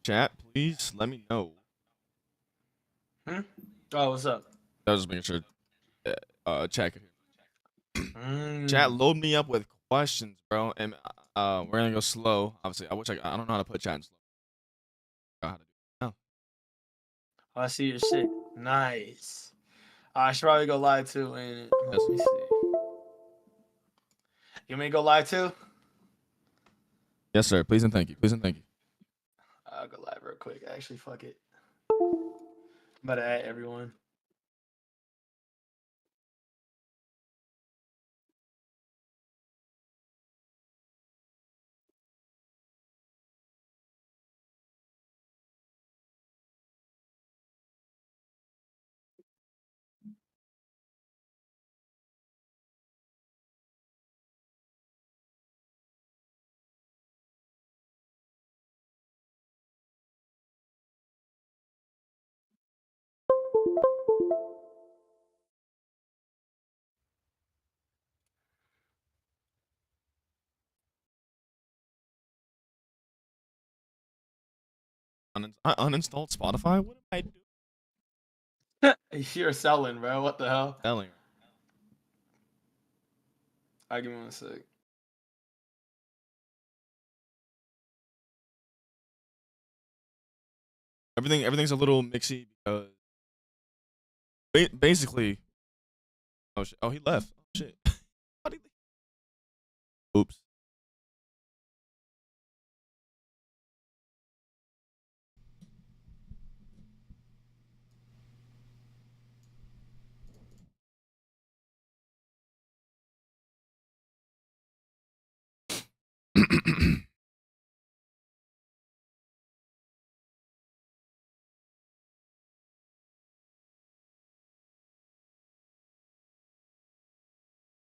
Chat, please let me know. Hmm? Oh, what's up? I was just making sure. Chat could hear. Chat, Mm. load me up with questions, bro, and we're gonna go slow. Obviously, I don't know how to put chat in slow. I know how to do it now. Oh, I see your shit. Nice. I should probably go live too, ain't it? Yes. Let me see. You want me to go live too? Yes, sir. Please and thank you. Please and thank you. I'll go live real quick. Actually, fuck it. I'm about to add everyone. I uninstalled Spotify. What am I doing? You're selling, bro. What the hell? Telling. Alright, give me 1 sec. Everything's a little mixy because basically. Oh shit! Oh, he left. Oh shit! How'd he leave? Oops.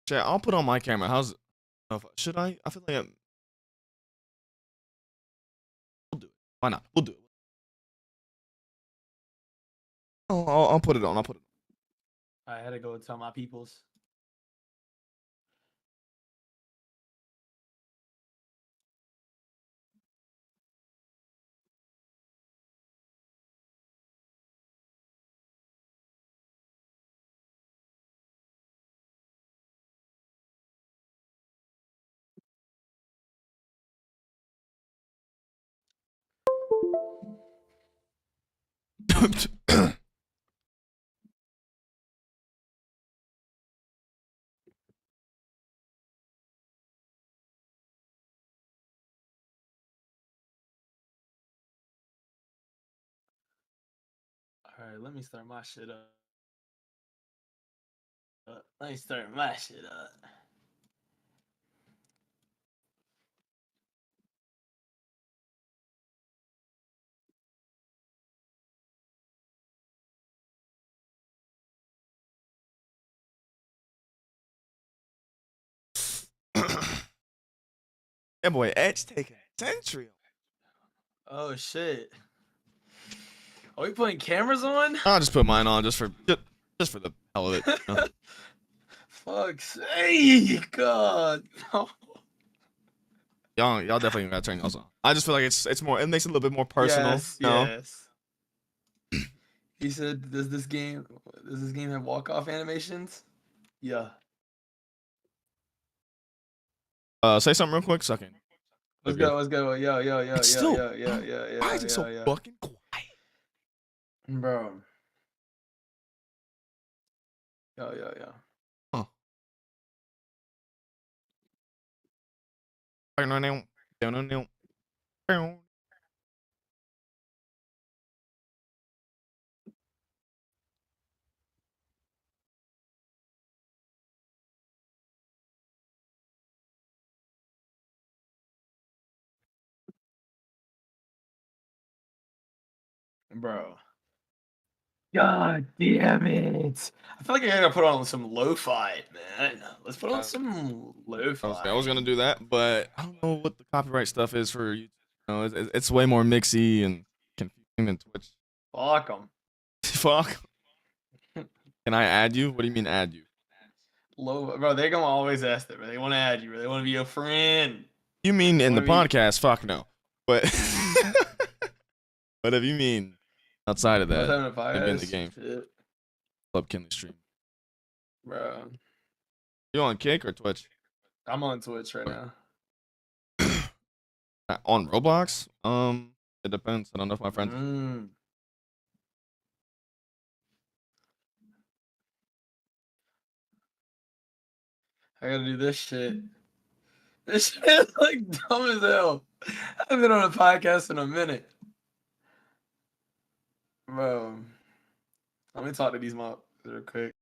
Chat, I'll put on my camera. Should I? I feel like we'll do it. Why not? We'll do it. I'll put it on. I'll put it I had to go tell my peoples. on. Alright, let me start my shit up. Let me start my shit up. Yeah, boy, Edge taking a century. Oh shit. Are we putting cameras on? I'll just put mine on just for the hell of it. You know? Fuck's sake, God. No. Y'all definitely gotta turn y'all on. I just feel like it's more. It makes it a little bit more personal. Yes, You know? yes. He said, does this game have walk-off animations? Yeah. Say something real quick. Second. Let's go, let's go. Yo, yo, yo, It's yo, still. yo, yo, yo, Why yo, is it yo, so yo. fucking quiet? Bro. Yo, yo, yo. Huh. Bro. God damn it. I feel like I gotta put on some lo-fi, man. Let's put on some lo-fi. I was gonna do that, but I don't know what the copyright stuff is for YouTube. You know, it's way more mixy and confusing than Twitch. Fuck them. Fuck. Can I add you? What do you mean add you? Bro, they're gonna always ask that, bro. They wanna add you, bro. They wanna be your friend. You mean in the Wanna be- podcast? Fuck no. But But if you mean outside of I was that, having a maybe in the podcast. game, Shit, Club Kinley stream. bro. You on Kick or Twitch? I'm on Twitch right now. On Roblox? It depends. I don't know if my friends. Mm. I gotta do this shit. This shit is like dumb as hell. I've been on a podcast in a minute. Bro. Let me talk to these mobs real quick.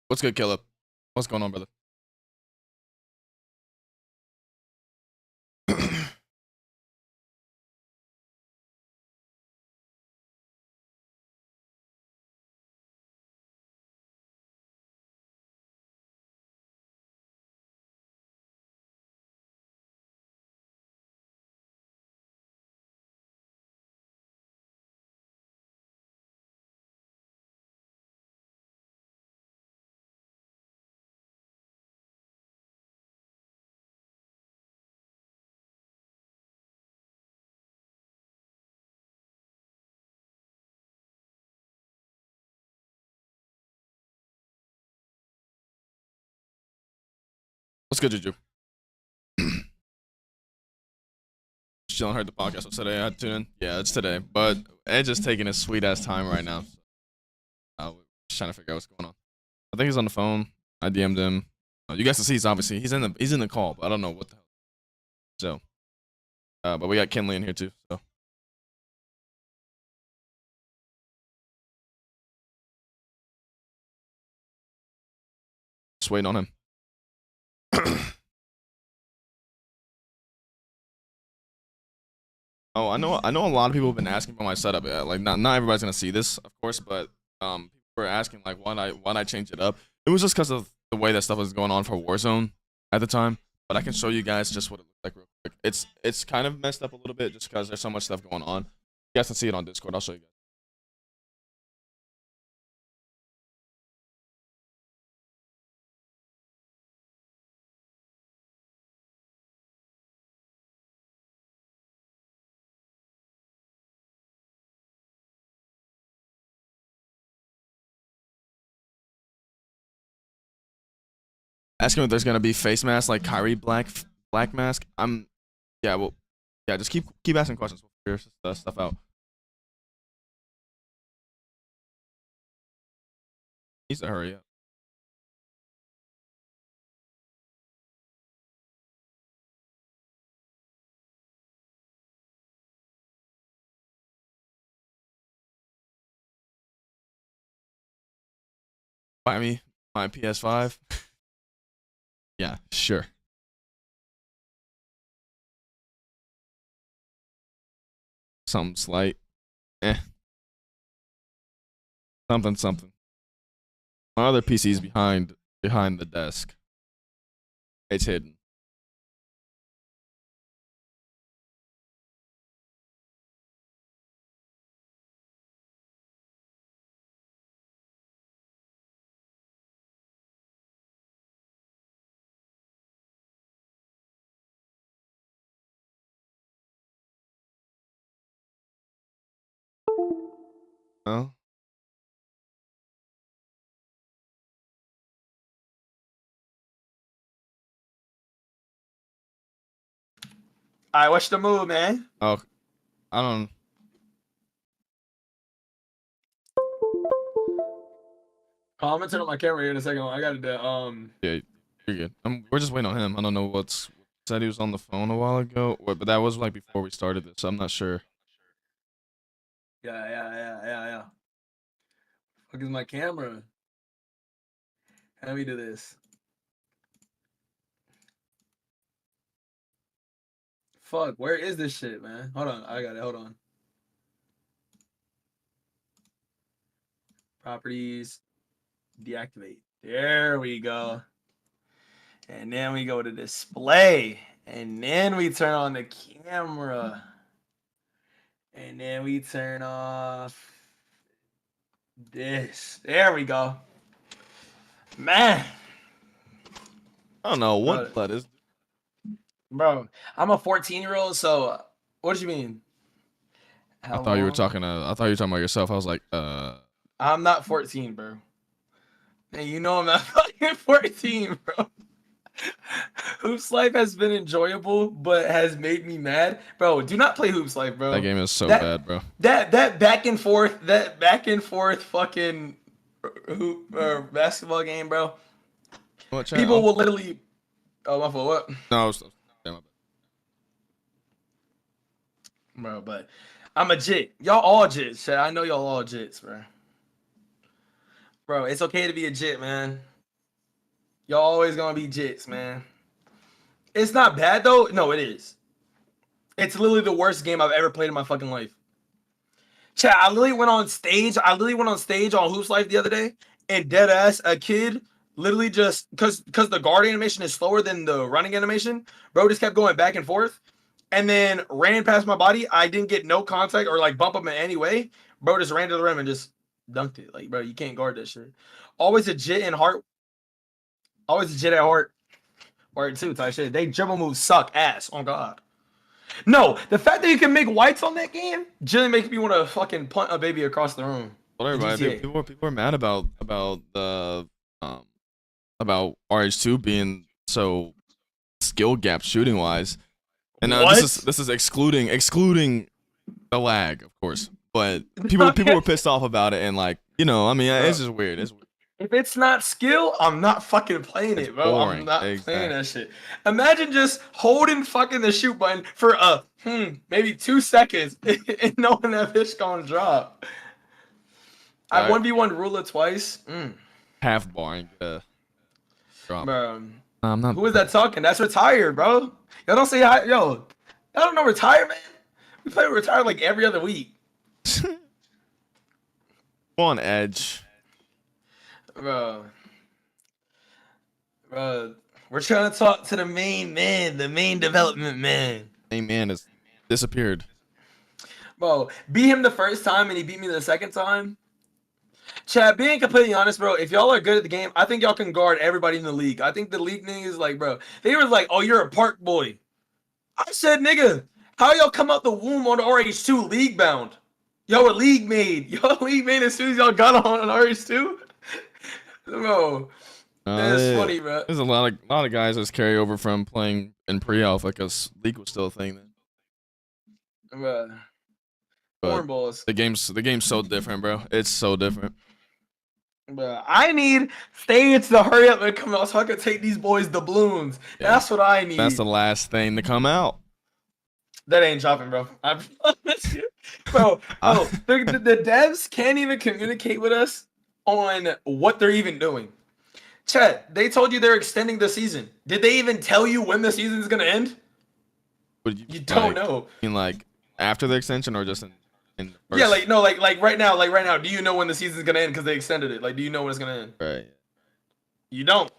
What's good, Caleb? What's going on, brother? What's good, Juju? you don't heard the podcast, so today I tune in. Yeah, it's today. But Edge is taking his sweet ass time right now. We're just trying to figure out what's going on. I think he's on the phone. I DM'd him. You guys can see he's obviously he's in the call, but I don't know what the hell. So, but we got Kinley in here too. So. Just waiting on him. Oh, I know a lot of people have been asking about my setup. Yeah, like not everybody's gonna see this, of course, but people were asking like why I change it up. It was just because of the way that stuff was going on for Warzone at the time. But I can show you guys just what it looks like real quick. It's kind of messed up a little bit just because there's so much stuff going on. You guys can see it on Discord. I'll show you guys. Asking if there's gonna be face masks like Kyrie black mask. Yeah, well, yeah, just keep asking questions. We'll figure stuff out. Needs to hurry up. Buy me my PS5. Yeah, sure. Something slight. Eh. Something. My other PC's behind the desk. It's hidden. Oh. All right, what's the move, man? Oh, I don't. I'm gonna turn on my camera here in a second. I got to Yeah, you're good. We're just waiting on him. I don't know what's said he was on the phone a while ago, but that was like before we started this. So I'm not sure. Yeah. Fuck is my camera? How do we do this? Fuck, where is this shit, man? Hold on, I got it. Hold on. Properties, deactivate. There we go. And then we go to display. And then we turn on the camera. And then we turn off this. There we go. Man. I don't know what that is. Bro, I'm a 14-year-old, so what do you mean? I thought you were talking about yourself. I was like, I'm not 14, bro. And you know I'm not fucking 14, bro. Hoops Life has been enjoyable, but has made me mad. Bro, do not play Hoops Life, bro. That game is so bad, bro. That back and forth fucking hoop basketball game, bro. People will literally. Oh, my fault. What? No, damn, my bad. Bro, but I'm a jit. Y'all all jits. I know y'all all jits, bro. Bro, it's okay to be a jit, man. Y'all always gonna be jits, man. It's not bad though. No, it is. It's literally the worst game I've ever played in my fucking life. Chat, I literally went on stage on Hoops Life the other day, and dead ass a kid literally just because the guard animation is slower than the running animation, bro just kept going back and forth, and then ran past my body. I didn't get no contact or like bump him in any way. Bro just ran to the rim and just dunked it. Like, bro, you can't guard that shit. Always a jit in heart. Always a jit at heart. Word too, type shit. They dribble moves suck ass. Oh god. No, the fact that you can make whites on that game generally makes me want to fucking punt a baby across the room. Well, everybody, people are mad about the about RH2 being so skill gap shooting wise. And What? this is excluding the lag, of course. But people were pissed off about it, and like, you know, I mean, it's just weird. It's weird. If it's not skill, I'm not fucking playing It's it, bro. I'm boring. not Exactly. playing that shit. Imagine just holding fucking the shoot button for maybe 2 seconds and knowing that bitch gonna drop. I 1v1 ruler twice. Half boring. Drop. Bro, I'm not. who is that talking? That's retired, bro. Y'all don't say hi. Yo, y'all don't know retired, man. We play retired like every other week. On edge. Bro, we're trying to talk to the main man, the main development man. Main man has disappeared. Bro, beat him the first time and he beat me the second time. Chad, being completely honest, bro, if y'all are good at the game, I think y'all can guard everybody in the league. I think the league niggas like, bro, they were like, oh, you're a park boy. I said, nigga, how y'all come out the womb on the RH2 league bound? Y'all were league made. Y'all league made as soon as y'all got on RH2. Bro, that's funny, bro. There's a lot of guys that's carry over from playing in pre-alpha because league was still a thing then. Bro. But Cornballs. the game's so different, bro. It's so different. Bro, I need Stage to hurry up and come out so I can take these boys doubloons. Yeah. That's what I need. That's the last thing to come out. That ain't dropping, bro. I promise you. Bro, the devs can't even communicate with us on what they're even doing. Chet, they told you they're extending the season. Did they even tell you when the season is going to end? You don't know. I mean, like, after the extension or just in the first? Yeah, like, no, like right now, do you know when the season's going to end because they extended it? Like, do you know when it's going to end? Right. You don't.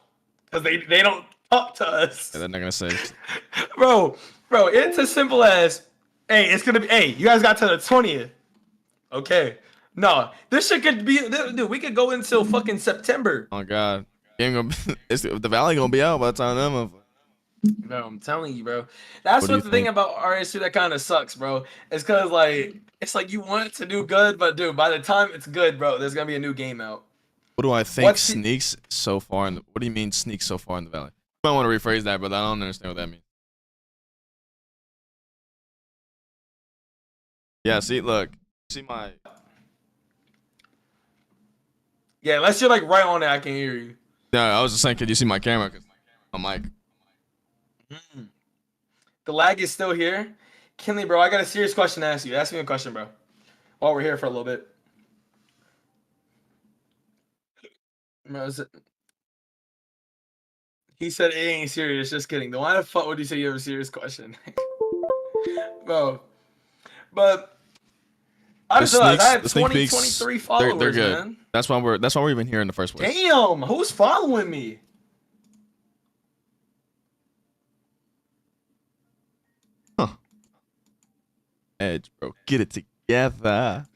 Because they don't talk to us. Yeah, they're not going to say. Bro, it's as simple as, hey, it's going to be, hey, you guys got to the 20th. Okay. No, this shit could be, dude, we could go until fucking September. Oh, God. Game gonna be, the Valley going to be out by the time them. Bro, I'm telling you, bro. That's what the thing about RS2 that kind of sucks, bro. It's because, like, it's like you want it to do good, but, dude, by the time it's good, bro, there's going to be a new game out. What do I think sneaks so far in the, what do you mean sneaks so far in the Valley? You might want to rephrase that, but I don't understand what that means. Yeah, see, look. See my... Yeah, unless you're, like, right on it, I can hear you. No, I was just saying, could you see my camera? Cause my mic. The lag is still here. Kinley, bro, I got a serious question to ask you. Ask me a question, bro. While we're here for a little bit. Bro, he said it ain't serious. Just kidding. Then why the fuck would you say you have a serious question? Bro. But I just realized I have 23 followers, they're good. man. That's why we're even here in the first place. Damn, who's following me? Huh. Edge, bro. Get it together.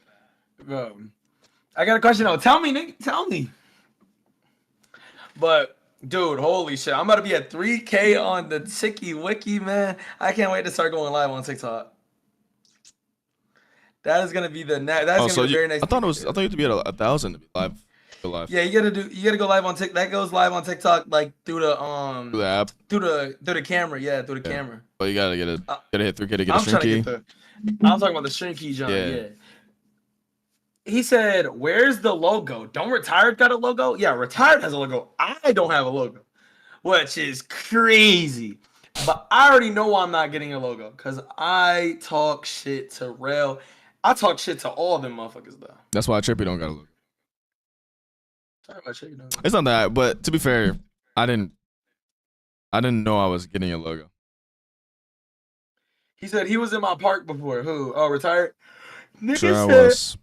Bro. I got a question though. Tell me, nigga. Tell me. But dude, holy shit. I'm about to be at 3K on the Tiki Wiki, man. I can't wait to start going live on TikTok. That is gonna be the that's gonna be the very next. I thought you had to be at 1,000 to be live. Go live. Yeah, you gotta go live on TikTok. That goes live on TikTok like through the app. Through the camera, through the camera. Well, you gotta hit 3K to get a stream key. I'm talking about the stream key, John. Yeah. He said, "Where's the logo? Don't Retired got a logo? Yeah, Retired has a logo. I don't have a logo, which is crazy. But I already know I'm not getting a logo because I talk shit to Rail. I talk shit to all them motherfuckers though. That's why Trippy don't got a logo. Sorry about Trippy, though. It's not that, but to be fair, I didn't know I was getting a logo. He said he was in my park before. Who? Oh, Retired. Nigga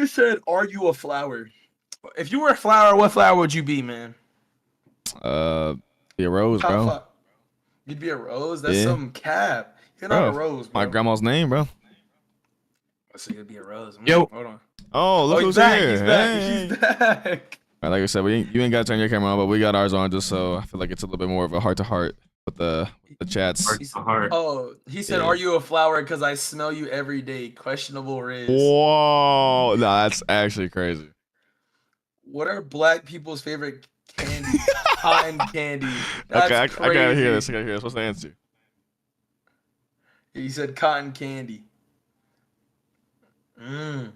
said, "Are you a flower? If you were a flower, what flower would you be, man?" Be a rose, bro. You'd be a rose? That's some cap. You're not a rose, bro. My grandma's name, bro. So you'd be a rose. Yo. Hold on. Oh, look who's back. here. He's back. He's back. Right, like I said, you ain't got to turn your camera on, but we got ours on just so I feel like it's a little bit more of a heart-to-heart with the chats. Oh, he said, "Are you a flower? Because I smell you every day." Questionable Riz. Whoa. Nah, that's actually crazy. What are black people's favorite candy? Cotton candy. That's okay, crazy. I gotta hear this. What's the answer? He said cotton candy. Mm.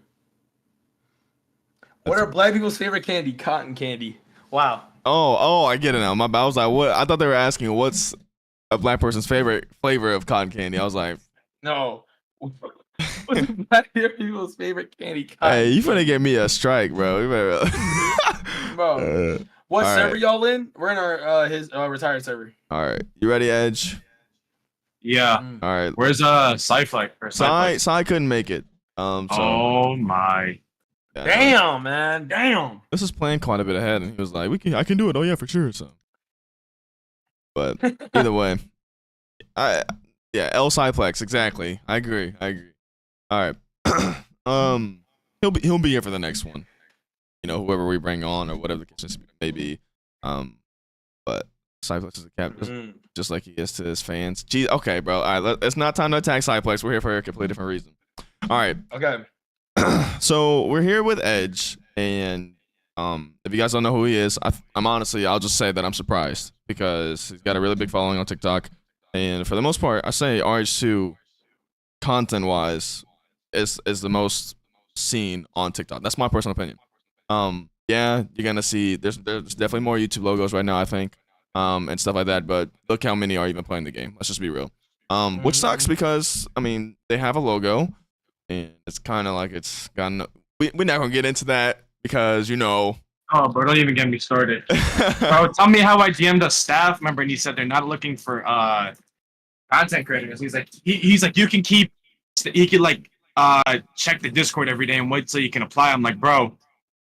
What That's are black people's favorite candy? Cotton candy. Wow. oh, I get it now. My bad. I was like, what? I thought they were asking what's a black person's favorite flavor of cotton candy. I was like, No. What's black people's favorite candy? hey, Cotton you finna candy. get me a strike, bro. You better. Bro. What all server right, y'all in? We're in our his retired server. all right. You ready, Edge? Yeah. Mm. All right. Where's Cyflex or Cyflex? Sai couldn't make it. So Oh my. yeah, Damn, man. Damn. this is playing quite a bit ahead, and he was like, I can do it. Oh yeah, for sure. So, but either way, yeah, L Cyplex, exactly. I agree. All right. He'll be here for the next one. You know, whoever we bring on or whatever the case may be. But Cyplex is a captain, just like he is to his fans. Gee, okay, bro. All right, it's not time to attack Cyplex. We're here for a completely different reason. All right. Okay. So we're here with Edge, and if you guys don't know who he is, I'm honestly, I'll just say that I'm surprised because he's got a really big following on TikTok, and for the most part, I say RH2 content-wise is the most seen on TikTok. That's my personal opinion. Yeah, you're gonna see there's definitely more YouTube logos right now, I think, and stuff like that. But look how many are even playing the game. Let's just be real. Which sucks because I mean they have a logo, and it's kind of like it's gotten. We're not gonna get into that because you know. Oh, bro, don't even get me started. Bro, tell me how I GM'd a staff member and he said they're not looking for content creators. He's like you can keep. He could like check the Discord every day and wait till you can apply. I'm like, bro.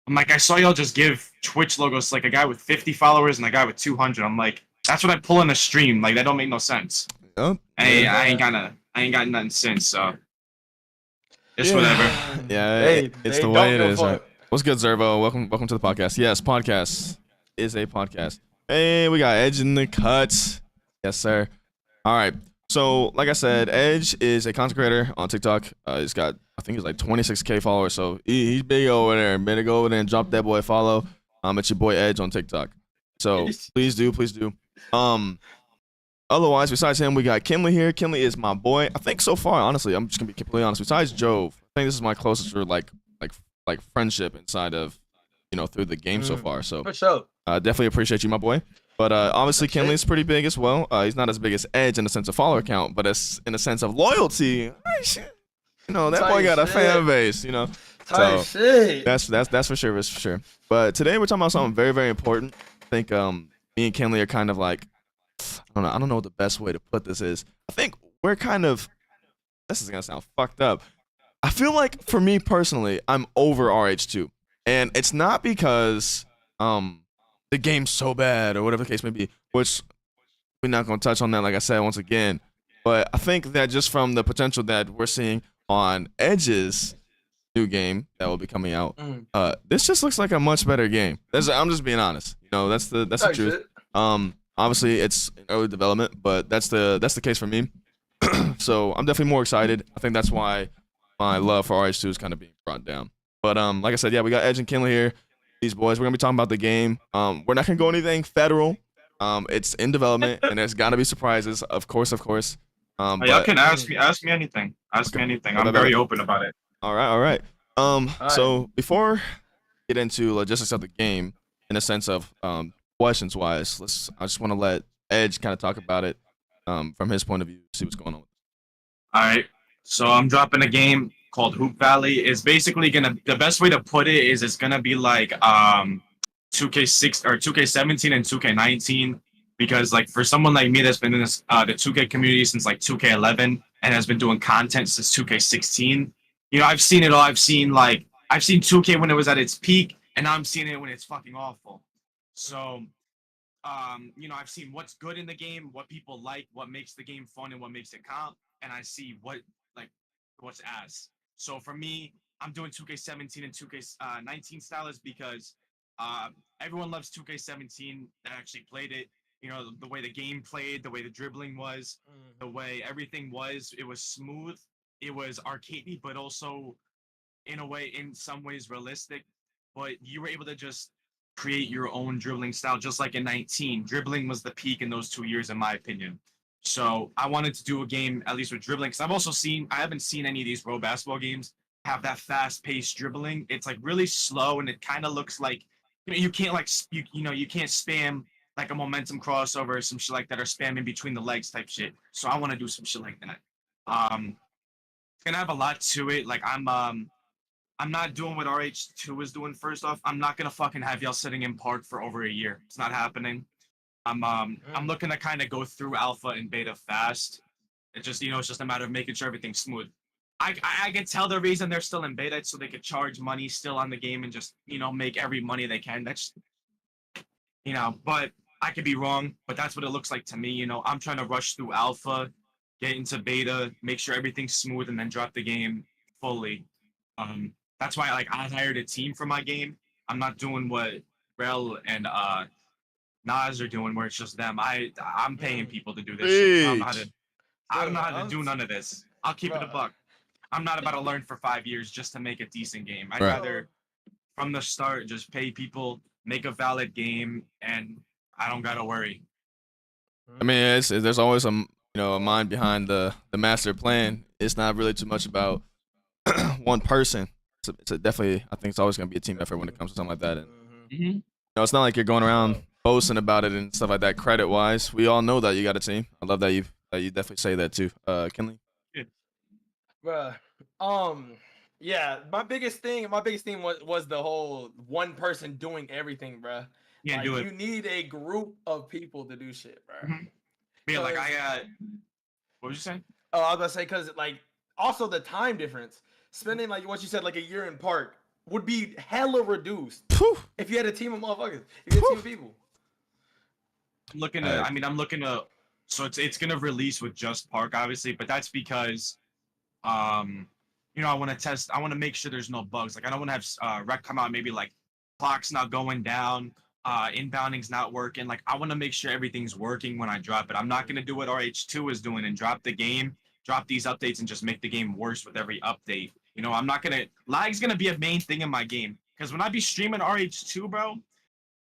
I'm like, I saw y'all just give Twitch logos to like a guy with 50 followers and a guy with 200. I'm like, that's what I pull in a stream. Like, that don't make no sense. Oh, I ain't got nothing since, so it's whatever. Yeah, it's the way it is. Right? What's good, Zervo? Welcome to the podcast. Yes, podcast is a podcast. Hey, we got Edge in the cut. Yes, sir. All right. So, like I said, Edge is a content creator on TikTok. He's got, I think he's like 26K followers. So he's big over there. Better go over there and drop that boy a follow. It's your boy Edge on TikTok. So please do. Otherwise, besides him, we got Kinley here. Kinley is my boy. I think so far, honestly, I'm just gonna be completely honest. Besides Jove, I think this is my closest or like friendship inside of, you know, through the game so far. So for sure. Definitely appreciate you, my boy. But obviously, Kinley's pretty big as well. He's not as big as Edge in the sense of follower count, but it's in the sense of loyalty. You know, that boy got a fan base. You know, so that's for sure. That's for sure. But today we're talking about something very, very important. I think me and Kinley are kind of like, I don't know what the best way to put this is. I think we're kind of. This is gonna sound fucked up. I feel like for me personally, I'm over RH2, and it's not because the game's so bad or whatever the case may be, which we're not going to touch on that, like I said, once again. But I think that just from the potential that we're seeing on Edge's new game that will be coming out, this just looks like a much better game. I'm just being honest. You know, that's the truth. Obviously it's in early development, but that's the case for me. So I'm definitely more excited. I think that's why my love for RH2 is kind of being brought down. But like I said, yeah, we got Edge and Kinley here. These boys, we're gonna be talking about the game. We're not gonna go anything federal. It's in development, and there's gotta be surprises, of course. Y'all can ask me anything. Ask me anything. I'm very open about it. All right. So before we get into logistics of the game, in a sense of questions wise, I just want to let Edge kind of talk about it from his point of view, see what's going on. All right. So I'm dropping a game called Hoop Valley. Is basically the best way to put it is it's gonna be like 2K6 or 2K17 and 2K19, because like for someone like me that's been in this the 2K community since like 2K11 and has been doing content since 2K16, you know, I've seen it all. I've seen 2K when it was at its peak, and now I'm seeing it when it's fucking awful. So you know, I've seen what's good in the game, what people like, what makes the game fun, and what makes it comp, and I see what's ass. So for me, I'm doing 2K17 and 2K19 styles because everyone loves 2K17 that actually played it. You know, the way the game played, the way the dribbling was, the way everything was. It was smooth. It was arcadey, but also in a way, in some ways, realistic. But you were able to just create your own dribbling style, just like in 19. Dribbling was the peak in those 2 years, in my opinion. So I wanted to do a game at least with dribbling because I haven't seen any of these pro basketball games have that fast-paced dribbling. It's like really slow and it kind of looks like you can't like you can't spam like a momentum crossover or some shit like that or spam in between the legs type shit. So I want to do some shit like that. It's gonna have a lot to it. Like I'm not doing what RH2 is doing. First off, I'm not gonna fucking have y'all sitting in park for over a year. It's not happening. I'm looking to kind of go through alpha and beta fast. It's just it's just a matter of making sure everything's smooth. I can tell the reason they're still in beta so they could charge money still on the game and just make every money they can. That's but I could be wrong. But that's what it looks like to me. I'm trying to rush through alpha, get into beta, make sure everything's smooth, and then drop the game fully. That's why I hired a team for my game. I'm not doing what Rel and Nas are doing where it's just them. I'm paying people to do this shit. I don't know how to do none of this. I'll keep it a buck. I'm not about to learn for 5 years just to make a decent game. I'd rather from the start just pay people, make a valid game, and I don't gotta worry. I mean, there's always a mind behind the master plan. It's not really too much about one person. It's definitely, I think it's always gonna be a team effort when it comes to something like that. And it's not like you're going around boasting about it and stuff like that. Credit wise, we all know that you got a team. I love that you definitely say that too, Kinley. Bruh. Yeah, my biggest thing was the whole one person doing everything, bruh. Yeah, do it. You need a group of people to do shit, bruh. Yeah, like what was you saying? Oh, I was about to say because also the time difference. Spending what you said a year in park would be hella reduced if you had a team of motherfuckers. If you had a team of people. I'm looking to. So it's gonna release with just park, obviously, but that's because, I want to test. I want to make sure there's no bugs. I don't want to have rec come out maybe clock's not going down, inbounding's not working. I want to make sure everything's working when I drop it. I'm not gonna do what RH2 is doing and drop the game, drop these updates, and just make the game worse with every update. I'm not gonna. Lag's gonna be a main thing in my game because when I be streaming RH2, bro,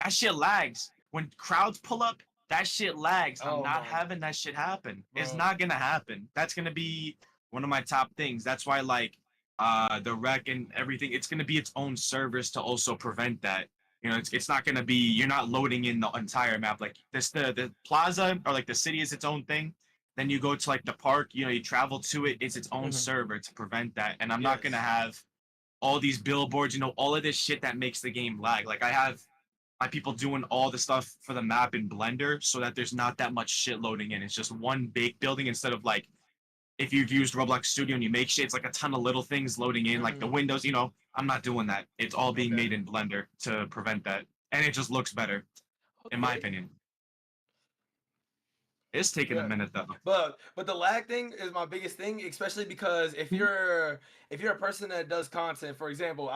that shit lags. When crowds pull up, that shit lags. I'm not having that shit happen. Bro. It's not gonna happen. That's gonna be one of my top things. That's why the rec and everything, it's gonna be its own servers to also prevent that. It's not gonna be, you're not loading in the entire map. The plaza or the city is its own thing. Then you go to the park, you travel to it, it's its own server to prevent that. And I'm not gonna have all these billboards, all of this shit that makes the game lag. I have my people doing all the stuff for the map in Blender so that there's not that much shit loading in. It's just one big building instead of if you've used Roblox Studio and you make shit, it's a ton of little things loading in, the windows, I'm not doing that. It's all being made in Blender to prevent that. And it just looks better, in my opinion. It's taking a minute though. But the lag thing is my biggest thing, especially because if you're a person that does content, for example,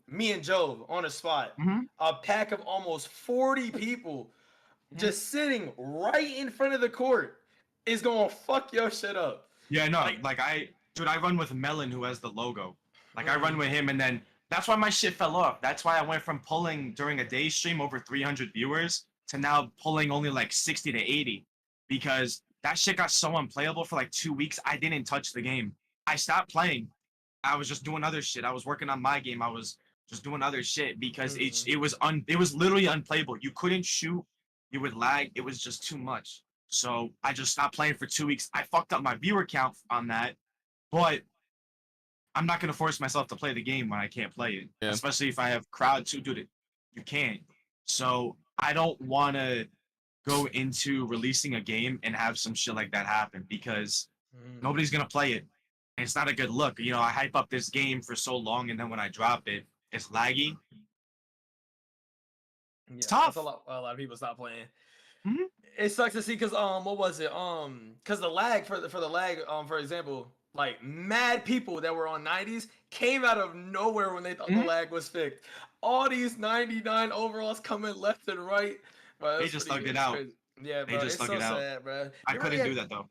me and Joe on a spot, a pack of almost 40 people just sitting right in front of the court is gonna fuck your shit up. Yeah, no, I run with Melon who has the logo. I run with him, and then that's why my shit fell off. That's why I went from pulling during a day stream over 300 viewers to now pulling only 60 to 80. Because that shit got so unplayable for 2 weeks, I didn't touch the game. I stopped playing. I was just doing other shit. I was working on my game. I was just doing other shit because it was literally unplayable. You couldn't shoot. You would lag. It was just too much. So I just stopped playing for 2 weeks. I fucked up my viewer count on that, but I'm not gonna force myself to play the game when I can't play it. Yeah. Especially if I have crowd too, dude. You can't. So I don't want to go into releasing a game and have some shit like that happen because nobody's gonna play it. And it's not a good look. I hype up this game for so long, and then when I drop it, it's laggy. It's tough. A lot of people stop playing. It sucks to see because what was it? Because the lag for the lag, for example, mad people that were on 90s came out of nowhere when they thought the lag was fixed. All these 99 overalls coming left and right. Bro, they just thugged it out. Crazy. Yeah, bro. They just thugged it out. Sad, bro. I couldn't do that though.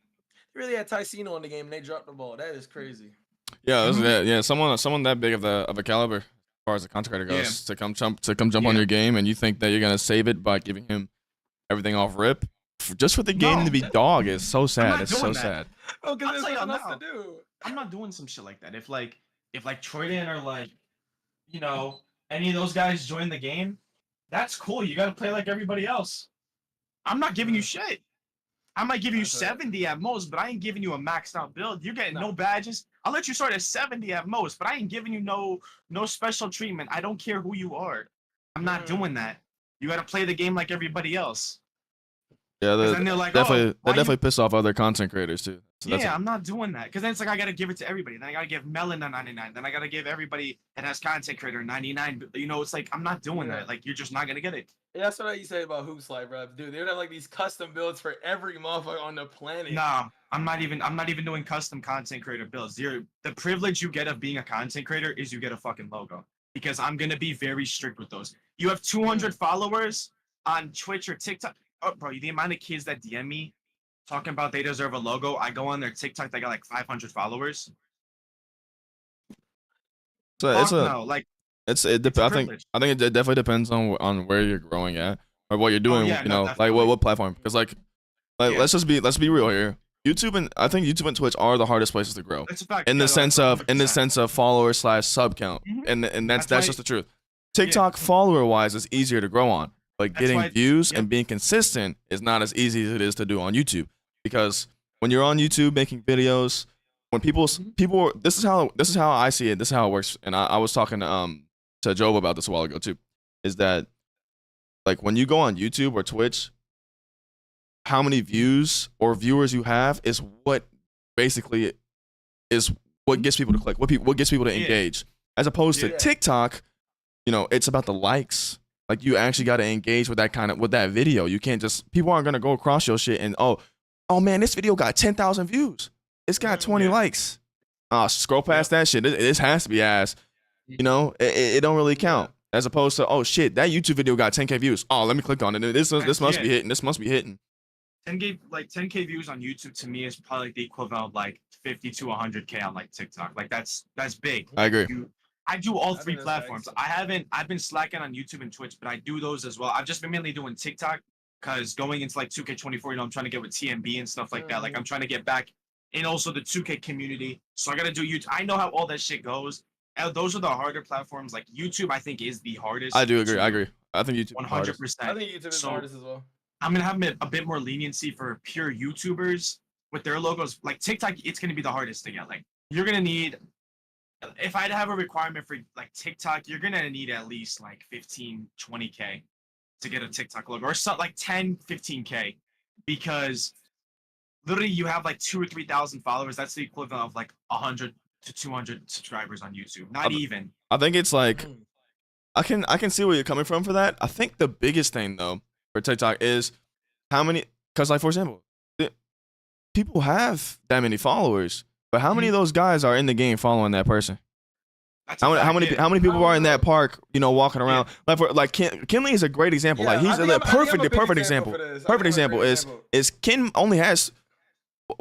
You really had Ticino in the game and they dropped the ball. That is crazy. Yeah, someone that big of a caliber as far as the content creator goes to come jump on your game, and you think that you're gonna save it by giving him everything off rip. just for the game to be dog is so sad. not It's so doing that. sad. Oh, because I'll there's tell y'all nothing else now. to do. I'm not doing some shit like that. If Troyden or like, you know, any of those guys join the game, that's cool. You got to play like everybody else. I'm not giving you shit. I might give you 70 at most, but I ain't giving you a maxed out build. You're getting no badges. I'll let you start at 70 at most, but I ain't giving you no special treatment. I don't care who you are. I'm not doing that. You got to play the game like everybody else. Yeah, Then they're like, definitely piss off other content creators too. So yeah, I'm not doing that. Because then it's like I gotta give it to everybody. Then I gotta give Melon a 99. Then I gotta give everybody that has content creator 99. You know, it's like I'm not doing that. Like you're just not gonna get it. Yeah, that's what I used to say about Hoops Life, bro. Dude, they would have like these custom builds for every motherfucker on the planet. Nah, I'm not even doing custom content creator builds. The privilege you get of being a content creator is you get a fucking logo. Because I'm gonna be very strict with those. You have 200 followers on Twitch or TikTok. Oh, bro, the amount of kids that DM me talking about they deserve a logo. I go on their TikTok, they got like 500 followers. So Fuck it's no, like I think it definitely depends on where you're growing at or what you're doing. yeah, you no, know, like definitely. what platform? Because like let's be real here. I think YouTube and Twitch are the hardest places to grow. That's a fact. In the Yeah, sense of 100%. followers / sub count, and that's That's why- just the truth. TikTok follower wise is easier to grow on, but That's getting why- views yep. and being consistent is not as easy as it is to do on YouTube. Because when you're on YouTube making videos, when people this is how I see it. This is how it works. And I was talking to Job about this a while ago too. Is that like when you go on YouTube or Twitch, how many views or viewers you have is what basically is what gets people to click, what gets people to engage. As opposed to TikTok, you know, it's about the likes. Like you actually got to engage with that video. You can't just, people aren't gonna go across your shit and oh man, this video got 10,000 views. It's got 20 likes. Scroll past that shit. This has to be ass. You know, it don't really count. As opposed to, oh shit, that YouTube video got 10K views. Oh, let me click on it. This must be hitting. This must be hitting. 10K views on YouTube to me is probably the equivalent of like 50 to 100K on like TikTok. Like that's big. I agree. I do all three platforms. I've been slacking on YouTube and Twitch, but I do those as well. I've just been mainly doing TikTok because going into like 2K24, you know, I'm trying to get with TMB and stuff like that. Like I'm trying to get back in also the 2K community. So I got to do YouTube. I know how all that shit goes. Those are the harder platforms. Like YouTube, I think is the hardest. I do agree. I agree. I think YouTube 100%. I think YouTube is the hardest as well. I'm gonna have a bit more leniency for pure YouTubers with their logos. Like TikTok, it's gonna be the hardest to get. Like you're gonna need, if I'd have a requirement for like TikTok, you're gonna need at least like 15, 20K to get a TikTok logo, or something like 10, 15K, because literally you have like 2,000 or 3,000 followers. That's the equivalent of like 100 to 200 subscribers on YouTube. Not even. I think it's like, I can see where you're coming from for that. I think the biggest thing though for TikTok is how many, because like for example, people have that many followers, but how many of those guys are in the game following that person? How many people are in that park, you know, walking around? Like Kinley is a great example. Like he's a perfect example. Perfect example is Kin only has,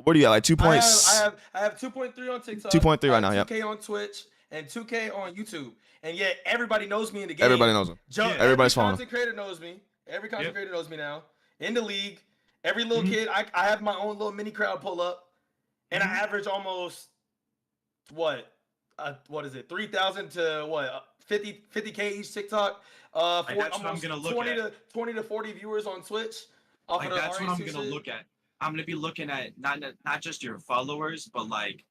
what do you got, like 2 points? I have 2.3 on TikTok. 2.3 right now. Yeah. 2K on Twitch and 2K on YouTube, and yet everybody knows me in the game. Everybody knows him. Everybody's following. Every content creator knows me. Every content creator knows me now in the league. Every little kid, I have my own little mini crowd pull up, and I average almost what is it, 3,000 to what 50K each TikTok. Like that's what I'm gonna look at. 20 to 40 viewers on Twitch. Like that's what I'm gonna look at. I'm gonna be looking at not just your followers, but like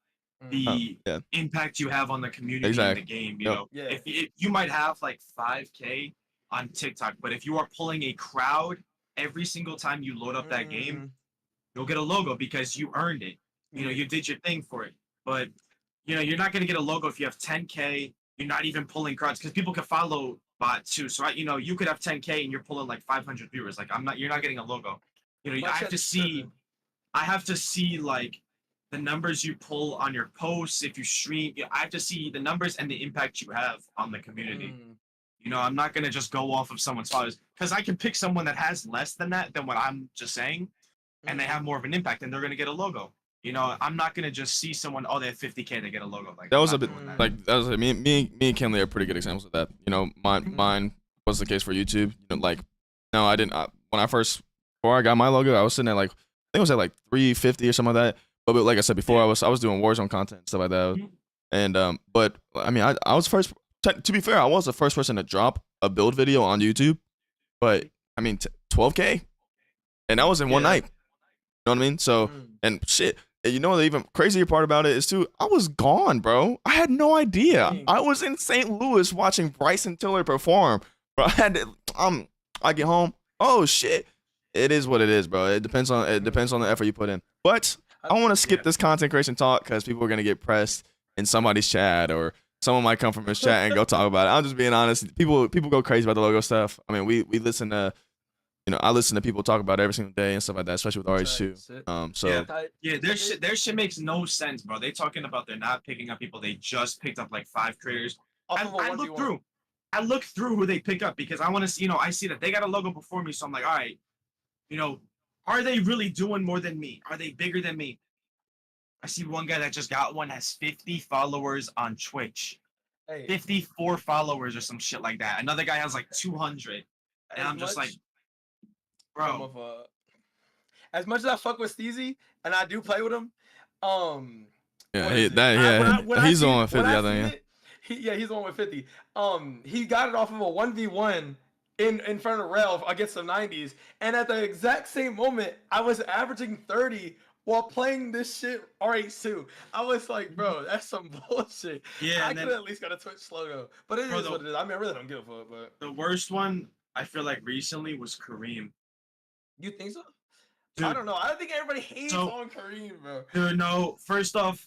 the impact you have on the community in the game. You know, if you might have like 5K on TikTok, but if you are pulling a crowd every single time you load up that game, you'll get a logo because you earned it. You know, you did your thing for it. But you know, you're not gonna get a logo if you have 10K. You're not even pulling crowds because people can follow bot too. So you know, you could have 10K and you're pulling like 500 viewers. Like you're not getting a logo. You know, I have to see like the numbers you pull on your posts. If you stream, I have to see the numbers and the impact you have on the community. You know, I'm not gonna just go off of someone's followers because I can pick someone that has less than what I'm just saying, and they have more of an impact and they're gonna get a logo. You know, I'm not gonna just see someone, oh, they have 50K, they get a logo. Like that was a bit like that was me and Kinley are pretty good examples of that. You know, mine was the case for YouTube. You know, like no, I didn't. When I first before I got my logo, I was sitting at like, I think it was at like 350 or something like that. But like I said before, I was doing Warzone content and stuff like that. And but I mean, I was first. To be fair, I was the first person to drop a build video on YouTube. But I mean, 12K, and that was in one night. You know what I mean? So and shit. You know, the even crazier part about it is too, I was gone, bro. I had no idea. I was in St. Louis watching Bryson Tiller perform. Bro, I had to, I get home. Oh shit. It is what it is, bro. It depends on the effort you put in. But I want to skip this content creation talk because people are gonna get pressed in somebody's chat, or someone might come from his chat and go talk about it. I'm just being honest. People go crazy about the logo stuff. I mean, we listen to, you know, I listen to people talk about it every single day and stuff like that, especially with RH2. So their shit makes no sense, bro. They talking about they're not picking up people. They just picked up like 5 creators. I look through who they pick up because I want to see, you know, I see that they got a logo before me, so I'm like, all right, you know, are they really doing more than me? Are they bigger than me? I see one guy that just got one, has 50 followers on Twitch. 54 followers or some shit like that. Another guy has like 200. And I'm just like, bro. As much as I fuck with Steezy and I do play with him, he's the one with 50, I think. He's the one with 50. He got it off of a 1v1 in front of Ralph against some 90s, and at the exact same moment, I was averaging 30 while playing this shit RH2. I was like, bro, that's some bullshit. Yeah, I could at least got a Twitch logo, but it is what it is. I mean, I really don't give a fuck. But the worst one I feel like recently was Kareem. You think so? Dude, I don't know. I think everybody hates on Kareem, bro. Dude, no. First off,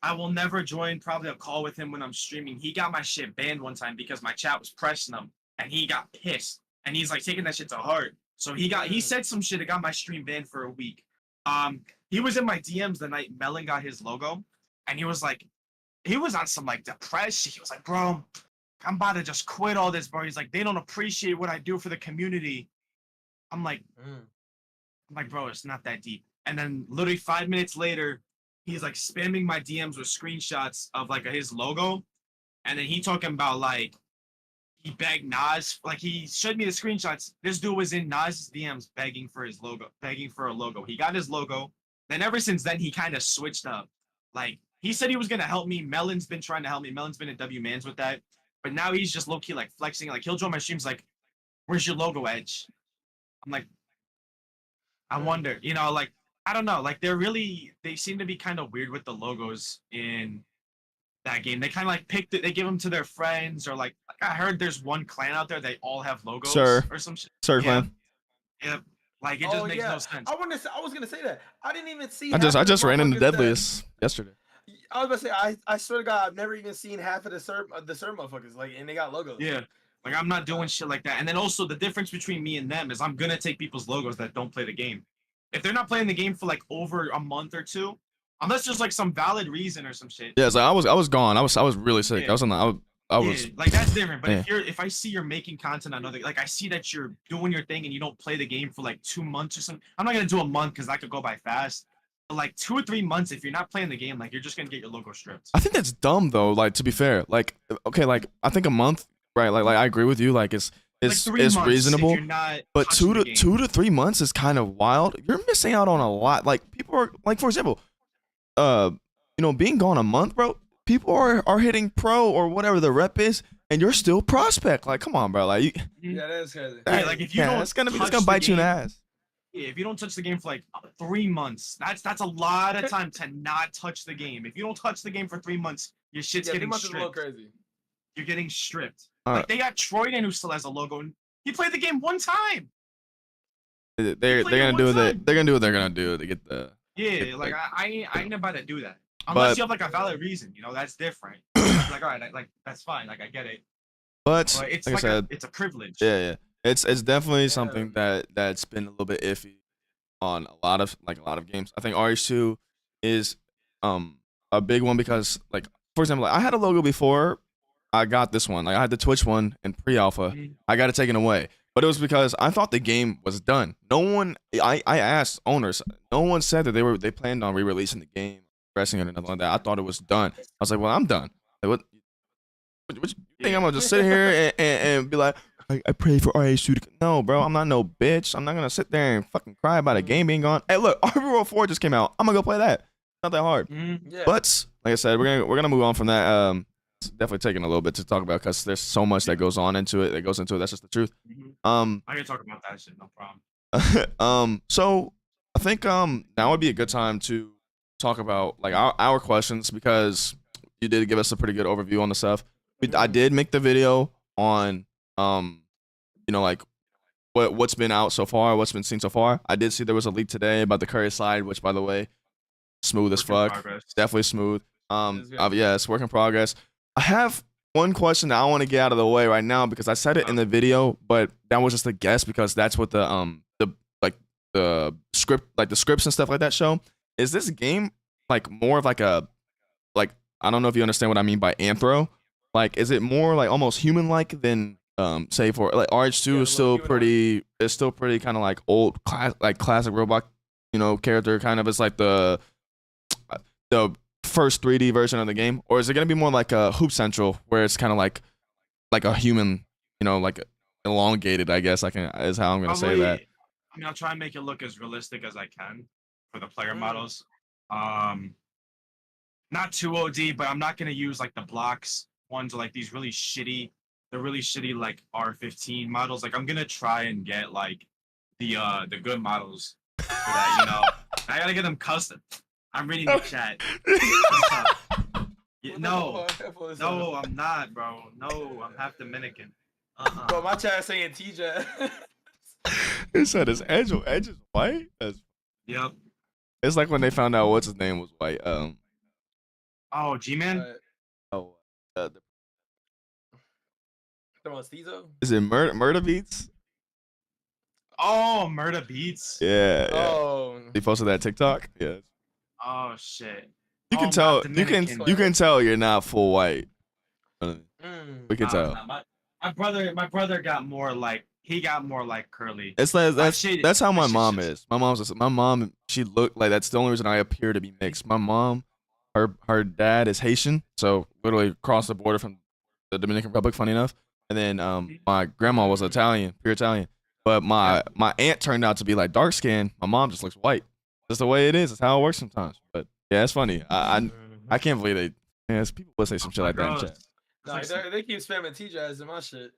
I will never join probably a call with him when I'm streaming. He got my shit banned one time because my chat was pressing him, and he got pissed, and he's like taking that shit to heart. So he said some shit that got my stream banned for a week. He was in my DMs the night Melon got his logo, and he was on some like depression. He was like, bro, I'm about to just quit all this, bro. He's like, they don't appreciate what I do for the community. I'm like, bro, it's not that deep. And then literally 5 minutes later, he's like spamming my DMs with screenshots of like his logo. And then he talking about like, he begged Nas, like he showed me the screenshots. This dude was in Nas's DMs begging for his logo, begging for a logo. He got his logo. Then ever since then, he kind of switched up. Like he said he was going to help me. Melon's been trying to help me. Melon's been at W Mans with that. But now he's just low-key like flexing. Like he'll join my streams like, where's your logo, Edge? I'm like, I wonder, you know, like, I don't know. Like they seem to be kind of weird with the logos in that game. They kind of like picked it. They give them to their friends, or like I heard there's one clan out there, they all have logos or some shit. Sir clan. Yeah. Like it just makes no sense. I was gonna say that. I didn't even see. I just ran into Deadliest yesterday. I was about to say, I swear to God, I've never even seen half of the Sir motherfuckers, like, and they got logos. Yeah, like I'm not doing shit like that. And then also the difference between me and them is I'm gonna take people's logos that don't play the game. If they're not playing the game for like over a month or two, unless there's like some valid reason or some shit. Yeah, so I was gone. I was really sick. Yeah. I was on the. I was like that's different. But if I see you're making content on other, like I see that you're doing your thing and you don't play the game for like 2 months or something. I'm not gonna do a month because that could go by fast. Like 2 or 3 months, if you're not playing the game, like you're just gonna get your logo stripped. I think that's dumb though. Like to be fair, like okay, like I think a month, right? Like I agree with you. Like it's reasonable. But 2 to 3 months is kind of wild. You're missing out on a lot. Like people are like, for example, you know, being gone a month, bro. People are hitting pro or whatever the rep is, and you're still prospect. Like, come on, bro. Like, yeah, that's crazy. Yeah, like if you don't, it's gonna bite you in the ass. Yeah, if you don't touch the game for like 3 months, that's a lot of time to not touch the game. If you don't touch the game for 3 months, your shit's getting stripped. 3 months is a little crazy. You're getting stripped. Like they got Troyden who still has a logo, and he played the game 1 time. They're gonna do that. They're gonna do what they're gonna do to get the. Yeah, like I ain't about to do that unless you have like a valid reason. You know, that's different. Like all right, like that's fine. Like I get it. But it's like I said, it's a privilege. Yeah. It's definitely something that's been a little bit iffy on a lot of games. I think RH2 is a big one because like for example, like, I had a logo before I got this one. Like I had the Twitch one in pre-alpha. I got it taken away. But it was because I thought the game was done. No one I asked owners, no one said that they planned on re-releasing the game, pressing it or nothing like that. I thought it was done. I was like, well, I'm done. Like what you think I'm gonna just sit here and be like, I pray for RH2 to. No, bro, I'm not no bitch. I'm not gonna sit there and fucking cry about a game being gone. Hey, look, ROBALL 4 just came out. I'm gonna go play that. Not that hard. Yeah. But like I said, we're gonna move on from that. It's definitely taking a little bit to talk about because there's so much that goes into it. That's just the truth. I can talk about that shit, no problem. So I think now would be a good time to talk about like our questions because you did give us a pretty good overview on the stuff. I did make the video on you know, like what's been out so far, what's been seen so far. I did see there was a leak today about the Curry slide, which by the way, smooth as fuck. Definitely smooth. Yeah, it's work in progress. I have one question that I want to get out of the way right now because I said it in the video, but that was just a guess because that's what the script, like the scripts and stuff like that show. Is this game like more of like a like I don't know if you understand what I mean by anthro. Like, is it more like almost human-like than say for like RH2 is still pretty kind of like old classic robot, you know, character kind of. It's like the first 3D version of the game, or is it gonna be more like a Hoop Central where it's kind of like a human, you know, like elongated? I guess is how I'm gonna say that. I mean, I'll try and make it look as realistic as I can for the player models. Not too OD, but I'm not gonna use like the blocks ones or like these really shitty, like R15 models. Like I'm gonna try and get like the good models for that, you know. I gotta get them custom. I'm reading the chat. No, I'm not, bro. No, I'm half Dominican. Bro, my chat saying TJ. It said his edge is white. Yep. It's like when they found out what's his name was white. Oh, G-Man. Is it Murder Beats? Oh, Murder Beats. Yeah. Oh. He posted that TikTok. Yeah. Oh shit. You can tell. You can tell you're not full white. We can tell. My brother got more like curly. It's like that's how my mom is. My mom. She looked like that's the only reason I appear to be mixed. My mom, her dad is Haitian, so literally across the border from the Dominican Republic. Funny enough, and then my grandma was Italian, pure Italian. But my aunt turned out to be like dark skinned. My mom just looks white. That's the way it is. It's how it works sometimes. But yeah, it's funny. I can't believe they. Yeah, people will say some shit like that in chat. Nah, they keep spamming TJs in my shit.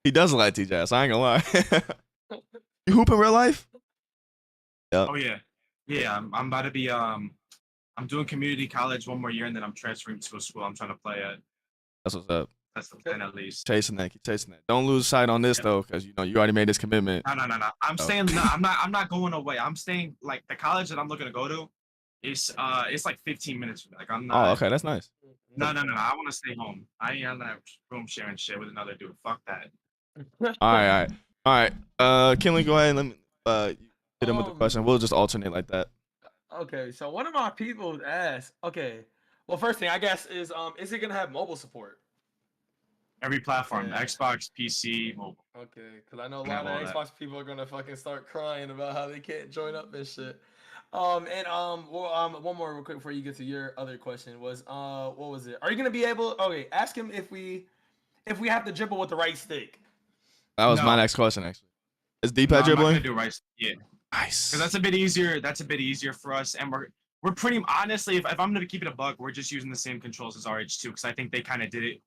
He does look like TJ. I ain't gonna lie. You hoop in real life? Yep. Oh yeah, yeah. I'm about to be I'm doing community college one more year, and then I'm transferring to a school I'm trying to play at. That's what's up. That's the plan, at least. Keep chasing that. Don't lose sight on this though, because you know you already made this commitment. No. I'm staying. No, I'm not going away. I'm staying. Like the college that I'm looking to go to, it's like 15 minutes from me. Like I'm not. Oh, okay, that's nice. No. I want to stay home. I ain't gonna have room sharing shit with another dude. Fuck that. All right. Kinley, go ahead and let me hit him with the question. We'll just alternate like that. Okay, so one of my people asked. Okay, well, first thing I guess is it gonna have mobile support? Every platform, Xbox, PC, mobile. Okay, because I know a lot of Xbox people are gonna fucking start crying about how they can't join up and shit. One more real quick before you get to your other question was what was it? Are you gonna be able? Okay, ask him if we have to dribble with the right stick. That was my next question actually. Is D-pad dribbling? I'm not gonna do right. Yeah. Nice. Because that's a bit easier. That's a bit easier for us, and we're pretty honestly. If I'm gonna keep it a buck, we're just using the same controls as RH2 because I think they kind of did it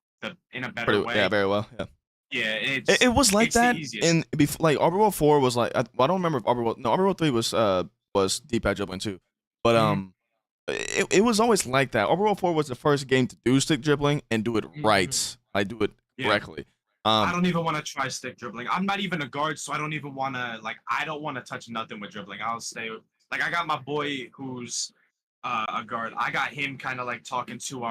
in a better way. Yeah, very well. Yeah. Yeah, it was like that. And like ROBALL 4 was like I don't remember if ROBALL 3 was D-pad dribbling too, but it was always like that. ROBALL 4 was the first game to do stick dribbling and do it right. Like do it correctly. I don't even want to try stick dribbling. I'm not even a guard, so I don't even want to I don't want to touch nothing with dribbling. I'll stay like I got my boy who's a guard. I got him kind of like talking to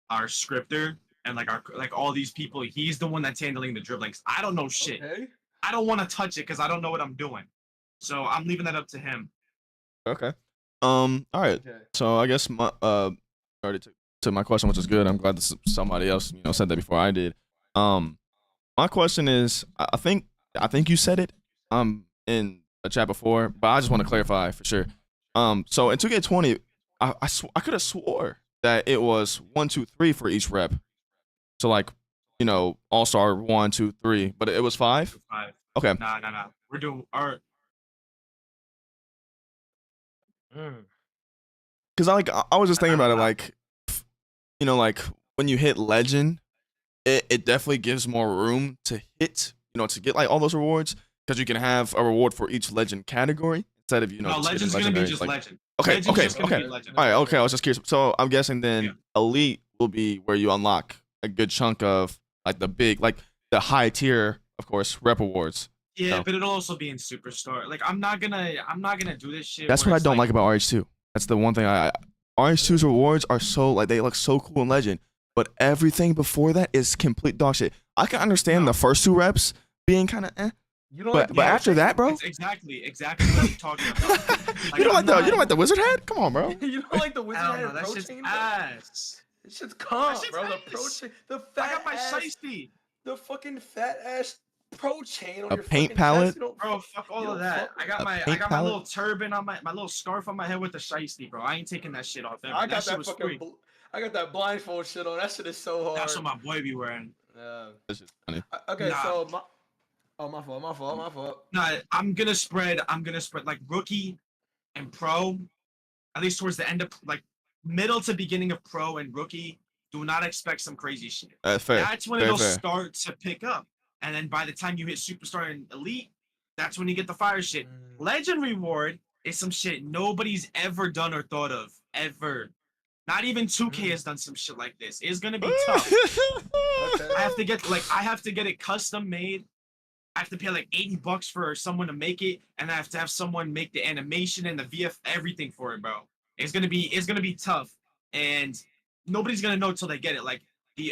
our scripter and like all these people. He's the one that's handling the dribbling. I don't know shit. Okay. I don't want to touch it because I don't know what I'm doing. So I'm leaving that up to him. Okay. All right. Okay. So I guess my already to my question, which is good. I'm glad that somebody else said that before I did. My question is, I think you said it in a chat before, but I just want to clarify for sure. So in 2K20, I could have swore that it was 1, 2, 3 for each rep. So like you know, All-Star 1, 2, 3, but it was 5? 5. Okay. Nah. We're doing our. Because I was just thinking about it, Nah. like, you know, like when you hit legend, it definitely gives more room to hit, you know, to get like all those rewards because you can have a reward for each legend category instead of, you know, No, just hitting Legend's gonna be legendary. just Like, Legend. okay, Legend's okay, just gonna okay. be Legend. All right, okay. I was just curious. So I'm guessing then Yeah. Elite will be where you unlock a good chunk of like the big, like the high tier, of course, rep awards. Yeah, No. but it'll also be in Superstar. Like I'm not gonna do this shit. That's where what I it's don't like about RH2. That's the one thing RH2's rewards are so like they look so cool in Legend, but everything before that is complete dog shit. I can understand No. the first 2 reps being kind of You don't but like but after that, bro, It's exactly what I'm talking about. you don't I'm like the wizard head? Come on, bro. you don't like the wizard Hell head no, that shit's protein? Bro? ass. This shit's calm, shit's bro. The ass. protein, the I fat got my ass, shiesty. the fucking fat ass pro chain on A your paint fucking palette? Chest. You don't, Bro, fuck all you of don't that. fuck I got A my paint palette? little turban on my little scarf on my head with the shiesty, bro. I ain't taking that shit off ever. I got shit that was fucking. free. I got that blindfold shit on. That shit is so hard. That's what my boy be wearing. That's just funny. Okay, Nah. so my fault. Nah, I'm gonna spread like rookie and pro, at least towards the end of like middle to beginning of pro and rookie. Do not expect some crazy shit. Fair. That's when Fair, it'll fair. start to pick up. And then by the time you hit superstar and elite, that's when you get the fire shit. Legend reward is some shit nobody's ever done or thought of. Ever. Not even 2K has done some shit like this. It's gonna be tough. Okay. I have to get it custom made. I have to pay like $80 for someone to make it, and I have to have someone make the animation and the VF everything for it, bro. It's gonna be tough, and nobody's gonna know till they get it. Like the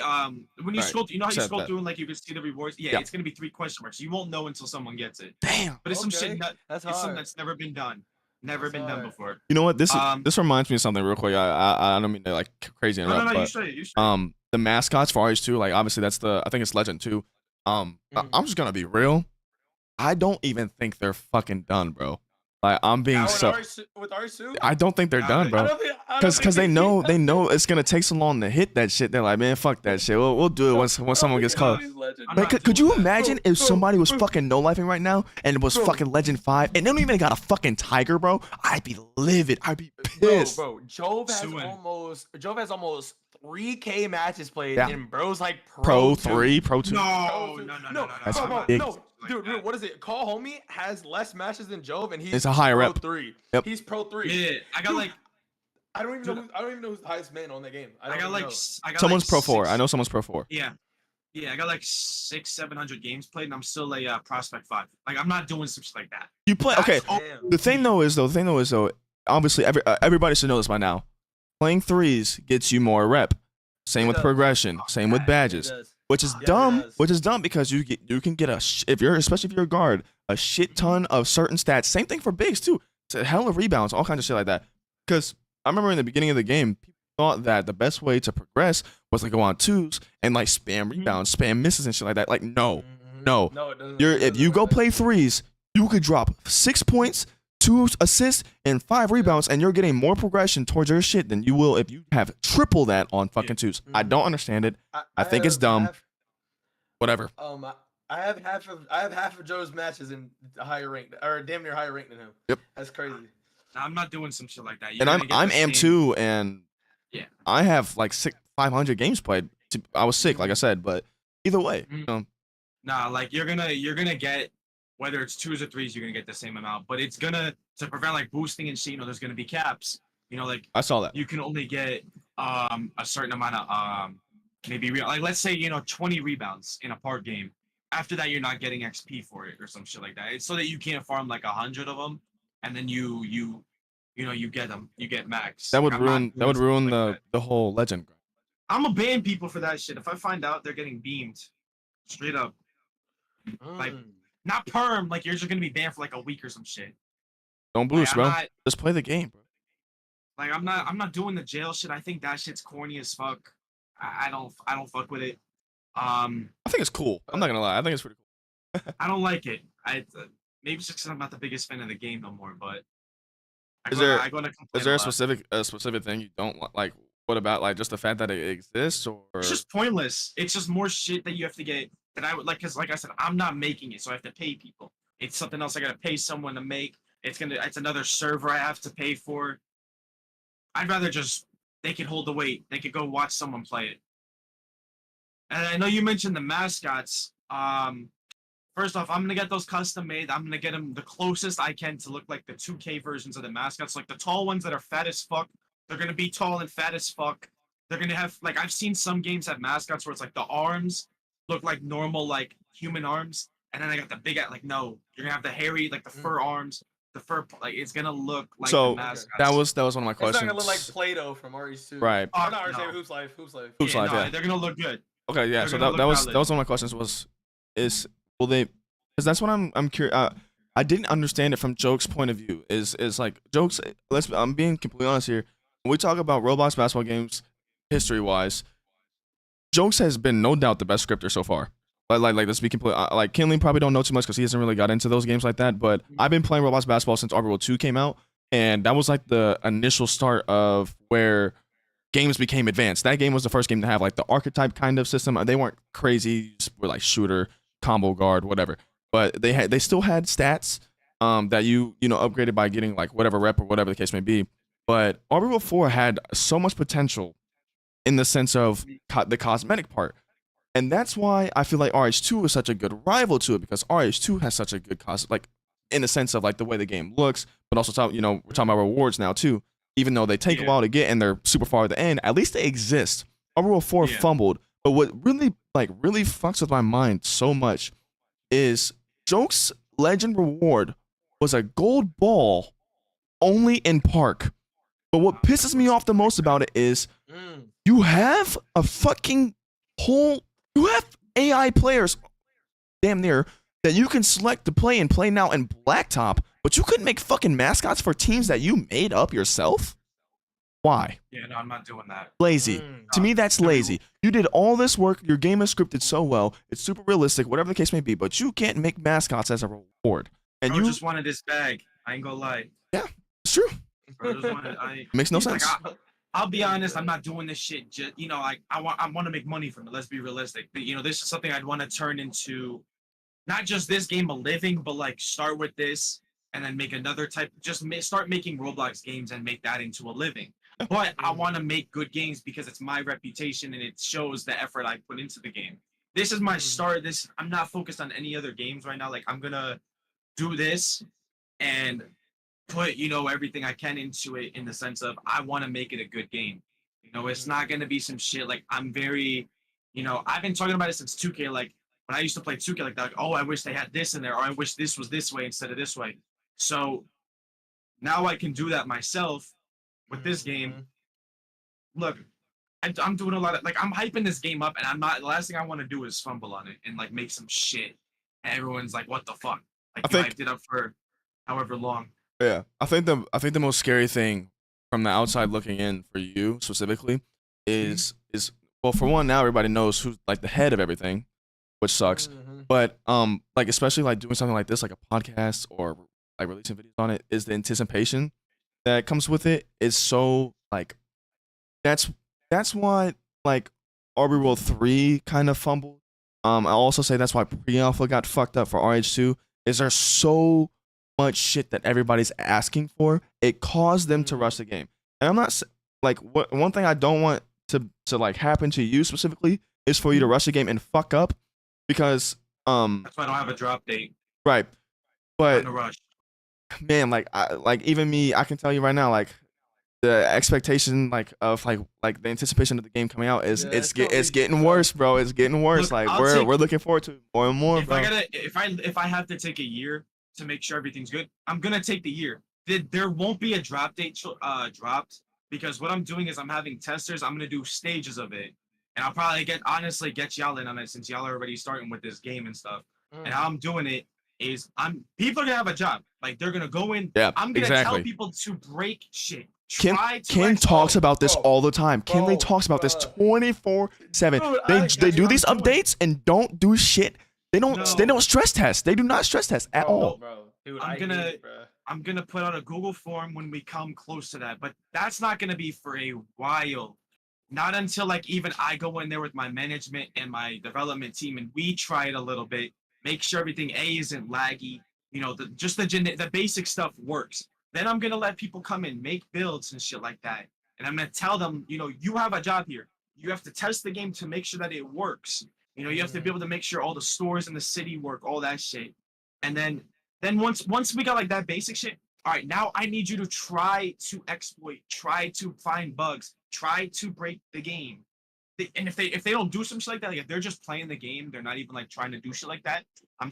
when you Right. scroll, you know how you Said scroll that. through and like you can see the rewards. Yeah, Yeah. it's gonna be 3 question marks. You won't know until someone gets it. Damn. But it's some Okay, shit. that's It's something hard. that's never been done. Never That's been done hard. before. You know what? This Um, this reminds me of something real quick. I don't mean to like crazy No, interrupt, you but straight. You straight. the mascots for RH2, like obviously that's I think it's Legend too. I'm just gonna be real. I don't even think they're fucking done, bro. Like I'm being Now so. with Arsu? I don't think they're Nah, done, I bro. Because they know it's gonna take so long to hit that shit. They're like, man, fuck that shit. We'll do it once someone gets caught. I'm Like, not could you doing that. imagine if somebody was fucking no lifing right now and it was fucking Legend 5 and they don't even got a fucking tiger, bro? I'd be livid. I'd be pissed. Bro, Jove has Suing. almost 3K matches played, Yeah. and bro's like Pro 2. 3, Pro 2. No. That's bro, big. no, dude, what is it? Call Homie has less matches than Jove, and he's It's a higher Pro rep. 3. Yep. He's Pro 3. Yeah, I got Dude, like I don't even know who's the highest man on that game. I got like Someone's Pro 4. I know someone's Pro 4. Yeah, I got like 600-700 games played, and I'm still a prospect 5. Like I'm not doing some shit like that. You play okay. Damn. The thing though is obviously everybody should know this by now. Playing threes gets you more rep. Same It with does. progression. Same with It badges. does. Which is Yeah, it dumb. does. Which is dumb because you can get especially if you're a guard, a shit ton of certain stats. Same thing for bigs too. It's a hell of rebounds, all kinds of shit like that. Because I remember in the beginning of the game, people thought that the best way to progress was to go on twos and like spam rebounds, spam misses and shit like that. Like no. No, it doesn't. If you go play threes, you could drop 6 points, 2 assists, and 5 rebounds, and you're getting more progression towards your shit than you will if you have triple that on fucking twos. I don't understand it. I think it's dumb. Whatever. I have half of Joe's matches in a higher rank, or damn near higher rank than him. Yep. That's crazy. I'm not doing some shit like that. You're And gonna get I'm the AM same- 2, and Yeah. I have like 500 games played. I was sick, like I said, but either way, you know, Nah, like you're gonna get whether it's twos or threes, you're gonna get the same amount. But it's gonna to prevent like boosting and shit. You know, there's gonna be caps. You know, like I saw that. you can only get a certain amount of maybe like let's say 20 rebounds in a part game. After that, you're not getting XP for it or some shit like that. It's so that you can't farm like 100 of them, and then you get them. You get max. That would Like, I'm not doing ruin something like that. the whole legend. I'm gonna ban people for that shit. If I find out they're getting beamed, straight up, like not perm, like you're just gonna be banned for like a week or some shit. Don't Like, boost, I'm bro. not, Just play the game, bro. like I'm not doing the jail shit. I think that shit's corny as fuck. I don't fuck with it. I think it's cool. I'm not gonna lie. I think it's pretty cool. I don't like it. Maybe it's just 'cause I'm not the biggest fan of the game no more. But Is there I go to a specific thing you don't like? What about like just the fact that it exists, or It's just pointless. It's just more shit that you have to get. That I would like, because like I said, I'm not making it, so I have to pay people. It's something else I gotta pay someone to make. It's another server I have to pay for. I'd rather just they could hold the weight. They could go watch someone play it. And I know you mentioned the mascots. First off, I'm gonna get those custom made. I'm gonna get them the closest I can to look like the 2K versions of the mascots, like the tall ones that are fat as fuck. They're gonna be tall and fat as fuck. They're gonna have like I've seen some games have mascots where it's like the arms look like normal like human arms, and then I got the big like no, you're gonna have the hairy like the fur arms, the fur like it's gonna look like the so mascots. that was one of my It's questions. not gonna look like Play-Doh from RH2. Right. Oh, not RH2, No. Hoops Life. Hoops Life. Hoops Yeah, Life, no, yeah. they're gonna look good. Okay, yeah. They're So gonna that look was valid. one of my questions is will they? Because that's what I'm curious. I didn't understand it from Joke's point of view. Is like Joke's? I'm being completely honest here. When we talk about Roblox basketball games, history wise, Jokes has been no doubt the best scripter so far. Like let's be complete. Like Kinley probably don't know too much because he hasn't really got into those games like that. But I've been playing Roblox basketball since ROBALL 2 came out, and that was like the initial start of where games became advanced. That game was the first game to have like the archetype kind of system. They weren't crazy, were like shooter, combo guard, whatever. But they still had stats that you upgraded by getting like whatever rep or whatever the case may be. But ROBALL 4 had so much potential in the sense of the cosmetic part. And that's why I feel like RH2 is such a good rival to it, because RH2 has such a good like in the sense of like the way the game looks, but also we're talking about rewards now too. Even though they take a while to get and they're super far at the end, at least they exist. ROBALL 4 fumbled, but what really fucks with my mind so much is Joke's Legend reward was a gold ball only in Park. But what pisses me off the most about it is you have a fucking whole, you have AI players damn near that you can select to play and play now in Blacktop, but you couldn't make fucking mascots for teams that you made up yourself? Why? Yeah, no, I'm not doing that. Lazy. To me, that's lazy. You did all this work. Your game is scripted so well. It's super realistic, whatever the case may be, but you can't make mascots as a reward. And Bro you just wanted this bag. I ain't gonna lie. Yeah, it's true. Bro just wanted, Makes no he's like, sense. I'll be honest, I'm not doing this shit. Just, I want to make money from it. Let's be realistic. But, this is something I'd want to turn into, not just this game a living, but like start with this and then make another type. Just start making Roblox games and make that into a living. But I want to make good games because it's my reputation and it shows the effort I put into the game. This is my start. I'm not focused on any other games right now. Like I'm gonna do this and put everything I can into it in the sense of I want to make it a good game. It's not gonna be some shit like I'm very, I've been talking about it since 2K. Like when I used to play 2K, like that. Like, oh, I wish they had this in there, or I wish this was this way instead of this way. So now I can do that myself with this game. Look, I'm doing a lot of like I'm hyping this game up, and I'm not. The last thing I want to do is fumble on it and like make some shit. And everyone's like, "What the fuck?" Like I hyped it up for however long. Yeah, I think the most scary thing from the outside looking in for you specifically is well, for one, now everybody knows who's like the head of everything, which sucks. But like especially like doing something like this, like a podcast or like releasing videos on it, is the anticipation that comes with it is so like that's why like ROBALL 3 kind of fumbled. I also say that's why pre-alpha got fucked up for RH2. Is there so much shit that everybody's asking for? It caused them to rush the game. And I'm not like one thing I don't want to like happen to you specifically is for you to rush the game and fuck up, because that's why I don't have a drop date. Right. But in a rush. Man, like even me, I can tell you right now, like the expectation of the anticipation of the game coming out is it's getting worse, bro. It's getting worse. Look, like we're looking forward to it more and more, bro. If I have to take a year to make sure everything's good, I'm gonna take the year. There won't be a drop date dropped, because what I'm doing is I'm having testers. I'm gonna do stages of it, and I'll probably get y'all in on it since y'all are already starting with this game and stuff. And how I'm doing it is people are gonna have a job. Like they're gonna go in. Yeah, I'm gonna tell people to break shit. Ken talks about this all the time. Kinley talks about this 24/7. They do these updates and don't do shit. They don't stress test. They do not stress test at all. Bro. Dude, I'm gonna put out a Google form when we come close to that, but that's not gonna be for a while. not until like even I go in there with my management and my development team and we try it a little bit, make sure everything isn't laggy, the basic stuff works. Then I'm gonna let people come in, make builds and shit like that, and I'm gonna tell them, you have a job here. You have to test the game to make sure that it works. You have to be able to make sure all the stores in the city work, all that shit. And then once we got like that basic shit, all right, now I need you to try to exploit, try to find bugs, try to break the game. And if they don't do some shit like that, like if they're just playing the game, they're not even like trying to do shit like that. I'm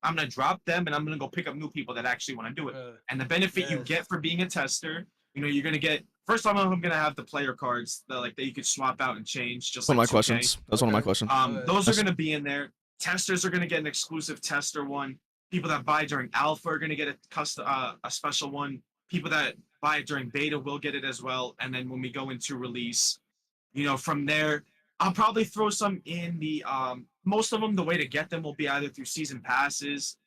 gonna drop them and I'm gonna go pick up new people that actually want to do it. And the benefit you get for being a tester, you're gonna get first of all, I'm gonna have the player cards that you could swap out and change. Just one like of my questions. That's one of my questions. Those are gonna be in there. Testers are gonna get an exclusive tester one. People that buy during alpha are gonna get a special one. People that buy during beta will get it as well. And then when we go into release, from there, I'll probably throw some in the most of them. The way to get them will be either through season passes.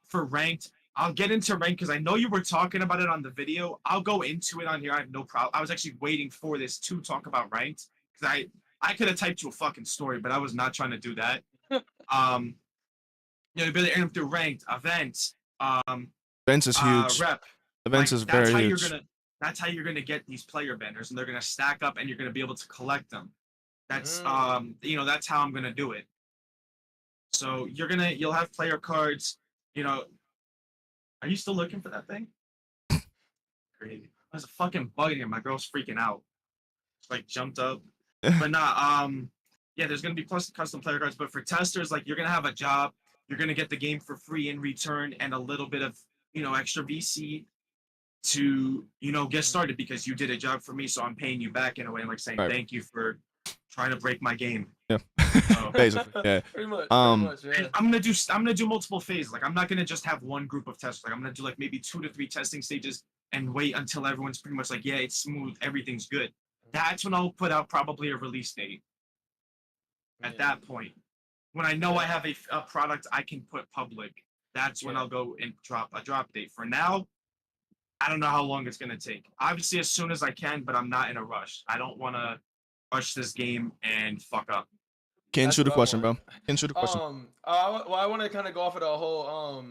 For ranked, I'll get into ranked because I know you were talking about it on the video. I'll go into it on here. I have no problem. I was actually waiting for this to talk about ranked because I could have typed you a fucking story, but I was not trying to do that. You'll be able to enter through ranked events. Events is huge. Rep. Events is very huge. That's how you're gonna get these player banners, and they're gonna stack up, and you're gonna be able to collect them. That's that's how I'm gonna do it. So you'll have player cards. Are you still looking for that thing? Crazy. There's a fucking bug in here. My girl's freaking out. It's jumped up. But not yeah, there's gonna be custom player cards, but for testers, you're gonna have a job. You're gonna get the game for free in return and a little bit of extra VC to get started because you did a job for me, so I'm paying you back in a way, saying thank you for trying to break my game. Yeah, so, basically, yeah. Pretty much, yeah. I'm gonna do multiple phases. I'm not gonna just have one group of testers. I'm gonna do maybe 2 to 3 testing stages and wait until everyone's pretty much yeah, it's smooth, everything's good. That's when I'll put out probably a release date. At that point, when I know I have a product I can put public, that's when I'll go and drop a drop date. For now, I don't know how long it's going to take. Obviously, as soon as I can, but I'm not in a rush. I don't want to rush this game and fuck up. Can't shoot a question, bro. Can't shoot a question. I want to kind of go off of the whole,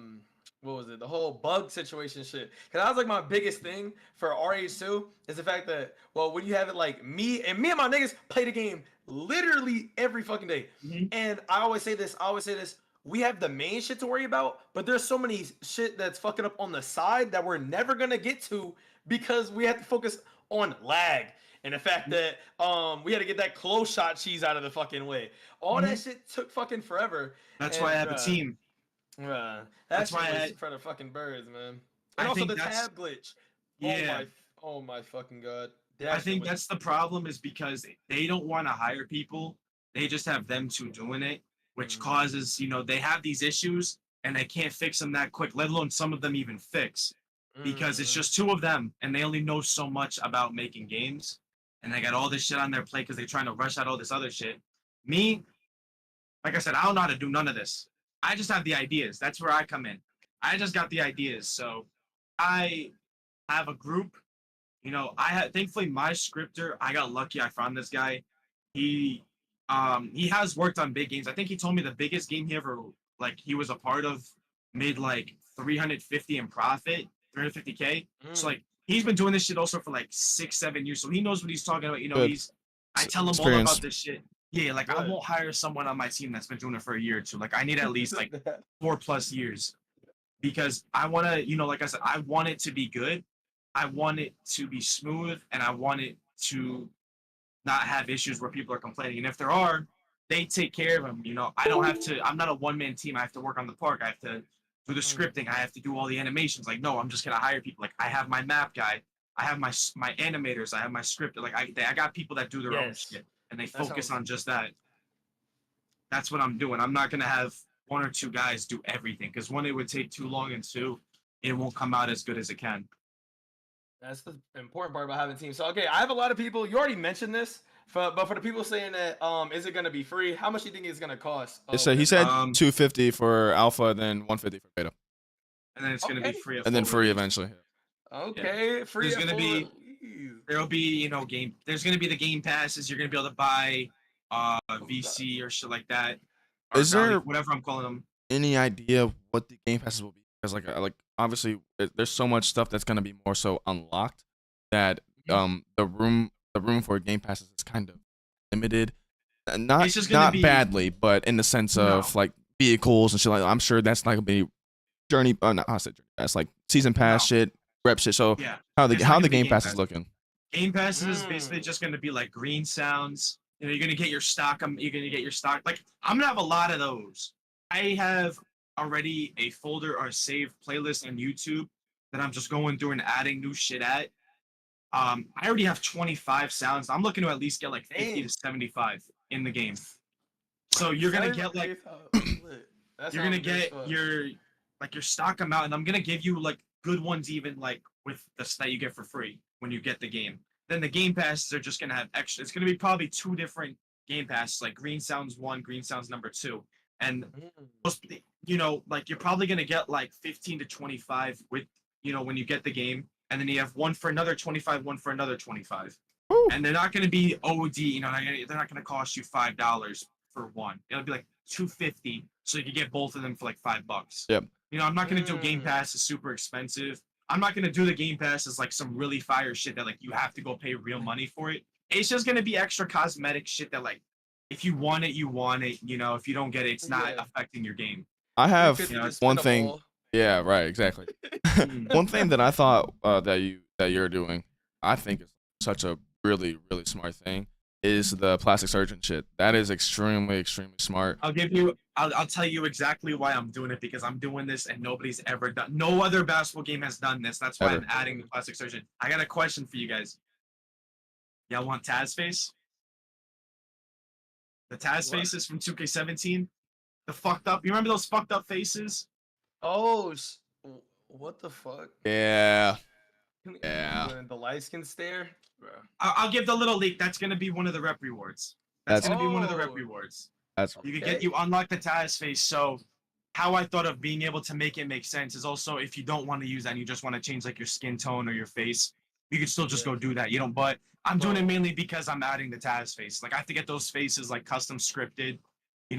what was it? The whole bug situation shit. Because that was my biggest thing for RH2 is the fact that, when you have it me and my niggas play the game literally every fucking day. Mm-hmm. And I always say this. We have the main shit to worry about, but there's so many shit that's fucking up on the side that we're never gonna get to because we have to focus on lag and the fact that we had to get that close shot cheese out of the fucking way. All that shit took fucking forever. That's why I have a team. That's why I had for the fucking birds, man. And also the tab glitch. Yeah. Oh my fucking god. I think that's the problem is because they don't want to hire people. They just have them two doing it, which causes, they have these issues and they can't fix them that quick, let alone some of them even fix because it's just 2 of them and they only know so much about making games and they got all this shit on their plate because they're trying to rush out all this other shit. Me, like I said, I don't know how to do none of this. I just have the ideas. That's where I come in. I just got the ideas. So I have a group. Thankfully my scripter, I got lucky. I found this guy. He has worked on big games. I think he told me the biggest game he ever he was a part of made 350 in profit, 350K. So he's been doing this shit also for 6-7 years. So he knows what he's talking about. I tell him all about this shit. Yeah, I won't hire someone on my team that's been doing it for a year or 2. I need at least 4+ years because I want to, like I said, I want it to be good. I want it to be smooth and I want it to not have issues where people are complaining. And if there are, they take care of them. I don't have to, I'm not a one-man team. I have to work on the park. I have to do the scripting. I have to do all the animations. No, I'm just going to hire people. I have my map guy. I have my animators. I have my scripter. I got people that do their own shit and they focus on just that. That's what I'm doing. I'm not going to have 1 or 2 guys do everything because 1, it would take too long and 2, it won't come out as good as it can. That's the important part about having teams. So, okay, I have a lot of people. You already mentioned this, but for the people saying that, is it going to be free? How much do you think it's going to cost? He said 250 for alpha, then 150 for beta. And then it's going to be free. And then free eventually. Okay, free. There's going to be There'll be game. There's gonna be the game passes. You're gonna be able to buy VC or shit like that. Or Is there whatever I'm calling them. any idea of what the game passes will be? Because like obviously there's so much stuff that's gonna be more so unlocked that the room for game passes is kind of limited. Not It's just gonna be badly, but in the sense of like vehicles and shit like that. I'm sure that's not gonna be journey. Not I said journey. That's like season pass shit, rep shit. So yeah. how It's not the gonna be game game pass pass. is looking? Game passes is basically just gonna be like green sounds. You're gonna get your stock. You're gonna get your stock. Like I'm gonna have a lot of those. I have already a folder or a saved playlist on YouTube that I'm just going through and adding new shit at. I already have 25 sounds. I'm looking to at least get like 50 to 75 in the game. So you're gonna get like you're gonna get your stock amount, and I'm gonna give you like good ones even like with the that you get for free when you get the game. Then the game passes are just gonna have extra. It's gonna be probably 2 different game passes, like Green Sounds 1, Green Sounds number 2, and like you're probably gonna get like 15 to 25 with when you get the game, and then you have one for another 25, one for another 25. Woo. And they're not going to be OD, they're not going to cost you $5 for one. It'll be like $2.50, so you can get both of them for like $5. Yep. I'm not going to do Game Pass is super expensive. I'm not going to do the Game Pass as like some really fire shit that like you have to go pay real money for it. It's just going to be extra cosmetic shit that like if you want it, you want it. If you don't get it, it's not affecting your game. I have one thing. Yeah, right, exactly. One thing that I thought that you're doing, I think is such a really smart thing, is the plastic surgeon shit. That is extremely smart. I'll tell you exactly why I'm doing it, because I'm doing this and nobody's ever done. No other basketball game has done this. That's why I'm adding the plastic surgeon. I got a question for you guys. Y'all want Taz face? The Taz faces from 2K17. The fucked up. You remember those fucked up faces? Oh, what the fuck? Yeah. The light skin stare, bro. I'll give the little leak. That's gonna be one of the rep rewards. That's gonna be one of the rep rewards. That's you unlock the Taz face. So how I thought of being able to make it make sense is also if you don't want to use that and you just want to change like your skin tone or your face, you can still just go do that. But I'm doing it mainly because I'm adding the Taz face. Like I have to get those faces like custom scripted,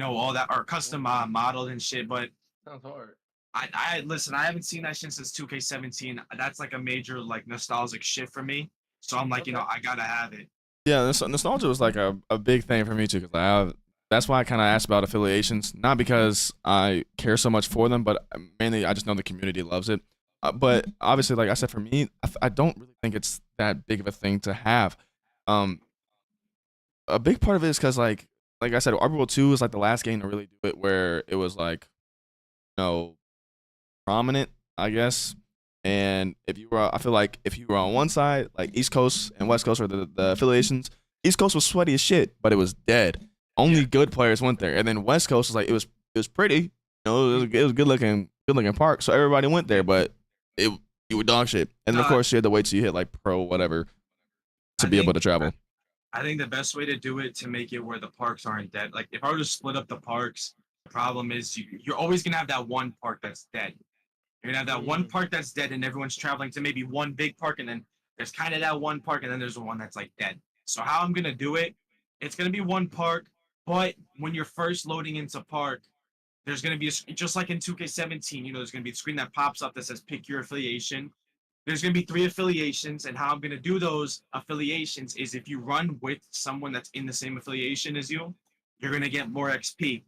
all that, or custom modeled and shit. But sounds hard. I listen. I haven't seen that shit since 2K17. That's like a major like nostalgic shit for me. So I'm like, I gotta have it. Yeah, nostalgia was like a big thing for me too, because that's why I kind of asked about affiliations, not because I care so much for them, but mainly I just know the community loves it. But obviously, like I said, for me, I don't really think it's that big of a thing to have. A big part of it is because like I said, ROBALL 2 is like the last game to really do it, where it was like, prominent, I guess. And I feel like if you were on one side, like East Coast and West Coast, or the affiliations, East Coast was sweaty as shit, but it was dead. Only good players went there, and then West Coast was like it was pretty, it was good looking park, so everybody went there, but you were dog shit. And then of course you had to wait till you hit like pro whatever to be able to travel. I think the best way to do it to make it where the parks aren't dead. Like if I were to split up the parks, the problem is you're always gonna have that one park that's dead. You're gonna have that one park that's dead, and everyone's traveling to maybe one big park, and then there's kind of that one park, and then there's the one that's like dead. So how I'm gonna do it, it's gonna be one park, but when you're first loading into park, there's gonna be just like in 2K17, there's gonna be a screen that pops up that says pick your affiliation. There's gonna be 3 affiliations, and how I'm gonna do those affiliations is if you run with someone that's in the same affiliation as you, you're gonna get more XP.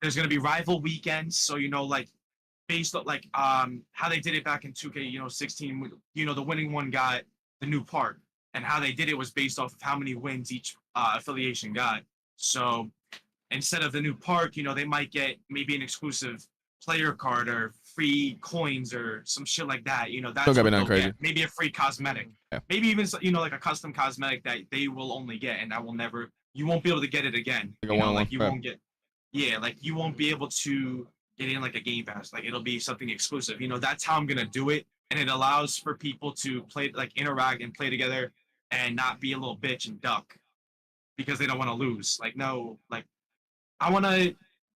There's gonna be rival weekends, so like based on like how they did it back in 2K 16, the winning one got the new park, and how they did it was based off of how many wins each affiliation got. So instead of the new park, they might get maybe an exclusive player card or free coins or some shit like that. That's what they'll get. Maybe a free cosmetic. Yeah. Maybe even like a custom cosmetic that they will only get, and you won't be able to get it again. Won't get. Yeah, like you won't be able to get in like a game pass. Like it'll be something exclusive. That's how I'm gonna do it, and it allows for people to play, like interact and play together, and not be a little bitch and duck because they don't want to lose. Like no, like I want to,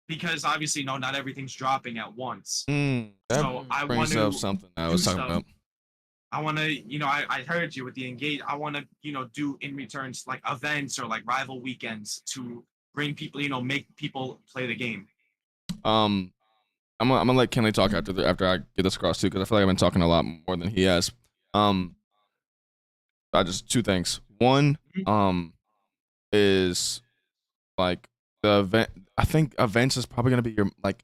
because obviously not everything's dropping at once. So I want to up something I was talking about. I want to, I heard you with the engage. I want to, do in returns like events or like rival weekends to bring people, make people play the game. Um, I'm gonna let Kinley talk after I get this across too, because I feel like I've been talking a lot more than he has. Um, I just two things. One, is like the event. I think events is probably gonna be your like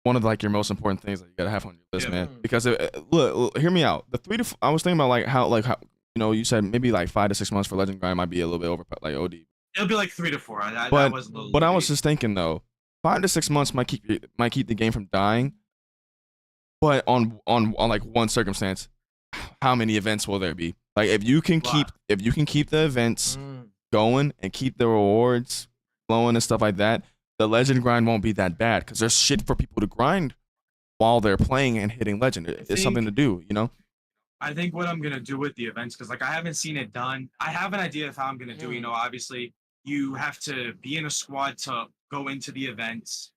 one of like your most important things that you gotta have on your list, Yeah. man. Because look, hear me out. I was thinking about like how you said maybe like 5 to 6 months for Legend Grind might be a little bit over like OD. It'll be like 3 to 4. That But was a little but I was late. just thinking though, 5 to 6 months might keep the game from dying. But on like one circumstance, how many events will there be? Like if you can keep the events going and keep the rewards flowing and stuff like that, the legend grind won't be that bad because there's shit for people to grind while they're playing and hitting legend. It's something to do, you know? I think what I'm gonna do with the events, because like I haven't seen it done. I have an idea of how I'm gonna do. Obviously you have to be in a squad to go into the events,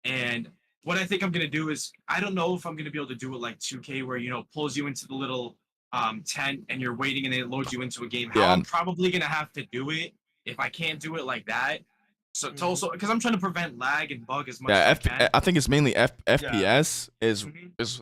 and what I think I'm gonna do is I don't know if I'm gonna be able to do it like 2K where pulls you into the little tent and you're waiting and then it loads you into a game. How Yeah. I'm probably gonna have to do it if I can't do it like that. So to also because I'm trying to prevent lag and bug as much as I can. I think it's mainly FPS is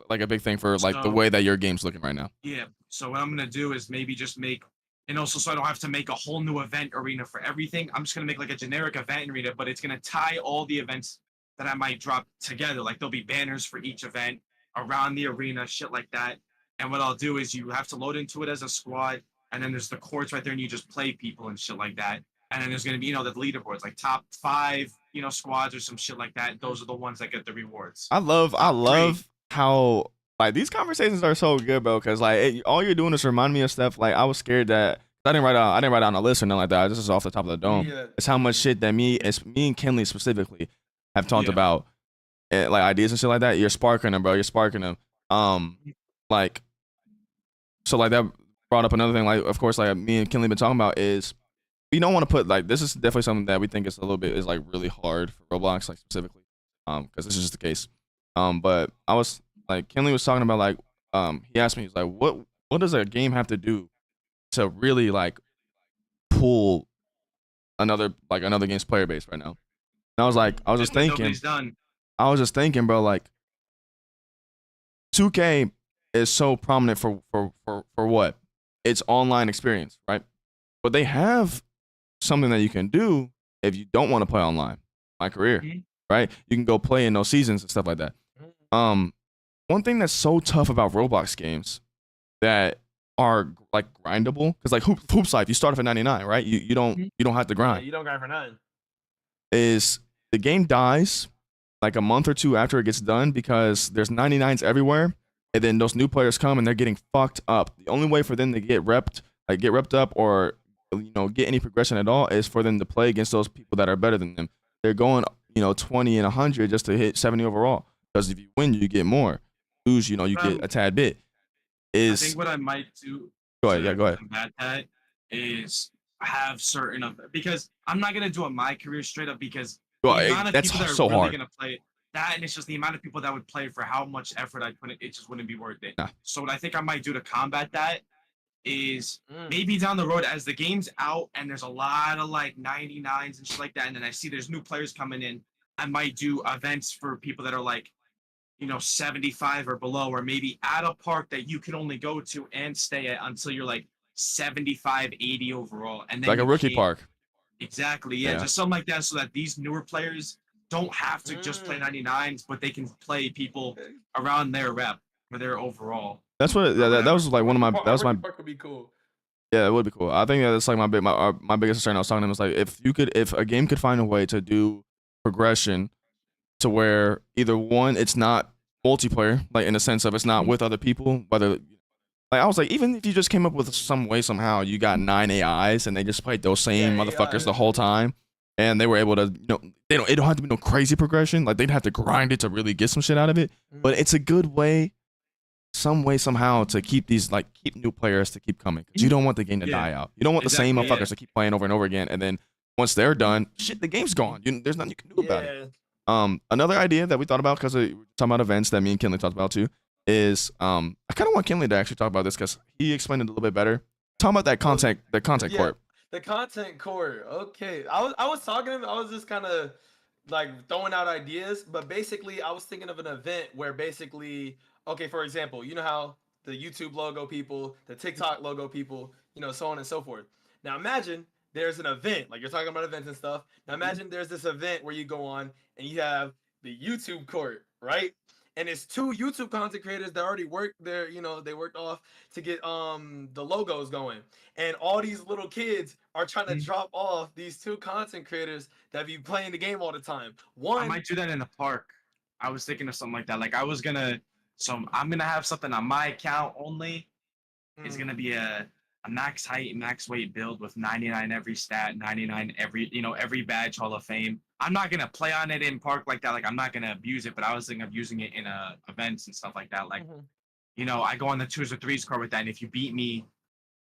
like a big thing for like the way that your game's looking right now. Yeah. So what I'm gonna do is maybe just make, and also so I don't have to make a whole new event arena for everything. I'm just gonna make like a generic event arena, but it's gonna tie all the events that I might drop together. Like there'll be banners for each event around the arena, shit like that. And what I'll do is you have to load into it as a squad, and then there's the courts right there, and you just play people and shit like that. And then there's gonna be, the leaderboards, like top 5, squads or some shit like that. Those are the ones that get the rewards. I love how like these conversations are so good, bro. Because like all you're doing is remind me of stuff. Like I was scared that I didn't write down a list or nothing like that. This is off the top of the dome. Yeah. It's how much shit that me and Kinley specifically have talked about, like ideas and shit like that. You're sparking them, bro. You're sparking them. Like, so like that brought up another thing. Like, of course, like me and Kinley been talking about is we don't want to put like this is definitely something that we think is a little bit is like really hard for Roblox, like specifically, because this is just the case. But I was like Kinley was talking about like he asked me, he's like, what does a game have to do to really like pull another game's player base right now? And I was like, I was just thinking, bro, like 2K is so prominent for what? It's online experience, right? But they have something that you can do if you don't want to play online. My career, right? You can go play in those seasons and stuff like that. One thing that's so tough about Roblox games that are like grindable, because like Hoops Life, you start off at 99, right? You don't have to grind. Yeah, you don't grind for nothing. Is the game dies like a month or two after it gets done because there's 99s everywhere, and then those new players come and they're getting fucked up. The only way for them to get repped up or get any progression at all is for them to play against those people that are better than them. They're going 20 and 100 just to hit 70 overall, because if you win you get more, lose you get a tad bit. I think what I might do go ahead combat that is have certain of, because I'm not gonna do it my career straight up, because the amount of that's people that so are really hard. gonna play that, and it's just the amount of people that would play for how much effort I put in, it just wouldn't be worth it. Nah. So what I think I might do to combat that is maybe down the road as the game's out and there's a lot of like 99s and shit like that, and then I see there's new players coming in, I might do events for people that are like 75 or below, or maybe at a park that you can only go to and stay at until you're like 75, 80 overall, and then like a rookie park. Exactly, yeah, just something like that, so that these newer players don't have to just play 99s, but they can play people around their rep for their overall. That's what that was like one of my that was my park would be cool. Yeah, it would be cool. I think that's like my biggest concern. I was talking to him was like if a game could find a way to do progression to where either one, it's not multiplayer, like in the sense of it's not with other people, whether like I was like, even if you just came up with some way somehow you got 9 AIs and they just played those same motherfuckers the whole time, and they were able to it don't have to be no crazy progression, like they'd have to grind it to really get some shit out of it, but it's a good way, some way somehow to keep these keep new players to keep coming, because you don't want the game to die out. You don't want the same motherfuckers to keep playing over and over again, and then once they're done, shit, the game's gone. There's nothing you can do about it. Another idea that we thought about, because we were talking about events that me and Kinley talked about too, is I kind of want Kinley to actually talk about this because he explained it a little bit better. Talking about that content, the content Yeah. court. The content court. Okay. I was talking to him. I was just kind of like throwing out ideas, but basically I was thinking of an event where basically, okay, for example, you know how the YouTube logo people, the TikTok logo people, you know, so on and so forth. Now imagine there's an event, like you're talking about events and stuff. Now imagine there's this event where you go on and you have the YouTube court, right? And it's two YouTube content creators that already worked there, you know, they worked off to get the logos going. And all these little kids are trying to drop off these two content creators that be playing the game all the time. I might do that in the park. I was thinking of something like that. Like I'm gonna have something on my account only. It's gonna be a max height, max weight build with 99 every stat, 99 every badge, Hall of Fame. I'm not gonna play on it in park like that. Like I'm not gonna abuse it, but I was thinking of using it in events and stuff like that. Like, I go on the 2s or 3s card with that, and if you beat me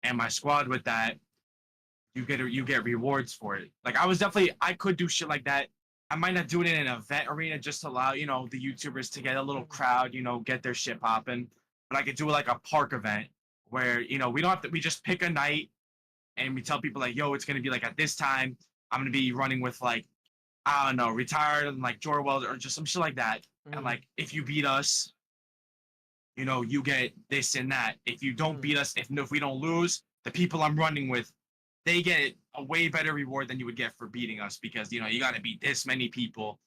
and my squad with that, you get rewards for it. Like I could do shit like that. I might not do it in an event arena just to allow, the YouTubers to get a little crowd, get their shit popping. But I could do like a park event where, we don't have to, we just pick a night and we tell people like, yo, it's going to be like at this time, I'm going to be running with like, I don't know, retired and like Jorwell or just some shit like that. And like, if you beat us, you get this and that. If you don't beat us, if we don't lose, the people I'm running with, they get a way better reward than you would get for beating us because, you got to beat this many people.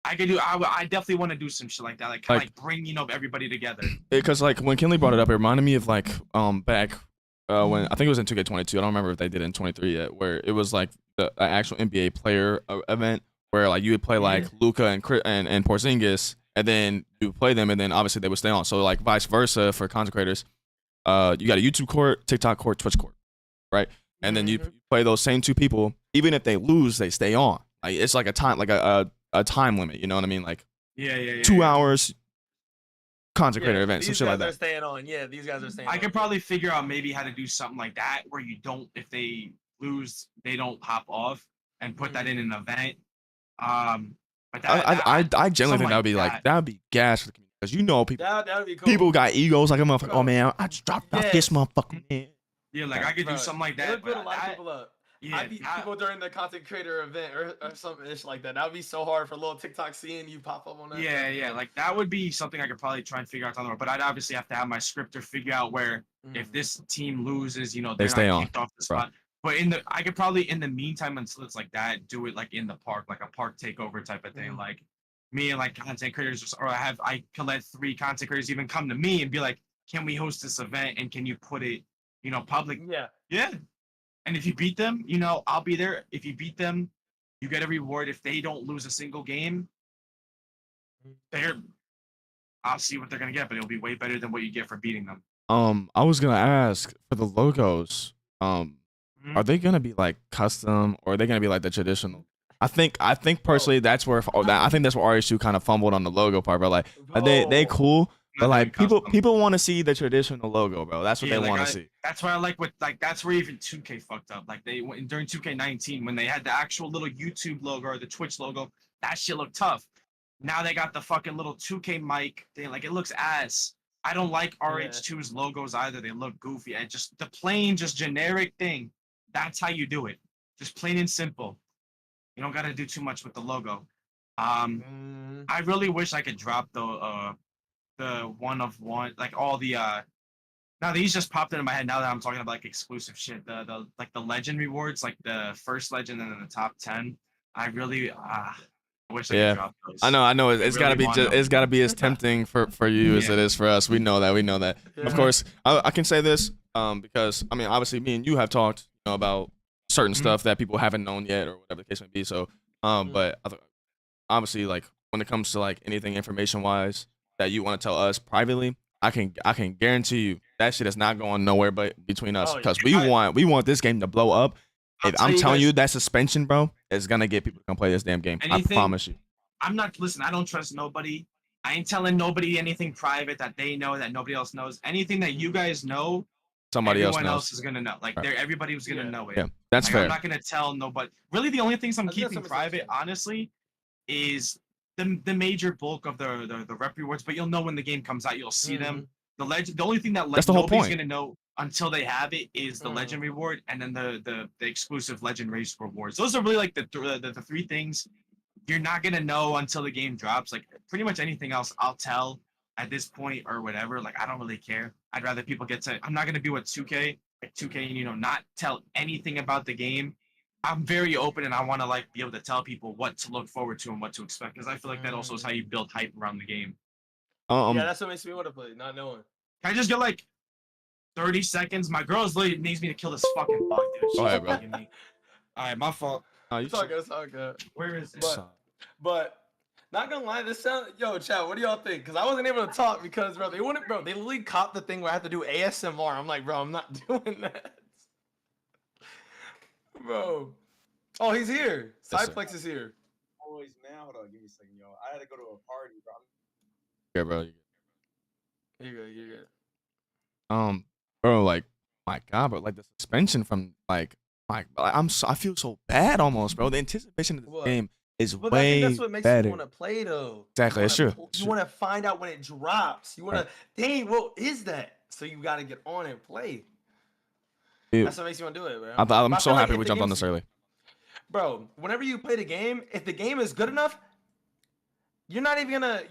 I definitely want to do some shit like that. Like bring, everybody together. Because like when Kinley brought it up, it reminded me of like back when I think it was in 2K22. I don't remember if they did it in 23 yet, where it was like the actual NBA player event where like you would play like Luka and Porzingis, and then you play them, and then obviously they would stay on. So like vice versa for content creators, you got a YouTube court, TikTok court, Twitch court, right? And then you play those same two people. Even if they lose, they stay on. Like it's like a time, like a time limit. You know what I mean? Like 2 hours. Content creator event, some shit like that. These guys are staying on. Yeah, these guys are staying on. I could probably figure out maybe how to do something like that where you don't, if they lose, they don't hop off and put that in an event. But I generally think that would be like that would be gas for the community because people. That'd be cool. People got egos like a motherfucker. Oh man, I just dropped off this motherfucker, man. Yeah, like I could do something like that. It would build a lot of people up. Yeah, I beat people during the content creator event or something ish like that. That would be so hard for a little TikTok seeing you pop up on that. Yeah, like that would be something I could probably try and figure out down the road. But I'd obviously have to have my scripter figure out where if this team loses, they stay on. Kicked off the spot. But I could probably in the meantime until it's like that, do it like in the park, like a park takeover type of thing. Like me and like content creators, or I can let 3 content creators even come to me and be like, can we host this event and can you put it, public? Yeah. And if you beat them, I'll be there. If you beat them, you get a reward. If they don't lose a single game, I'll see what they're gonna get, but it'll be way better than what you get for beating them. I was gonna ask for the logos. Are they gonna be like custom or are they gonna be like the traditional? I think personally that's where I think that's where RH2 kind of fumbled on the logo part, but like they cool. But like people want to see the traditional logo, bro. That's what they want to see. That's why I like that's where even 2K fucked up. Like they went during 2K19 when they had the actual little YouTube logo or the Twitch logo, that shit looked tough. Now they got the fucking little 2K mic. It looks ass. I don't like RH2's logos either. They look goofy. And just the plain, just generic thing. That's how you do it. Just plain and simple. You don't gotta do too much with the logo. I really wish I could drop the 1 of 1, like all the now these just popped into my head now that I'm talking about like exclusive shit. The like the legend rewards, like the first legend and then the top 10. I really I wish I could drop those. I know it's really gotta be as tempting for you as it is for us. We know that. Of course, I can say this because I mean obviously me and you have talked about certain stuff that people haven't known yet or whatever the case may be. So but obviously like when it comes to like anything information wise that you want to tell us privately, I can guarantee you that shit is not going nowhere but between us because we want this game to blow up. If I'm telling you that suspension, bro, is gonna get people to come play this damn game. I promise you. I don't trust nobody. I ain't telling nobody anything private that they know that nobody else knows. Anything that you guys know, everyone else is gonna know. Like everybody was gonna know it. Yeah, that's fair. I'm not gonna tell nobody. Really, the only things I'm keeping private, honestly, is the major bulk of the rep rewards, but you'll know when the game comes out. You'll see them. The only thing that That's the whole nobody's point. gonna know until they have it is the legend reward and then the exclusive legend race rewards. Those are really like the three things you're not gonna know until the game drops. Like pretty much anything else, I'll tell at this point or whatever. Like I don't really care. I'd rather people get to. I'm not gonna be with 2K, like 2K, not tell anything about the game. I'm very open and I want to like be able to tell people what to look forward to and what to expect because I feel like that also is how you build hype around the game. Yeah, that's what makes me want to play, not knowing. Can I just get like 30 seconds? My girl's literally needs me to kill this fucking bug, dude. Go ahead, bro. All right, my fault. It's all good. It's all good. Where is it? But not gonna lie, this sound. Yo, chat. What do y'all think? Because I wasn't able to talk because they literally caught the thing where I have to do ASMR. I'm like, bro, I'm not doing that, bro. Oh, he's here. Yes, Cyplex is here. Boys, man, hold on, give me a second, yo. I had to go to a party, bro. Yeah, bro. You're good. You're good. Bro, like, my God, bro, like the suspension from like I feel so bad almost, bro. The anticipation of this game is But I way think that's what makes better. you want to play, though. Exactly, it's true. You want to find out when it drops. You want to, dang, what is that? So you got to get on and play. Dude, That's what makes you want to do it, bro. I'm so happy we jumped on this early. Bro, whenever you play the game, if the game is good enough, you're not even gonna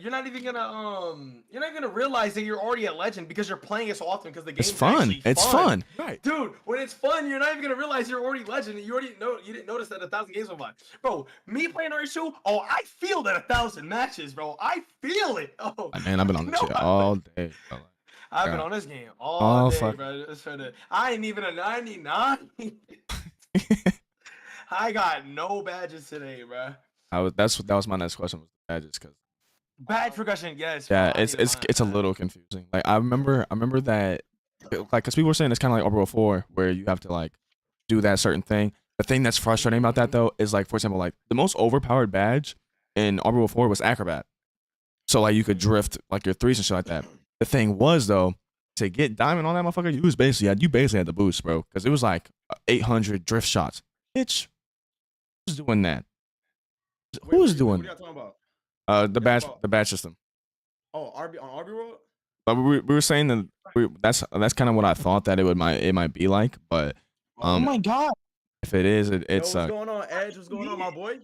realize that you're already a legend because you're playing it so often because the game It's fun. It's fun. Right. Dude, when it's fun, you're not even gonna realize you're already legend. You didn't notice that 1,000 games went by. Bro, me playing RH2, oh, I feel that 1,000 matches, bro. I feel it. Oh Man, I've been on this shit all day. Bro. I've been on this game all day, fuck. bro. I ain't even a 99. I got no badges today, bro. That was my next question, was the badges, because Badge progression, yes. yeah, bro, it's a little confusing. Like I remember that, like, because people were saying it's kind of like ROBALL 4 where you have to like do that certain thing. The thing that's frustrating about that though is, like, for example, like the most overpowered badge in ROBALL 4 was Acrobat. So like you could drift like your threes and shit like that. The thing was though, to get diamond on that motherfucker, you basically had the boost, bro, because it was like 800 drift shots. Bitch, who's doing that? Who's doing? What are y'all talking about? The badge system. Oh, RB on RB World? But we were saying that that's kind of what I thought that it might be like, but Oh my God. if it is, it's Yo, what's going on, Edge? What's going on, my boy?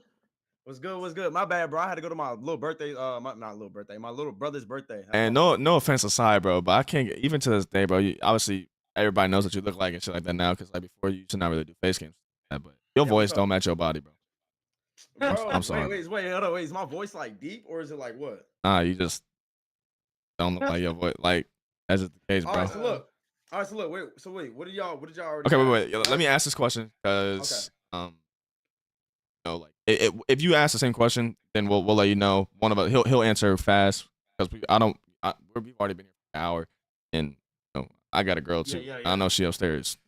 What's good? What's good? My bad, bro. I had to go to my little birthday. Not little birthday. My little brother's birthday. and no offense aside, bro, but I can't get, even to this day, bro. Obviously, everybody knows what you look like and shit like that now, because like before you used to not really do face games, but your voice don't match your body, bro. Bro, I'm sorry. Wait, hold on. Wait, is my voice like deep or is it like what? Nah, you just don't look like your voice. Like that's just the case, bro. All right, so look. Wait. What did y'all already? Okay, wait. Let me ask this question, because like if you ask the same question, then we'll let you know. One of us, he'll answer fast, because we've already been here for an hour, and I got a girl too. Yeah. I know she upstairs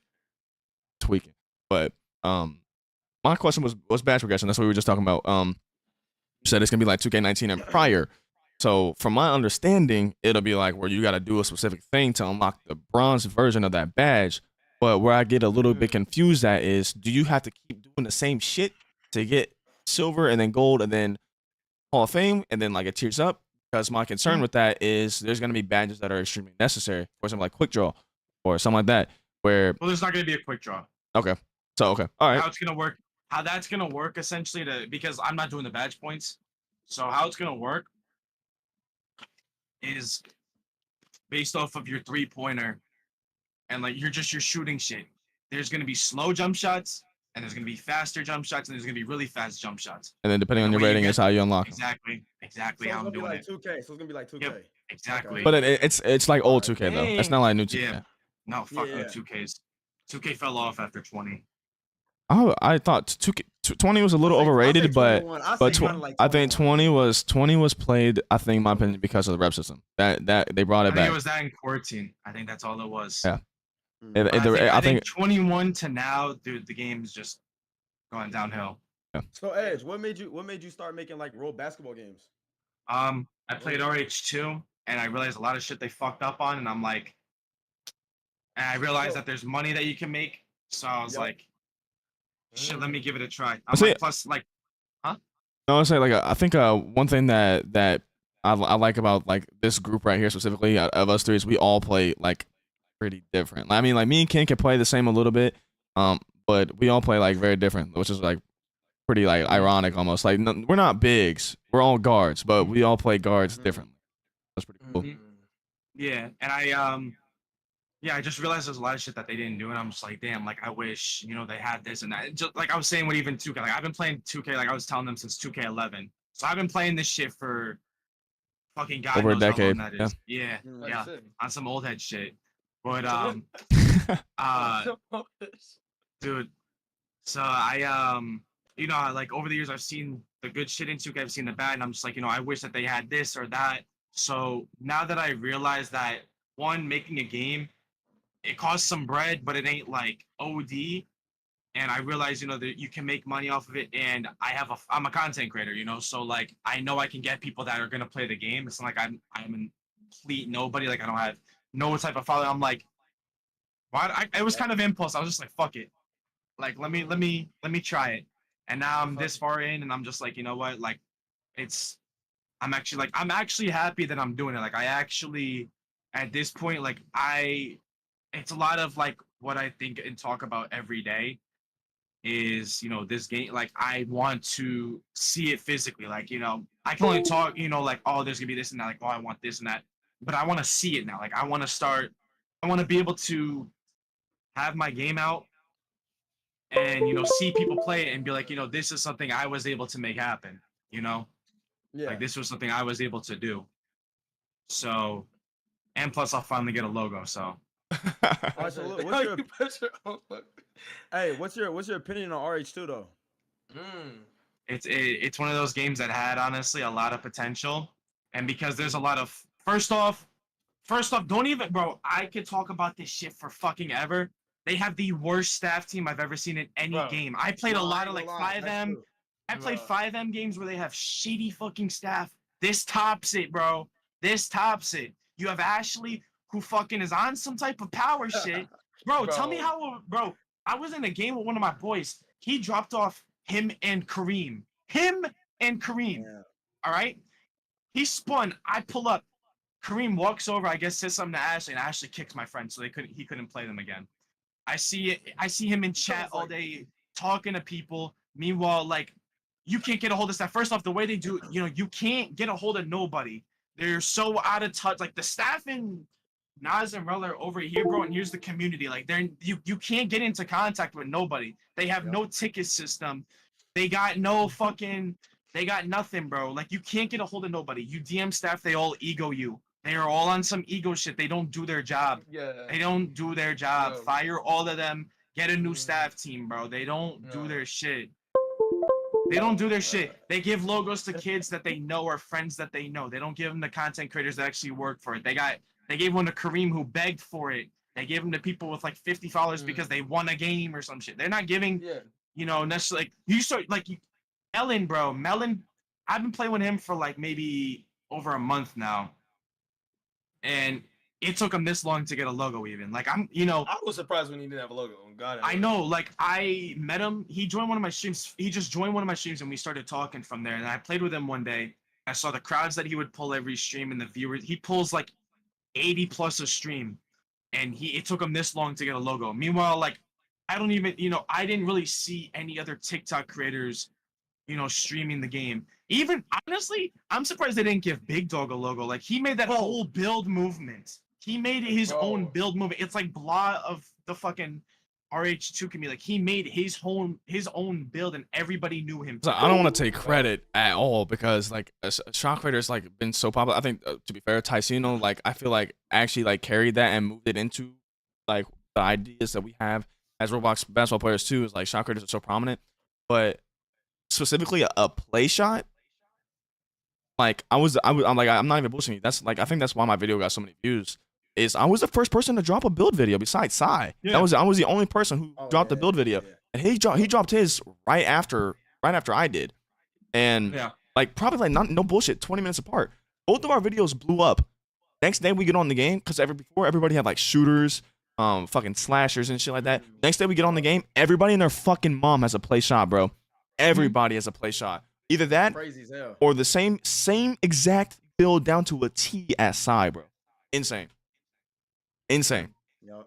tweaking, but my question was badge progression. That's what we were just talking about. You said it's gonna be like 2K19 and prior. So from my understanding, it'll be like where you got to do a specific thing to unlock the bronze version of that badge. But where I get a little bit confused at is, do you have to keep doing the same shit to get silver and then gold and then Hall of Fame and then like it tiers up? Because my concern with that is there's gonna be badges that are extremely necessary, for example, like quick draw or something like that. Well, there's not gonna be a quick draw. Okay, all right. How that's gonna work essentially, because I'm not doing the badge points. So how it's gonna work is based off of your 3-pointer, and like you're shooting shit. There's gonna be slow jump shots, and there's gonna be faster jump shots, and there's gonna be really fast jump shots. And then depending on your rating is how you unlock them. Exactly So how I'm doing like it. 2K. So it's gonna be like 2K. Yep, exactly. But it's like old 2K though. It's not like new 2K. Yeah. No, fuck the 2Ks. 2K fell off after 20. Oh, I thought 2K, 20 was a little overrated, but I think 20 was played, I think, in my opinion, because of the rep system. That they brought it back. I think it was that in 14. I think that's all it was. Yeah. I think 21 to now, dude, the game's just going downhill. Yeah. So Edge, what made you start making like role basketball games? I played RH2 and I realized a lot of shit they fucked up on, and I'm like, and I realized that there's money that you can make. So I was like, shit, let me give it a try. I'm like, plus, like, huh? No, I say like I think one thing that I like about like this group right here specifically of us three is we all play like pretty different. I mean, like me and Ken can play the same a little bit, but we all play like very different, which is like pretty like ironic almost. Like we're not bigs, we're all guards, but we all play guards differently. That's pretty cool. Yeah, and I just realized there's a lot of shit that they didn't do, and I'm just like, damn, like I wish, they had this and that. Just like I was saying with even 2K, like I've been playing 2K, like I was telling them since 2K11. So I've been playing this shit for fucking God Over a knows how long decade. that is. Yeah, on some old head shit. But dude, so like over the years I've seen the good shit in 2K, I've seen the bad, and I'm just like, I wish that they had this or that. So now that I realize that one, making a game, it costs some bread, but it ain't like OD. And I realize, that you can make money off of it. And I'm a content creator, so like I know I can get people that are gonna play the game. It's not like I'm a complete nobody. Like I don't have no type of following. I'm like, why? It was kind of impulse. I was just like, fuck it. Like let me try it. And now I'm this far in, and I'm just like, you know what? Like, I'm actually happy that I'm doing it. Like I actually, at this point, like it's a lot of like what I think and talk about every day is, this game. Like I want to see it physically. Like, I can only talk, like, oh, there's gonna be this and that, like, oh, I want this and that. But I want to see it now. Like I want to be able to have my game out and, see people play it and be like, this is something I was able to make happen, Yeah. Like this was something I was able to do. So, and plus I'll finally get a logo. So. What's your opinion on RH2 though? It's one of those games that had honestly a lot of potential, and because there's a lot of first off, don't even, bro. I could talk about this shit for fucking ever. They have the worst staff team I've ever seen in any game. I played a lot of like 5M. I played 5M games where they have shitty fucking staff. This tops it, bro. This tops it. You have Ashley, who fucking is on some type of power shit. Bro, tell me how, bro. I was in a game with one of my boys. He dropped off him and Kareem. Yeah. All right? He spun. I pull up. Kareem walks over, I guess says something to Ashley, and Ashley kicks my friend, so he couldn't play them again. I see him in chat all day talking to people. Meanwhile, like, you can't get a hold of staff. First off, the way they do, you can't get a hold of nobody. They're so out of touch. Like the staff in Nas and Rel are over here, bro, and here's the community. Like you can't get into contact with nobody. They have no ticket system. They got nothing, bro. Like you can't get a hold of nobody. You DM staff, they all ego you. They are all on some ego shit. They don't do their job. Yeah. They don't do their job. Yo. Fire all of them. Get a new staff team, bro. They don't do their shit. They don't do their shit. They give logos to kids that they know or friends that they know. They don't give them to content creators that actually work for it. They gave one to Kareem who begged for it. They gave them to people with like 50 followers because they won a game or some shit. They're not giving, necessarily Ellen, bro. Melon, I've been playing with him for like maybe over a month now. And it took him this long to get a logo even. Like I was surprised when he didn't have a logo. God, I know, like I met him. He joined one of my streams. He just joined one of my streams and we started talking from there. And I played with him one day. I saw the crowds that he would pull every stream and the viewers. He pulls like 80 plus a stream. And it took him this long to get a logo. Meanwhile, like I don't even, I didn't really see any other TikTok creators, streaming the game. Even honestly, I'm surprised they didn't give Big Dog a logo. Like he made that whole build movement. He made his own build movement. It's like blah of the fucking RH2 community. Like he made his own build, and everybody knew him. So I don't want to take credit at all because like Shock Creator's like been so popular. I think to be fair, Ticino, like I feel like actually like carried that and moved it into like the ideas that we have as Roblox basketball players too. Is like Shock Creators are so prominent, but specifically a play shot. Like I'm not even bullshitting you. That's like I think that's why my video got so many views. Is I was the first person to drop a build video besides Sai. Yeah. I was the only person who dropped the build video, and he dropped his right after I did, and like probably like no bullshit, 20 minutes apart. Both of our videos blew up. Next day we get on the game because before everybody had like shooters, fucking slashers and shit like that. Next day we get on the game, everybody and their fucking mom has a play shot, bro. Everybody has a play shot. Either that Crazy as hell. or the same exact build down to a T at Psy, bro. Insane. Insane. Yep.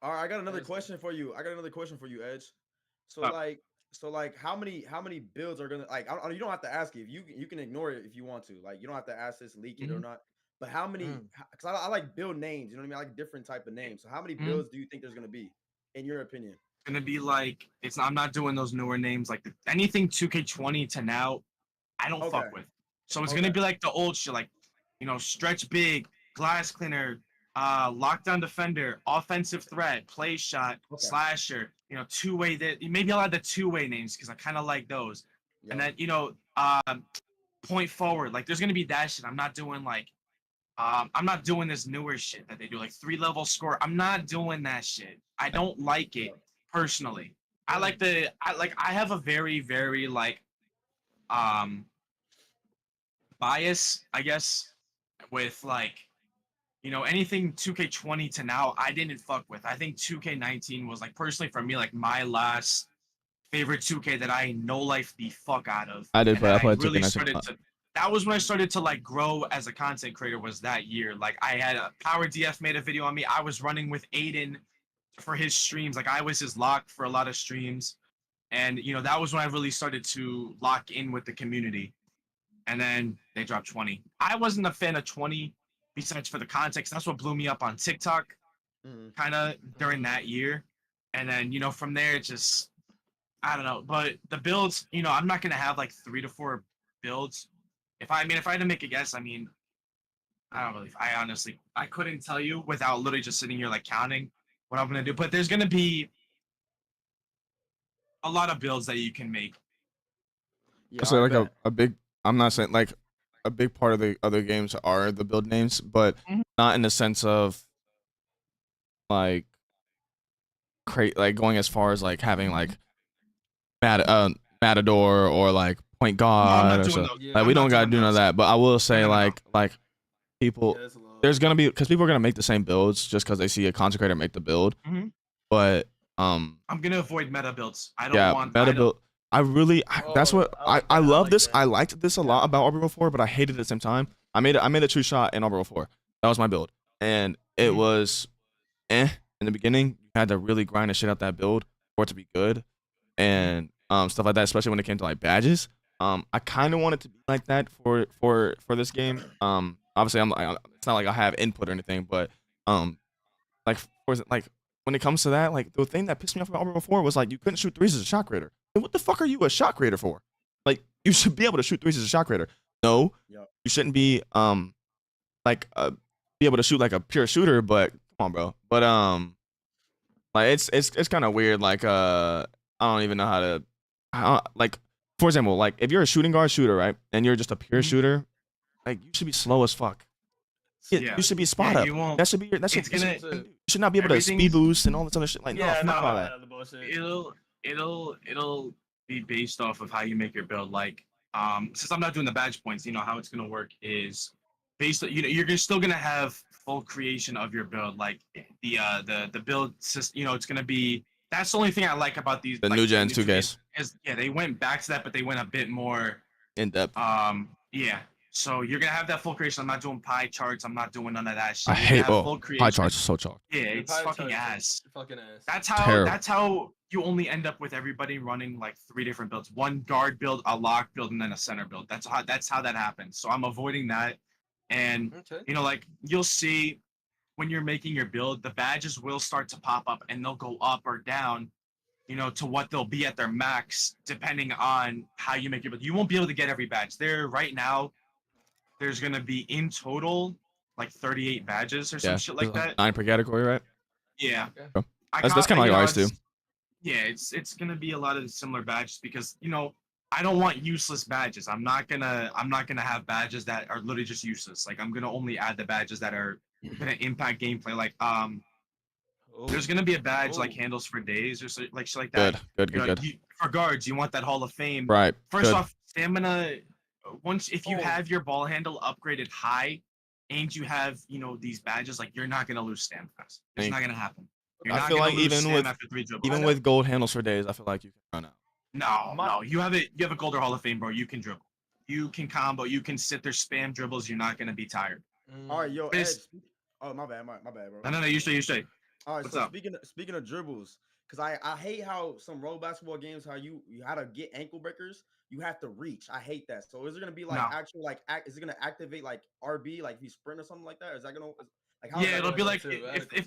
All right, I got another That is- question for you. Edge. So Uh, like, how many builds are gonna like? You don't have to ask it. If you can ignore it if you want to. Like, you don't have to ask this, leak it or not. But how many? Mm. Because I like build names. You know what I mean? I like different type of names. So how many builds do you think there's gonna be, in your opinion? Gonna be like I'm not doing those newer names like anything 2K20 to now. I don't Okay. fuck with. So it's gonna be like the old shit, like stretch big, glass cleaner, lockdown defender, offensive threat, play shot, Okay. slasher. Two-way. That maybe I'll add the two-way names because I kind of like those. And Yep. then point forward. Like there's gonna be that shit. I'm not doing this newer shit that they do, like 3-level score. I'm not doing that shit. I don't like it personally. I have a very, very bias, I guess, with anything 2K20 to now. I didn't fuck with. I think 2K19 was personally for me my last favorite 2K that I no life the fuck out of. I did And play. then I played really 2K19 started a lot. to. That was when I started to grow as a content creator. Was that year? I had Power DF made a video on me. I was running with Aiden for his streams. I was his lock for a lot of streams, and that was when I really started to lock in with the community. And then they dropped 20. I wasn't a fan of 20, besides for the context. That's what blew me up on TikTok, kind of during that year. And then from there, it just I don't know. But the builds, I'm not gonna have 3 to 4 builds. If I had to make a guess, I don't really. I honestly, I couldn't tell you without literally just sitting here counting what I'm gonna do. But there's gonna be a lot of builds that you can make. Yeah. So I bet. a big. I'm not saying a big part of the other games are the build names, but not in the sense of going as far as having Matador or Point No, I'm God not or doing so. those. Yeah. We I'm don't not gotta doing do none of those. that. But I will say No. people. Yeah, that's a little- There's gonna be because people are gonna make the same builds just because they see a consecrator make the build. Mhm. But I'm gonna avoid meta builds. I don't yeah, want meta build. That's what I like I that. love like this. that. I liked this a lot about Arbor 4, but I hated it at the same time. I made a true shot in Arbor 4. That was my build, and it was in the beginning. You had to really grind the shit out that build for it to be good, and stuff like that. Especially when it came to badges. I kind of want it to be like that for this game. Obviously it's not like I have input or anything, but when it comes to that, the thing that pissed me off about Arbor 4 was you couldn't shoot threes as a shot creator. And what the fuck are you a shot creator for? You should be able to shoot threes as a shot creator. No, Yep. you shouldn't be be able to shoot like a pure shooter. But come on, bro. But it's kind of weird. I don't even know how to for example, if you're a shooting guard shooter, right, and you're just a pure shooter, you should be slow as fuck. Yeah. You should be spot Yeah, up. you won't- That should be your. That should, it's gonna- you should not be able to speed everything's- boost and all this other shit. No, Yeah, fuck no, all that. other bullshit. It'll be based off of how you make your build. Since I'm not doing the badge points, how it's gonna work is based on, you're still gonna have full creation of your build. The build system, it's gonna be. That's the only thing I like about these. The new gen 2Ks. Yeah, they went back to that, but they went a bit more In depth. yeah. So you're gonna have that full creation. I'm not doing pie charts. I'm not doing none of that shit. I hate full pie charts. Are so chalk. Yeah, Your it's pie fucking charts are ass. Fucking ass. Terrible. That's how you only end up with everybody running 3 different builds: one guard build, a lock build, and then a center build. That's how that happens. So I'm avoiding that. And Okay. you'll see when you're making your build, the badges will start to pop up and they'll go up or down, to what they'll be at their max, depending on how you make your build. You won't be able to get every badge. Right now, there's gonna be in total 38 badges or some shit like that. 9 per category, right? Yeah. Okay. I That's got- kind of like ours too. Yeah, it's gonna be a lot of similar badges because I don't want useless badges. I'm not gonna have badges that are literally just useless. I'm gonna only add the badges that are gonna impact gameplay. There's gonna be a badge like Ooh. handles for days or shit like that. Good. For guards, you want that Hall of Fame. Right. First good. off, stamina. If you have your ball handle upgraded high, and you have these badges, you're not gonna lose stamina. It's not gonna happen. You're I not feel gonna like lose even stam with after 3 dribbles. even with gold handles for days, I feel like you can run out. No. You have a Gold or Hall of Fame, bro. You can dribble. You can combo. You can sit there, spam dribbles. You're not gonna be tired. All right, yo, It's- Edge. Oh, my bad, my bad, bro. No. You say. All right, What's so up? speaking of dribbles, because I hate how some role basketball games how you how to get ankle breakers, you have to reach. I hate that. So is it gonna be like No. actual like is it gonna activate like RB like if you sprint or something like that? Is that gonna like how? Yeah, it'll be gonna like go too? if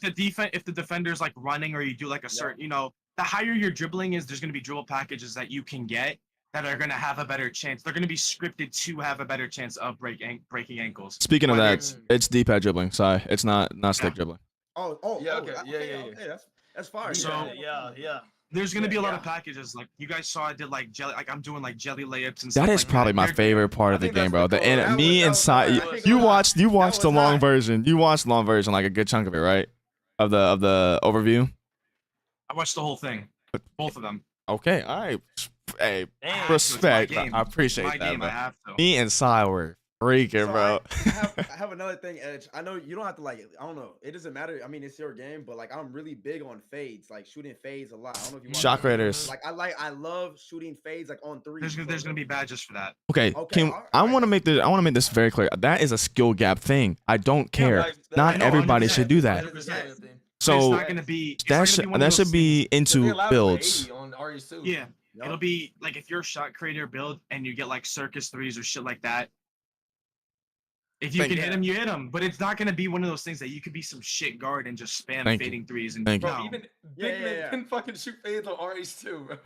the defender's like running or you do like a certain, the higher your dribbling is, there's gonna be dribble packages that you can get that are gonna have a better chance. They're gonna be scripted to have a better chance of breaking ankles. Speaking of Whether that, it's D-pad dribbling. Sorry, it's not stick dribbling. Yeah, okay, Okay, that's fire. So- yeah. There's gonna be a lot of Yeah. packages like you guys saw. I did like jelly, like I'm doing like jelly layups and That stuff is like probably my They're- favorite part I of the think game, that's bro. the The goal. and me That was inside, hard. you, I can't you go lie. watched the was long hot. version. You watched the long version, like a good chunk of it, right? Of the overview. I watched the whole thing, both of them. Okay, all right. Hey, Damn. respect. It's my game. I appreciate My that, game, bro. I have to. Me and Sai were freaking, So bro. I have another thing, Edge. I know you don't have to like. I don't know. It doesn't matter. I mean, it's your game, but like I'm really big on fades, like shooting fades a lot. I don't know if you watch Shot that. creators. Like I love shooting fades like on three. There's gonna be badges for that. Okay, Okay, Kim, all I right. want to make this very clear. That is a skill gap thing. I don't care. like, Not no, everybody 100%. should do that. 100%. But So it's not gonna be. It's that not should gonna be one of that should those be things- into builds. on RE2. Yeah, Yup. it'll be like if you're a shot creator build and you get like circus threes or shit like that. If you Thank can you. hit him, you hit him. But it's not gonna be one of those things that you could be some shit guard and just spam Thank you. fading threes and Thank you. Bro, no. even Yeah, big men yeah. can fucking shoot fades on RE2, bro.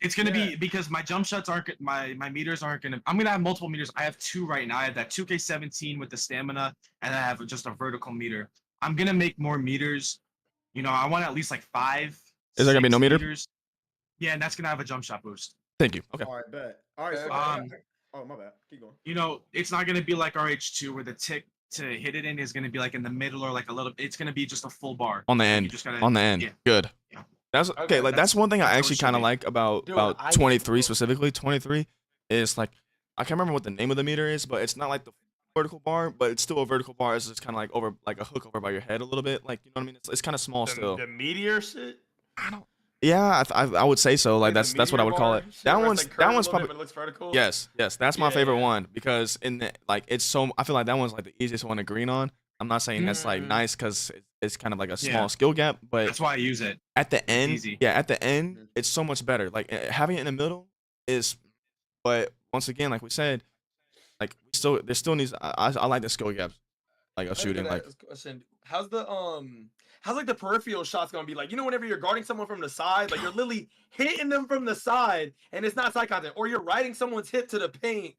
It's gonna Yeah. be because my jump shots aren't my meters aren't gonna. I'm gonna have multiple meters. I have two right now. I have that 2K17 with the stamina, and I have just a vertical meter. I'm gonna make more meters. I want at least like 5. Is there gonna be 6 no meter? meters. Yeah, and that's gonna have a jump shot boost. Thank you. Okay. All right, bet. All right, so oh my bad. Keep going. It's not gonna be like RH2 where the tick to hit it in is gonna be like in the middle or like a little. It's gonna be just a full bar. On the You end. just gotta, On the end. yeah. Good. Yeah. That's okay. Okay, Like that's one thing I that's actually what kind of should be. like about Dude, about I- 23 specifically. 23 is like I can't remember what the name of the meter is, but it's not like the vertical bar, but it's still a vertical bar. It's just kind of like over like a hook over by your head a little bit. Like you know what I mean? It's kind of small still. The meteor shit. Yeah, I would say so. Like the that's what I meteor would call bar it. shit That where it's, one's like, curved that a one's little bit, probably but it looks vertical. yes. That's my Yeah, favorite yeah. one because in the like it's so I feel like that one's like the easiest one to green on. I'm not saying that's like Mm. nice because it's kind of like a small Yeah. skill gap, but That's why I use it. at the end, easy. yeah, at the end, Mhm. it's so much better. Like having it in the middle is, but once again, like we said, like there still needs. I like the skill gaps, like of shooting. Like Question. How's like the peripheral shots gonna be like? Whenever you're guarding someone from the side, like you're literally hitting them from the side, and it's not side contact, or you're riding someone's hip to the paint,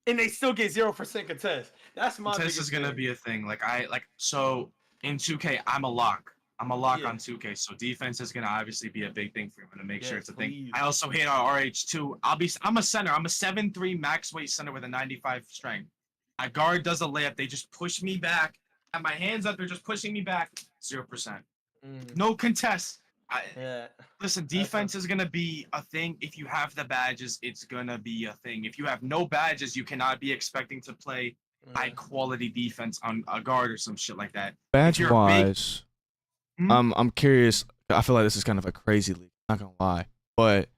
and they still get 0% contest. That's my This biggest is gonna thing. be a thing. So in 2K, I'm a lock. I'm a lock Yeah. on 2K. So defense is gonna obviously be a big thing for me to make sure Yes, it's a thing. please. I also hate our RH2. I'm a center. I'm a 7'3" max weight center with a 95 strength. My guard does a layup. They just push me back. Have my hands up. They're just pushing me back. 0%. No contest. Yeah. Listen, defense is gonna be a thing. If you have the badges, it's gonna be a thing. If you have no badges, you cannot be expecting to play high quality defense on a guard or some shit like that. badge you're a big- wise, Hmm? I'm curious. I feel like this is kind of a crazy league. Not gonna lie, but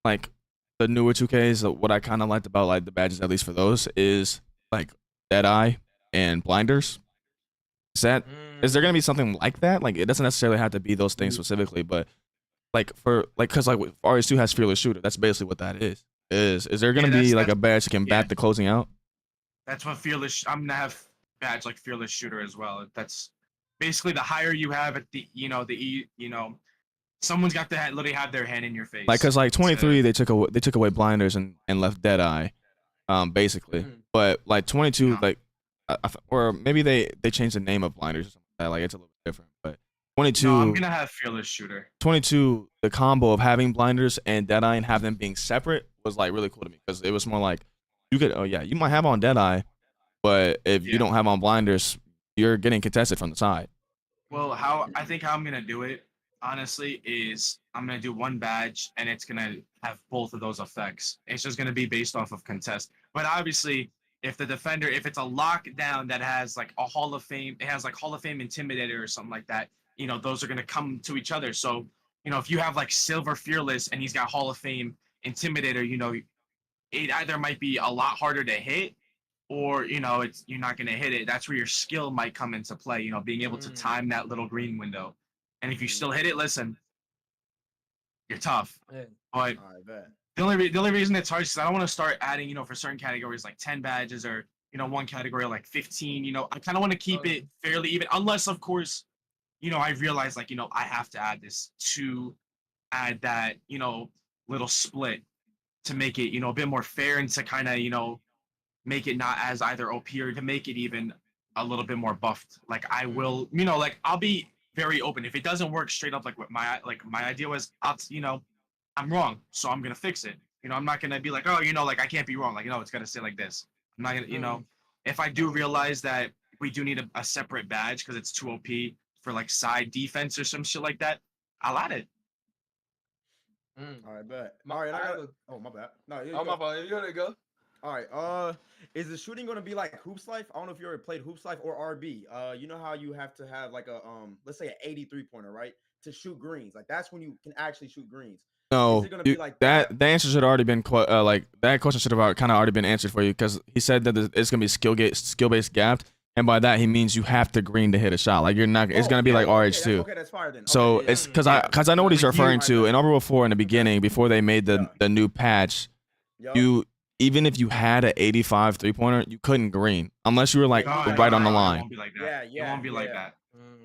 like the newer 2Ks, what I kind of liked about like the badges, at least for those, is like Deadeye and Blinders. Is there gonna be something like that? Like it doesn't necessarily have to be those things specifically, but like because RS2 has Fearless Shooter. That's basically what that is. Is there gonna Yeah, be that's- like a that's- badge that can yeah. bat the closing out? That's what fearless. I'm gonna have badge like fearless shooter as well. That's basically the higher you have at someone's got to literally have their hand in your face. Like, cause like 23, they took away Blinders and left Deadeye, basically. Mhm. But like 22, Yeah. like, or maybe they changed the name of Blinders or something like that. Like it's a little bit different. But 22, no, I'm gonna have fearless shooter. 22, the combo of having Blinders and Deadeye and have them being separate was like really cool to me because it was more like you might have on Deadeye, but if you Yeah. don't have on Blinders, you're getting contested from the side. Well, how I'm gonna do it, honestly, is I'm gonna do one badge and it's gonna have both of those effects. It's just gonna be based off of contest. But obviously, if it's a lockdown that has like a Hall of Fame, it has like Hall of Fame Intimidator or something like that, those are gonna come to each other. So you know, if you have like Silver Fearless and he's got Hall of Fame Intimidator, you know, it either might be a lot harder to hit, or you know, it's you're not gonna hit it. That's where your skill might come into play. You know, being able to time that little green window. And if you still hit it, listen, you're tough. Yeah. But All right, bet. the only reason it's hard is I don't want to start adding, you know, for certain categories like 10 badges, or you know, one category like 15. You know, I kind of want to keep it fairly even, unless of course, you know, I realize like, you know, I have to add this to add that, you know, little split to make it, you know, a bit more fair, and to kind of, you know, make it not as either OP, or to make it even a little bit more buffed. Like I will, you know, like I'll be very open. If it doesn't work straight up, like what my idea was, you know, I'm wrong, so I'm gonna fix it. You know, I'm not gonna be like, oh, you know, like I can't be wrong. Like, you know, it's gotta stay like this. I'm not gonna, you know, if I do realize that we do need a separate badge because it's too OP for like side defense or some shit like that, I'll add it. All right, bet. All right, oh, my bad. No, Oh, my fault. You gotta go. All right. Is the shooting gonna be like Hoops Life? I don't know if you ever played Hoops Life or RB. You know how you have to have like a let's say an 83 pointer, right? To shoot greens. Like that's when you can actually shoot greens. No, Is it gonna be like that? The answer should have already been like that question should have kind of already been answered for you, because he said that it's gonna be skill based gapped, and by that he means you have to green to hit a shot. Like you're not. It's gonna be like RH2. Okay, that's fire then. So Okay, yeah. it's because I know what he's referring to. In Overworld 4 in the beginning, before they made the new patch, Yup. you even if you had an 85 3-pointer, you couldn't green unless you were like right on the It line. won't be like that. Yeah, It won't be like that.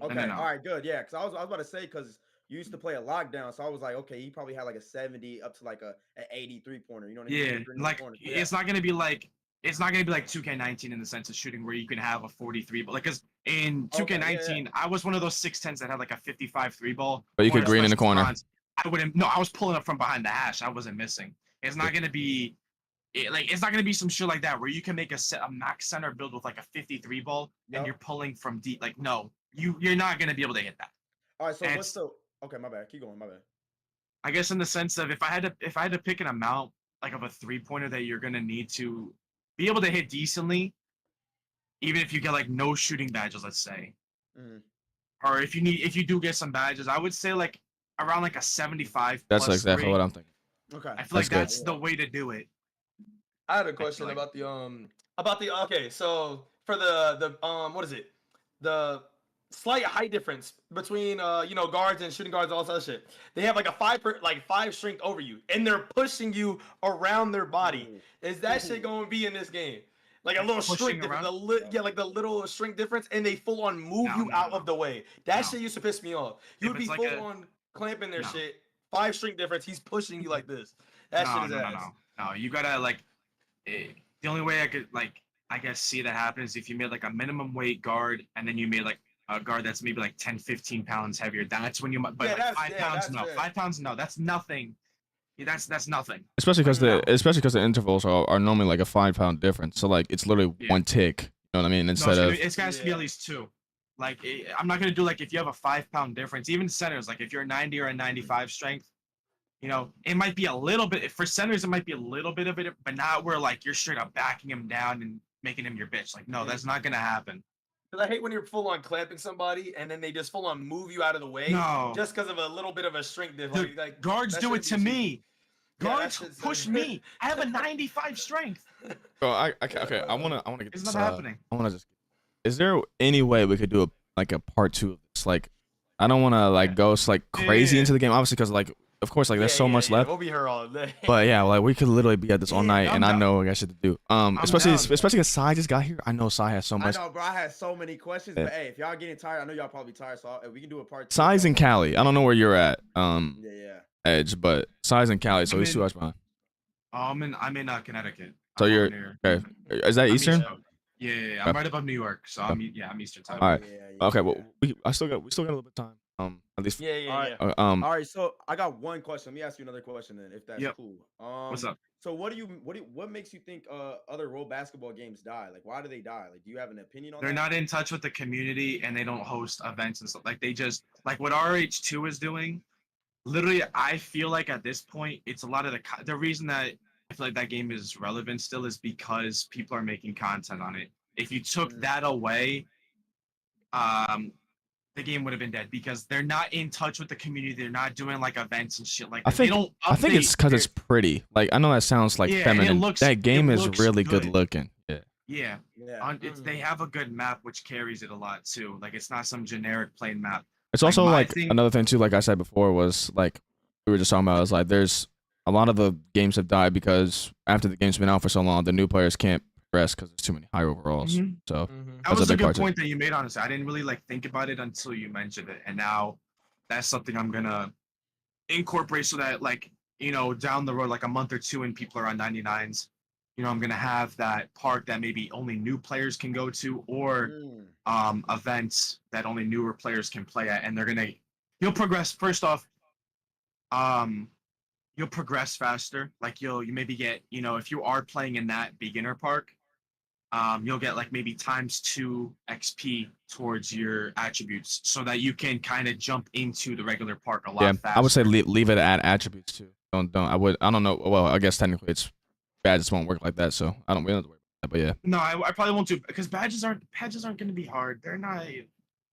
Okay, No. all right, good. Yeah, because I was about to say, because you used to play a lockdown, so I was like, okay, he probably had like a 70 up to like an 83 pointer. You know what I mean? Yeah, like it's not gonna be like 2K19 in the sense of shooting where you can have a 43, but like because in 2K19 I was one of those 6'10s that had like a 55 3-ball. But you could green in the corner. I wouldn't. No, I was pulling up from behind the hash. I wasn't missing. It's not gonna be. It's not gonna be some shit like that where you can make a max center build with like a 53 ball and you're pulling from deep. Like no, you're not gonna be able to hit that. All right, so what's the okay? My bad. Keep going. My bad. I guess in the sense of if I had to pick an amount like of a 3-pointer that you're gonna need to be able to hit decently, even if you get like no shooting badges, let's say, or if you do get some badges, I would say like around like a 75. That's plus exactly 3. what I'm thinking. Okay, I feel like that's the way to do it. I had a question about the okay, so for the what is it? The slight height difference between you know, guards and shooting guards, all that shit. They have like a 5 strength over you, and they're pushing you around their body. Is that shit going to be in this game? Like a little strength difference, like the little strength difference, and they full on move you out of the way. That shit used to piss me off. You would be like full on clamping their shit. 5 strength difference. He's pushing you like this. That shit is ass. No, you gotta like. The only way I could like, I guess, see that happen is if you made like a minimum weight guard, and then you made like a guard that's maybe like 10, 15 pounds heavier. That's when you might. But like 5 pounds, no. 5 pounds, no. That's nothing. Yeah, that's nothing. Especially because the intervals are normally like a 5-pound difference. So like it's literally one tick. You know what I mean? Instead of it's got to be at least 2. Like I'm not gonna do like if you have a 5-pound difference. Even centers, like if you're a 90 or a 95 strength, you know, it might be a little bit for centers. It might be a little bit of it, but not where like you're straight up backing him down and making him your bitch. Like no, that's not gonna happen. Because I hate when you're full on clamping somebody and then they just full on move you out of the way. No, just because of a little bit of a strength difference. Like guards do it to me. Guards push me. I have a 95 strength. Bro, okay. I wanna get it's this. Not happening. I wanna just. Is there any way we could do a part 2 of this? Like, I don't wanna like go like crazy into the game, obviously, because like. Of course, like there's so much left. We'll be here all day. But yeah, like we could literally be at this all night, and I know I got shit to do. Especially because Sai just got here. I know Sai has so much. I know, bro. I had so many questions, but hey, if y'all getting tired, I know y'all probably tired, so we can do a part 2. Sai's in Cali. I don't know where you're at. Yeah. Edge, but Sai's in Cali, so he's 2 hours behind. I'm in Connecticut. So you're okay. Is that Eastern? Yeah. I'm right above New York, so I'm Eastern time. All right. Okay. Well, we still got a little bit of time. At least. Yeah. All right. So I got one question. Let me ask you another question then, if that's cool. What's up? So what makes you think other role basketball games die? Like, why do they die? Like, do you have an opinion on that? They're not in touch with the community, and they don't host events and stuff. Like they just like what RH2 is doing. Literally, I feel like at this point, it's a lot of the reason that I feel like that game is relevant still is because people are making content on it. If you took that away, the game would have been dead because they're not in touch with the community. They're not doing like events and shit like I that. think They don't I think it's update because their- it's pretty. Like I know that sounds like Yeah, and feminine. it That game is looks really good good. looking. Yeah. Yeah. Yeah. They have a good map which carries it a lot too. Like it's not some generic plain map. It's Like, also my like thing- another thing too. Like I said before, was like we were just talking about. Is like there's a lot of the games have died because after the game's been out for so long, the new players can't progress because there's too many high overalls. Mhm. So Mhm. That That's a was a big good part, too. point that you made, honestly. I didn't really like think about it until you mentioned it. And now that's something I'm gonna incorporate so that like, down the road, like a month or two when people are on 99s, I'm gonna have that park that maybe only new players can go to or events that only newer players can play at. And you'll progress first off, you'll progress faster. Like you maybe get, if you are playing in that beginner park, you'll get like maybe ×2 XP towards your attributes so that you can kind of jump into the regular park a lot yeah, faster. I would say leave it at attributes too. Don't. I don't know. Well, I guess technically it's badges won't work like that. So we don't have to worry about that. But yeah. No, I probably won't do because badges aren't going to be hard. They're not.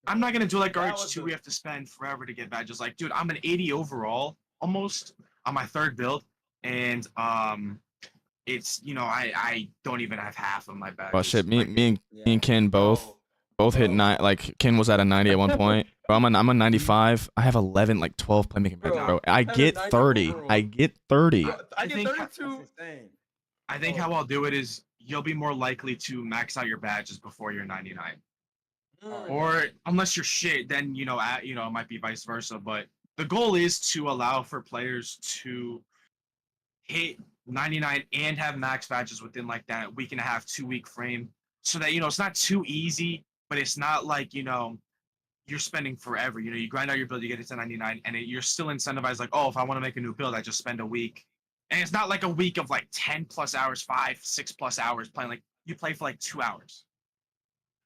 I'm not going to do like That RH2. was the- We have to spend forever to get badges. Like, dude, I'm an 80 overall almost on my third build, and it's I don't even have half of my badges. Well, shit. Me Like, and Yeah. Ken both hit Bro. 9. Like Ken was at a 90 at one point. Bro, I'm a 95. I have 11, like 12 playmaking badges, Bro, bro. I I'm a get 90 30. overall. I get 30. I I get think- 32. That's insane. I think how I'll do it is you'll be more likely to max out your badges before you're 99. Mm. Or unless you're shit, then it might be vice versa. But the goal is to allow for players to hit 99 and have max badges within like that week and a half, 2 week frame, so that it's not too easy, but it's not like you're spending forever. You grind out your build, you get it to 99, and you're still incentivized. Like, oh, if I want to make a new build, I just spend a week, and it's not like a week of like 10+ hours, 5-6+ hours playing. Like you play for like 2 hours.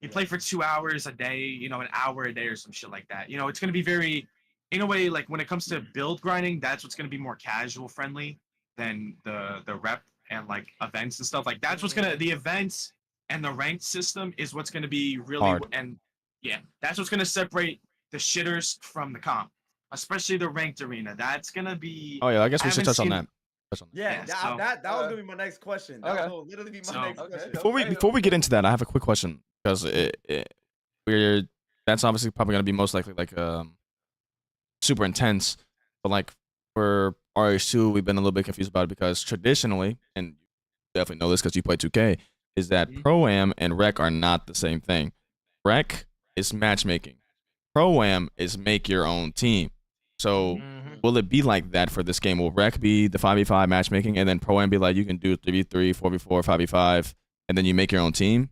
You play for 2 hours a day, an hour a day or some shit like that. It's going to be very, in a way, like when it comes to build grinding, that's what's going to be more casual friendly than the rep and like events and stuff. Like that's what's going to, the events and the ranked system is what's going to be really, Hard. and yeah, that's what's going to separate the shitters from the comp, especially the ranked arena. That's going to be, Oh yeah, I guess we should haven't touch on seen- that. Touch on that. Yeah, Yeah, that, so- that was gonna be my next question. That Okay. will literally be my So- next Okay. question. Before we get into that, I have a quick question because that's obviously probably gonna be most likely like super intense, but like for RH2, we've been a little bit confused about it because traditionally, and you definitely know this because you play 2K, is that Mhm. Pro-Am and Rec are not the same thing. Rec is matchmaking. Pro-Am is make your own team. So Mhm. will it be like that for this game? Will Rec be the 5v5 matchmaking, and then Pro-Am be like you can do 3v3, 4v4, 5v5, and then you make your own team?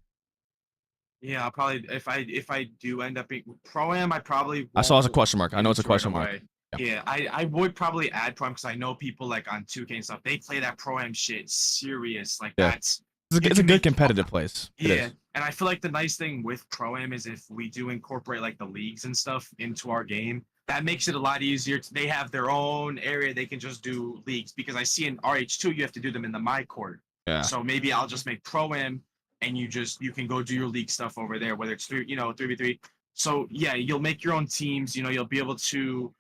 Yeah, I'll probably if I do end up being pro-am, I probably I saw it as a won't question mark. I know it's a into it question mark. away. Yeah. Yeah, I would probably add pro-am because I know people like on 2K and stuff. They play that pro-am shit serious. Like Yeah. that's It's You a can good make- competitive place. It yeah. is. And I feel like the nice thing with pro-am is if we do incorporate like the leagues and stuff into our game, that makes it a lot easier. They have their own area they can just do leagues because I see in RH2 you have to do them in the my court. Yeah. So maybe I'll just make pro-am and you can go do your league stuff over there, whether it's 3v3. So yeah, you'll make your own teams, you'll be able to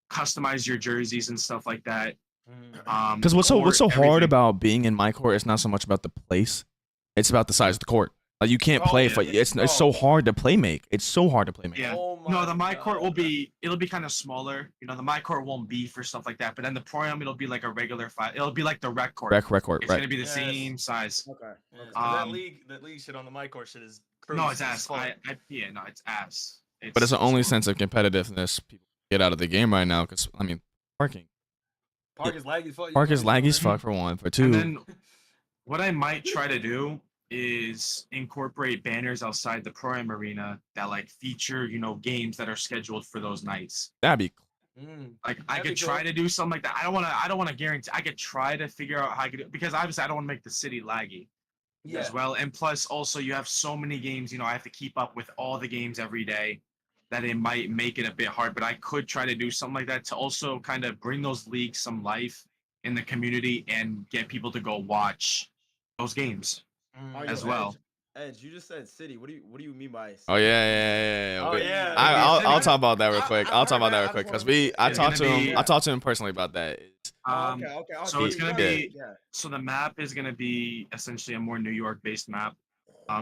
customize your jerseys and stuff like that. Mhm. Because what's or so hard everything. about being in my court? It's not so much about the place; it's about the size of the court. Like you can't Oh, play yeah. for it's so hard to play make. It's so hard to play make. Yeah. Oh No, the my my court God. will be it'll be kind of smaller. The my court won't be for stuff like that. But then the pro-am it'll be like a regular fight. It'll be like the rec court. Rec court, It's right? gonna be the Yes. same size. Okay. Yeah, okay. 'cause that Um, league shit on the mic court shit is No, crazy it's as ass. fuck. No, it's ass. But it's the only sense of competitiveness people get out of the game right now. Because I mean, parking. Park is laggy as fuck. Park is laggy as fuck for one. For two, And then what I might try to do is incorporate banners outside the pro-am arena that like feature, games that are scheduled for those nights. that'd be Mm. Like I That'd be could try cool. to do something like that. I don't want to guarantee. I could try to figure out how I could do because obviously I don't want to make the city laggy Yeah. as well. And plus also you have so many games, I have to keep up with all the games every day that it might make it a bit hard. But I could try to do something like that to also kind of bring those leagues some life in the community and get people to go watch those games Mm. Are you as an well. edge? Edge, you just said city. What do you mean by Oh city? yeah. Oh, yeah. I'll talk about that real I- quick. I've I'll talk heard about that that. real I quick just because wanna- I It's talked to gonna him. be- I talked to him personally about that. Oh, okay. Okay. Oh, So it's you gonna gotta- be Yeah. so the map is gonna be essentially a more New York based map.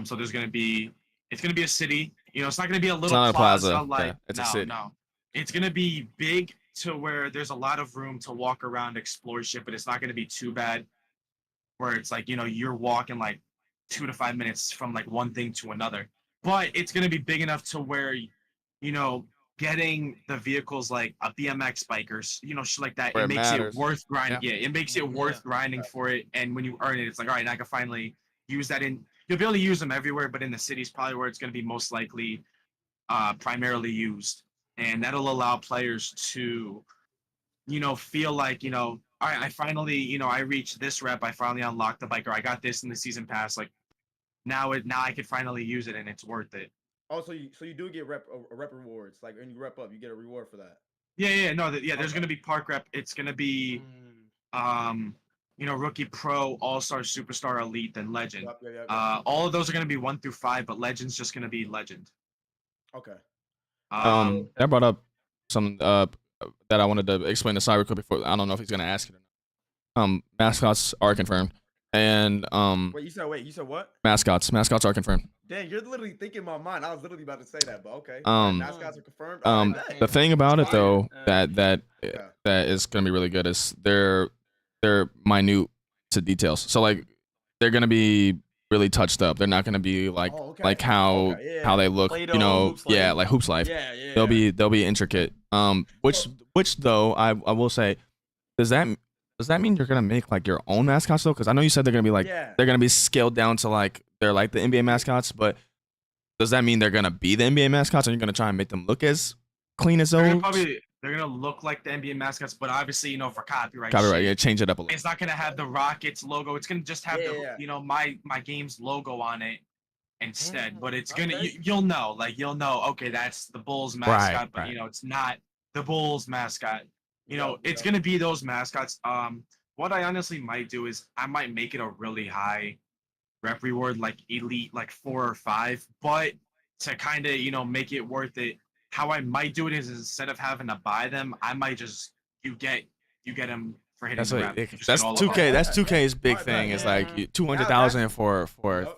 So there's gonna be it's gonna be a city. You know, it's not gonna be a It's little not a plaza. like Yeah, it's a no, city. no. It's gonna be big to where there's a lot of room to walk around, explore shit, but it's not gonna be too bad where it's like, you know, you're walking like 2 to 5 minutes from like one thing to another. But it's gonna be big enough to where, you know, getting the vehicles like a BMX bikers, you know, shit like that, Where it it makes matters. it worth grinding. Yeah. Yeah, it makes it worth Yeah. grinding for it. And when you earn it, it's like, all right, I can finally use that in. You'll be able to use them everywhere, but in the cities, probably where it's going to be most likely primarily used. And that'll allow players to, you know, feel like, you know, all right, I finally, you know, I reached this rep, I finally unlocked the bike, or I got this in the season pass. Like now I can finally use it and it's worth it. Oh, so you do get rep rewards. Like when you rep up, you get a reward for that. Yeah, no, there's Okay. gonna be park rep. It's gonna be you know, rookie, pro, all-star, superstar, elite, then legend. Yep. All of those are gonna be 1 through 5, but legend's just gonna be legend. Okay. That brought up some that I wanted to explain to Cyber before. I don't know if he's gonna ask it or not. Mascots are confirmed, and Wait, you said what? mascots are confirmed. Dang, you're literally thinking my mind. I was literally about to say that, but okay. Mascots are confirmed. The thing about it though Yeah. that is gonna be really good is they're minute to details. So like they're gonna be really touched up. They're not gonna be like Oh, okay. like how Okay, yeah. how they look. Play-Doh, You know, Hoops Life. yeah, like Hoops Life. Yeah. They'll be intricate. Which though I will say, does that mean you're gonna make like your own mascots though? Because I know you said they're gonna be like Yeah. they're gonna be scaled down to like they're like the NBA mascots, but does that mean they're gonna be the NBA mascots, and you're gonna try and make them look as clean as those? They're gonna look like the NBA mascots, but obviously, you know, for copyright. Copyright, shit, yeah, change it up a little. it's not gonna have the Rockets logo. It's gonna just have Yeah. you know, my game's logo on it instead. But it's gonna Okay. you'll know, okay, that's the Bulls mascot, but right. you know, it's not the Bulls mascot. You know, Yeah, it's gonna be those mascots. What I honestly might do is I might make it a really high rep reward, like elite, like 4 or 5, but to kind of, you know, make it worth it. How I might do it is instead of having to buy them, I might just you get them for hitting That's the what, rep. You just that's get all of 2K. them. That's 2K's big Right, thing. right, Is yeah. like 200,000 for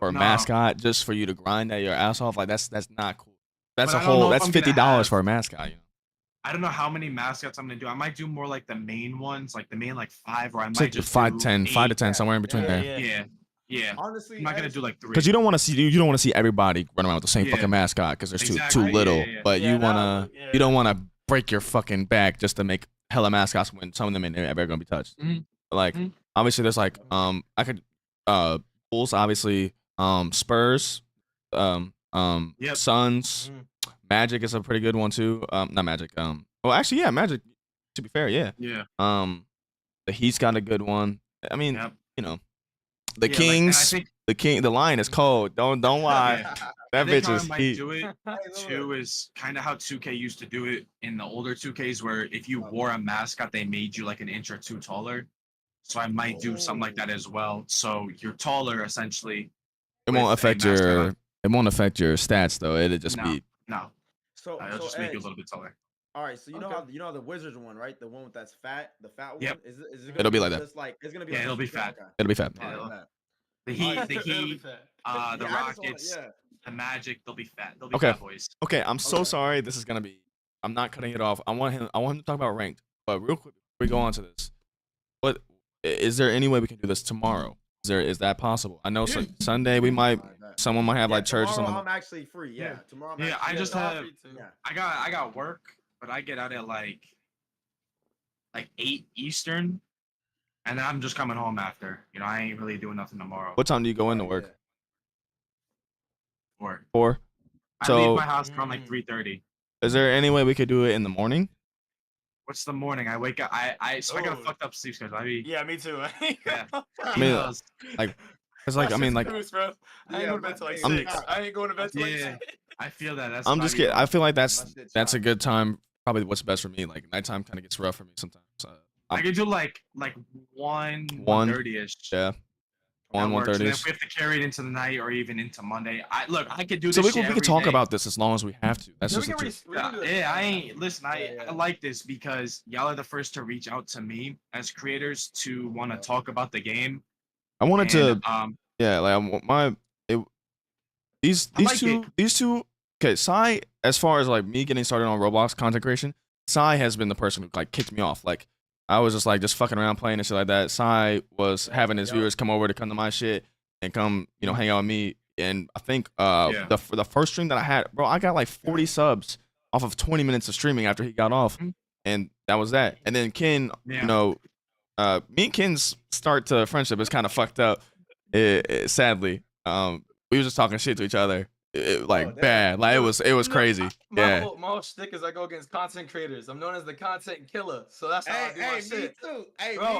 a No. mascot just for you to grind at your ass off. Like that's not cool. That's But a I don't know whole. if That's I'm gonna $50 have- for a mascot. You know, I don't know how many mascots I'm gonna do. I might do more like the main ones, like the main like 5, or I it's might like just 5, do 10, 5 to 8. 10, somewhere in between Yeah, there. yeah. Yeah. Honestly, I'm not gonna Edge, do like 3. Because you don't want to see everybody run around with the same Yeah. fucking mascot because there's too Exactly. little. Yeah. But Yeah, you wanna yeah. you don't wanna break your fucking back just to make hella mascots when some of them ain't ever gonna be touched. Mhm. Like Mhm. obviously there's like I could Bulls obviously Spurs Yep. Suns. Mhm. Magic is a pretty good one too. Not Magic. Well, actually, yeah, Magic. To be fair, yeah. Yeah. The Heat's got a good one. I mean, Yep. you know, the Yeah, Kings. Like, The Lion is cold. Don't lie. Yeah. That I think bitch how is I might heat. do it too is kind of how 2K used to do it in the older 2Ks, where if you wore a mascot, they made you like an inch or 2 taller. So I might do something like that as well. So you're taller essentially. It with won't a affect mascot your. on. It won't affect your stats though. It'll just No. be. No, So, it'll so just make you a Edge, little bit taller. all right. So you know Okay. how the Wizards one, right? The one that's fat, the fat Yep. one. Is it It'll be like that. Just like it's gonna be. Yeah, like it'll be okay, fat. okay. It'll be fat. All right, It'll- bet. The All right, Heat, the It'll be Heat, fat. the Yeah, I just wanna- Rockets, yeah. the Magic, they'll be fat. They'll be Okay. fat boys. Okay, I'm so Okay. sorry. This is gonna be. I'm not cutting it off. I want him to talk about ranked. But real quick, before we go on to this, what is there any way we can do this tomorrow? Is that possible? I know Sunday we might. All right, bet. Someone might have Yeah, like church or tomorrow something. I'm actually free. Yeah, tomorrow. I'm Yeah, actually I just free. have- Yeah. I got work, but I get out at like 8 Eastern, and then I'm just coming home after. You know, I ain't really doing nothing tomorrow. What time do you go into Oh, work? yeah. Or 4. I So- leave my house around like Mm. 3:30. Is there any way we could do it in the morning? What's the morning? I wake up. I got a Oh. fucked up sleep schedule. I mean, Yeah, me too. Yeah. I mean, It's like I mean like bro. I ain't Yeah, going to bed till like I'm- 6. I ain't going to bed till like Yeah. 6. I feel that. That's I'm not just kidding. even- I feel like My that's shit's a shot. good time. Probably what's best for me. Like nighttime kind of gets rough for me sometimes. I could do like 1 1. 1:30 ish. Yeah. 1, That works. And 1:30. if we have to carry it into the night or even into Monday, I could do this. So we shit could every talk day. about this as long as we have to. That's Yeah, just we the can truth. we can do it. Yeah, I ain't listen. Yeah. I like this because y'all are the first to reach out to me as creators to want to talk about the game. I wanted And, to, yeah, like I want these I like these two. Okay, Sai, as far as like me getting started on Roblox content creation, Sai has been the person who like kicked me off. Like I was just like fucking around playing and shit like that. Sai was having his viewers come over to come to my shit and come, you know, hang out with me. And I think the first stream that I had, bro, I got like 40 subs off of 20 minutes of streaming after he got off, and that was that. And then Ken, you know, me and Ken's start to friendship is kind of fucked up, sadly. We were just talking shit to each other, like bad, like it was crazy. My whole shtick is I go against content creators. I'm known as the content killer, so that's how I do my shit. Me too. Hey, bro, me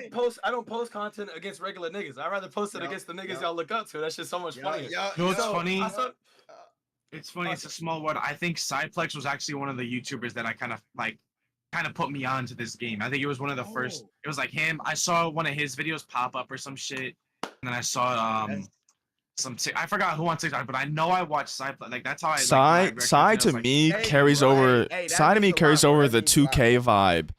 too. I don't post content against regular niggas. I rather post it against the niggas y'all look up to. That's just so much funnier. You know what's funny? It's funny. It's a small word. I think Cyplex was actually one of the YouTubers that I kind of put me on to this game. I think it was one of the first. It was like him. I saw one of his videos pop up or some shit, and then I saw I forgot who on TikTok, but I know I watched Cyplex. Like that's how I. Sai to me carries over. Sai to me carries over the 2K vibe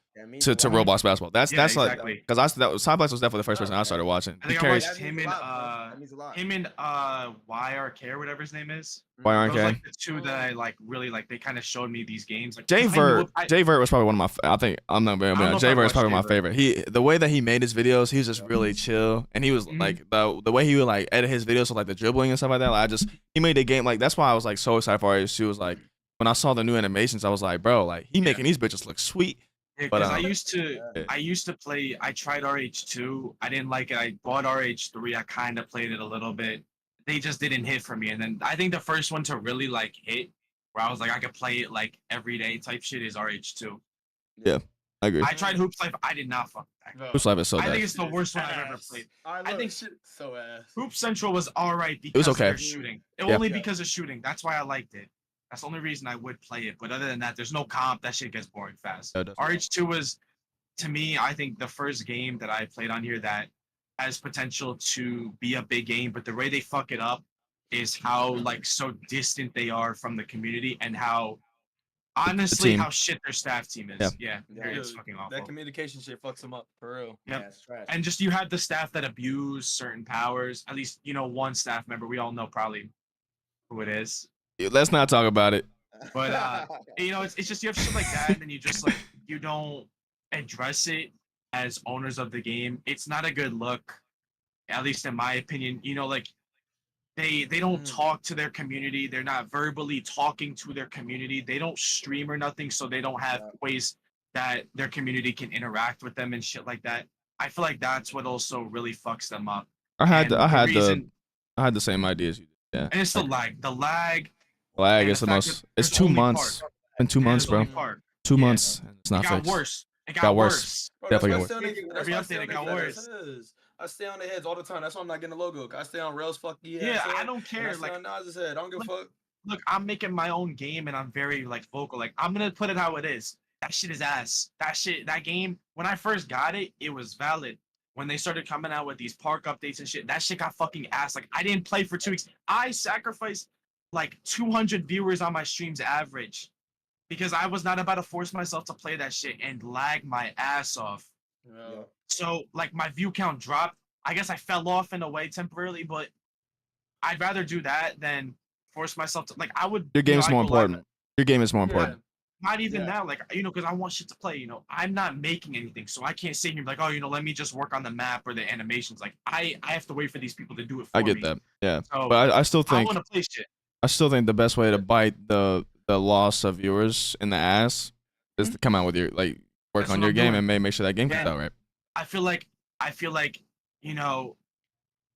to Roblox basketball. That's exactly. Like because Cyplex was definitely the first person I started watching. I think I watched him and YRK or whatever his name is. YRK. Those, like the two that I like really like. They kind of showed me these games. Like Jay Vert was probably one of my. I think I'm not very bad. Jay Vert is probably my favorite. The way that he made his videos, he was just really chill, and he was like the way he would like edit his videos, so like the dribbling and stuff like that. Like he made the game like that's why I was like so excited for RH2. Was like when I saw the new animations, I was like, bro, like he making these bitches look sweet. Because I used to play. I tried RH2. I didn't like it. I bought RH3. I kind of played it a little bit. They just didn't hit for me. And then I think the first one to really like hit, where I was like I could play it like every day type shit, is RH2. Yeah, I agree. I tried Hoops Life. I did not fuck that. Hoops Life is so bad. I think it's the worst one I've ever played. I think shit so ass. Hoop Central was alright because of their shooting. Only because of shooting. That's why I liked it. That's the only reason I would play it. But other than that, there's no comp. That shit gets boring fast. RH2 was, to me, I think the first game that I played on here that has potential to be a big game. But the way they fuck it up is how like so distant they are from the community and how honestly how shit their staff team is. Yeah, it's fucking awful. That communication shit fucks them up for real. Yep. And just you have the staff that abuse certain powers. At least you know one staff member. We all know probably who it is. Let's not talk about it. But you know, it's just you have shit like that, and then you just like you don't address it as owners of the game. It's not a good look, at least in my opinion. You know, like they don't talk to their community. They're not verbally talking to their community. They don't stream or nothing, so they don't have ways that their community can interact with them and shit like that. I feel like that's what also really fucks them up. I had the same idea as you did. Yeah. And it's the lag. The lag is the most. It's 2 months. It's been 2 months, bro. 2 months. And it's not fixed. It got worse. Definitely got worse. Every update, it got worse. I stay on the heads all the time. That's why I'm not getting a logo. I stay on Rails. Fuck yeah. Yeah, I don't care. Like Nas said, I don't give a fuck. Look, I'm making my own game and I'm very like vocal. Like I'm gonna put it how it is. That shit is ass. That game. When I first got it, it was valid. When they started coming out with these park updates and shit, that shit got fucking ass. Like I didn't play for 2 weeks. I sacrificed like 200 viewers on my streams average because I was not about to force myself to play that shit and lag my ass off. Yeah. So like my view count dropped. I guess I fell off in a way temporarily, but I'd rather do that than force myself to like I would. Your game is more important. Your game is more important. Not even that, like, you know, because I want shit to play, you know. I'm not making anything, so I can't sit here and be like, oh, you know, let me just work on the map or the animations. Like, I have to wait for these people to do it for me. I get that, yeah. So, but I still think I want to play shit. I still think the best way to bite the loss of viewers in the ass is to come out with your like work on your game and make sure that game comes out right. I feel like you know,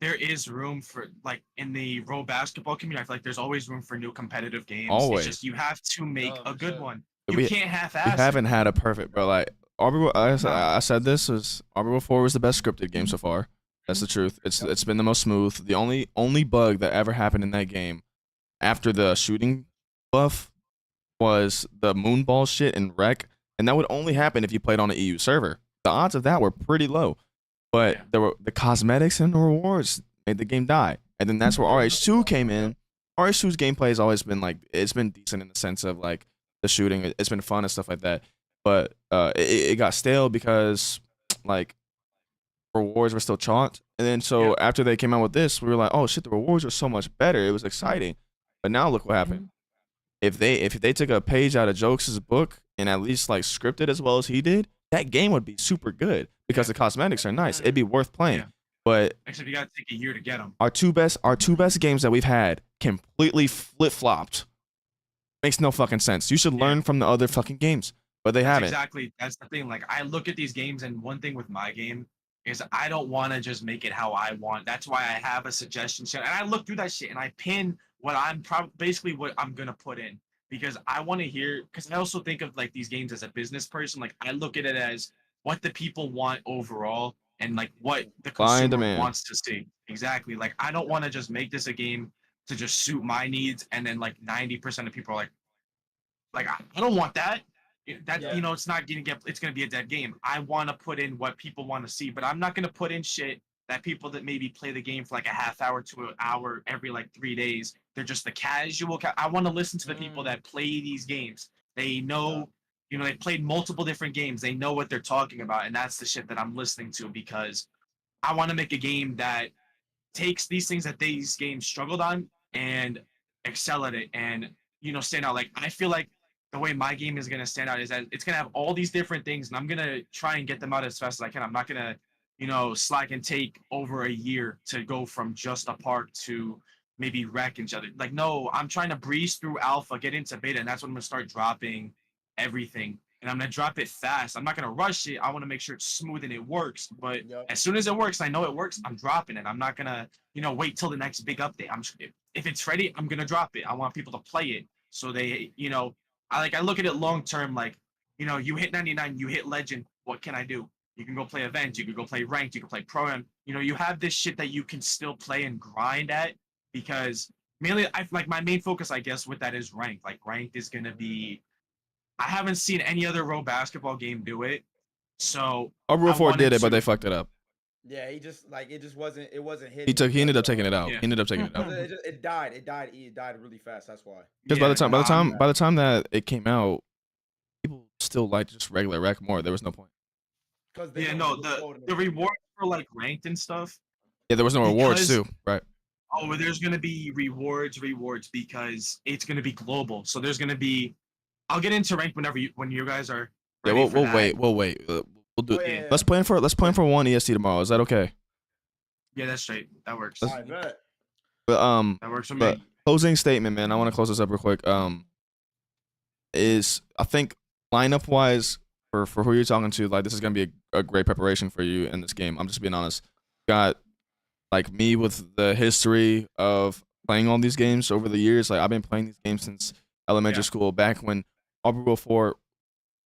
there is room for like in the Ro basketball community. I feel like there's always room for new competitive games. Always. It's just you have to make a good one. You We can't half-ass. We haven't had a perfect, bro. Like I said this was ROBALL 4 was the best scripted game so far. That's the truth. It's been the most smooth. The only bug that ever happened in that game after the shooting buff was the moonball shit and wreck, and that would only happen if you played on an EU server. The odds of that were pretty low. but Yeah. the cosmetics and the rewards made the game die. And then that's where RH2 came in. RH2's gameplay has always been like it's been decent in the sense of like the shooting. It's been fun and stuff like that. But it got stale because like rewards were still chalked. And then so after they came out with this, we were like, oh shit, the rewards are so much better. It was exciting. But now look what happened. If they took a page out of Jokes' book and at least like scripted as well as he did, that game would be super good because the cosmetics are nice. It'd be worth playing. Yeah. But Except you gotta take a year to get them. our two best games that we've had completely flip flopped. Makes no fucking sense. You should learn from the other fucking games, but they haven't. Exactly. That's the thing. Like I look at these games, and one thing with my game is I don't want to just make it how I want. That's why I have a suggestion sheet, and I look through that shit and I pin what I'm basically what I'm gonna put in because I want to hear. Because I also think of like these games as a business person. Like I look at it as what the people want overall and like what the Supply and consumer demand. wants to see. Exactly. Like I don't want to just make this a game to just suit my needs, and then like 90% of people are like I don't want that. You know, it's not it's gonna be a dead game. I want to put in what people want to see, but I'm not gonna put in shit that people that maybe play the game for like a half hour to an hour every like 3 days. They're just the casual. I want to listen to the people that play these games. They know, you know, they played multiple different games. They know what they're talking about, and that's the shit that I'm listening to because I want to make a game that takes these things that these games struggled on and excel at it and, you know, stand out. Like I feel like the way my game is going to stand out is that it's going to have all these different things and I'm going to try and get them out as fast as I can. I'm not going to, you know, slack and take over a year to go from just a park to maybe wreck each other. Like, no, I'm trying to breeze through alpha, get into beta, and that's when I'm going to start dropping everything. And I'm going to drop it fast. I'm not going to rush it. I want to make sure it's smooth and it works. But as soon as it works, I know it works, I'm dropping it. I'm not going to, you know, wait till the next big update. If it's ready, I'm going to drop it. I want people to play it. So they, you know, I look at it long term, like, you know, you hit 99, you hit legend. What can I do? You can go play events. You can go play ranked. You can play pro-am. You know, you have this shit that you can still play and grind at because mainly, like my main focus, I guess, with that is ranked. Like ranked is going to be, I haven't seen any other Pro basketball game do it. So Rule 4 did it, but they fucked it up. Yeah, he just like it wasn't hitting. He ended up taking it out. Yeah. He ended up taking it out. It died really fast. That's why. Because by the time that it came out, people still liked just regular rec more. There was no point. The reward for like ranked and stuff. Yeah, there was no rewards too, right? Oh, well, there's gonna be rewards because it's gonna be global. So there's gonna be. I'll get into rank when you guys are. Yeah, we'll wait. We'll do. Yeah. Let's plan for one EST tomorrow. Is that okay? Yeah, that's straight. That works. I bet. But that works for me. Closing statement, man. I want to close this up real quick. Is I think lineup wise for who you're talking to, like this is gonna be a great preparation for you in this game. I'm just being honest. Got like me with the history of playing all these games over the years. Like I've been playing these games since elementary school, back when Aubrey World 4,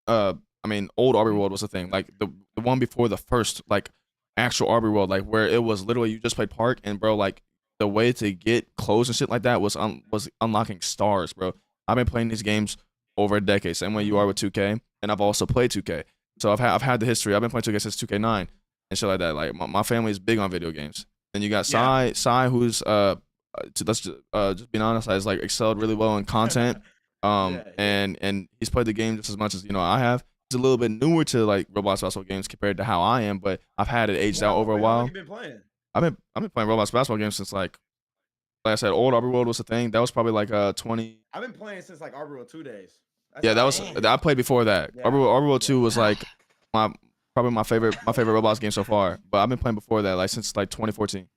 old Aubrey World was a thing. Like the one before the first like actual Aubrey World, like where it was literally you just played park and bro, like the way to get clothes and shit like that was unlocking stars, bro. I've been playing these games over a decade, same way you are with 2K, and I've also played 2K. So I've had the history. I've been playing 2K since 2K9 and shit like that. Like my family is big on video games. Then you got Sai, who's let's just being honest, has like excelled really well in content. And he's played the game just as much as I have. He's a little bit newer to like Roblox basketball games compared to how I am, but I've had it aged out over a while. How long you been playing? I've been playing Roblox basketball games since like I said, old Aubrey World was a thing. That was probably like 20. I've been playing since like Aubrey World 2 days. I played before that. Yeah. Aubrey World 2 was like probably my favorite Roblox game so far. But I've been playing before that, like since like 2014.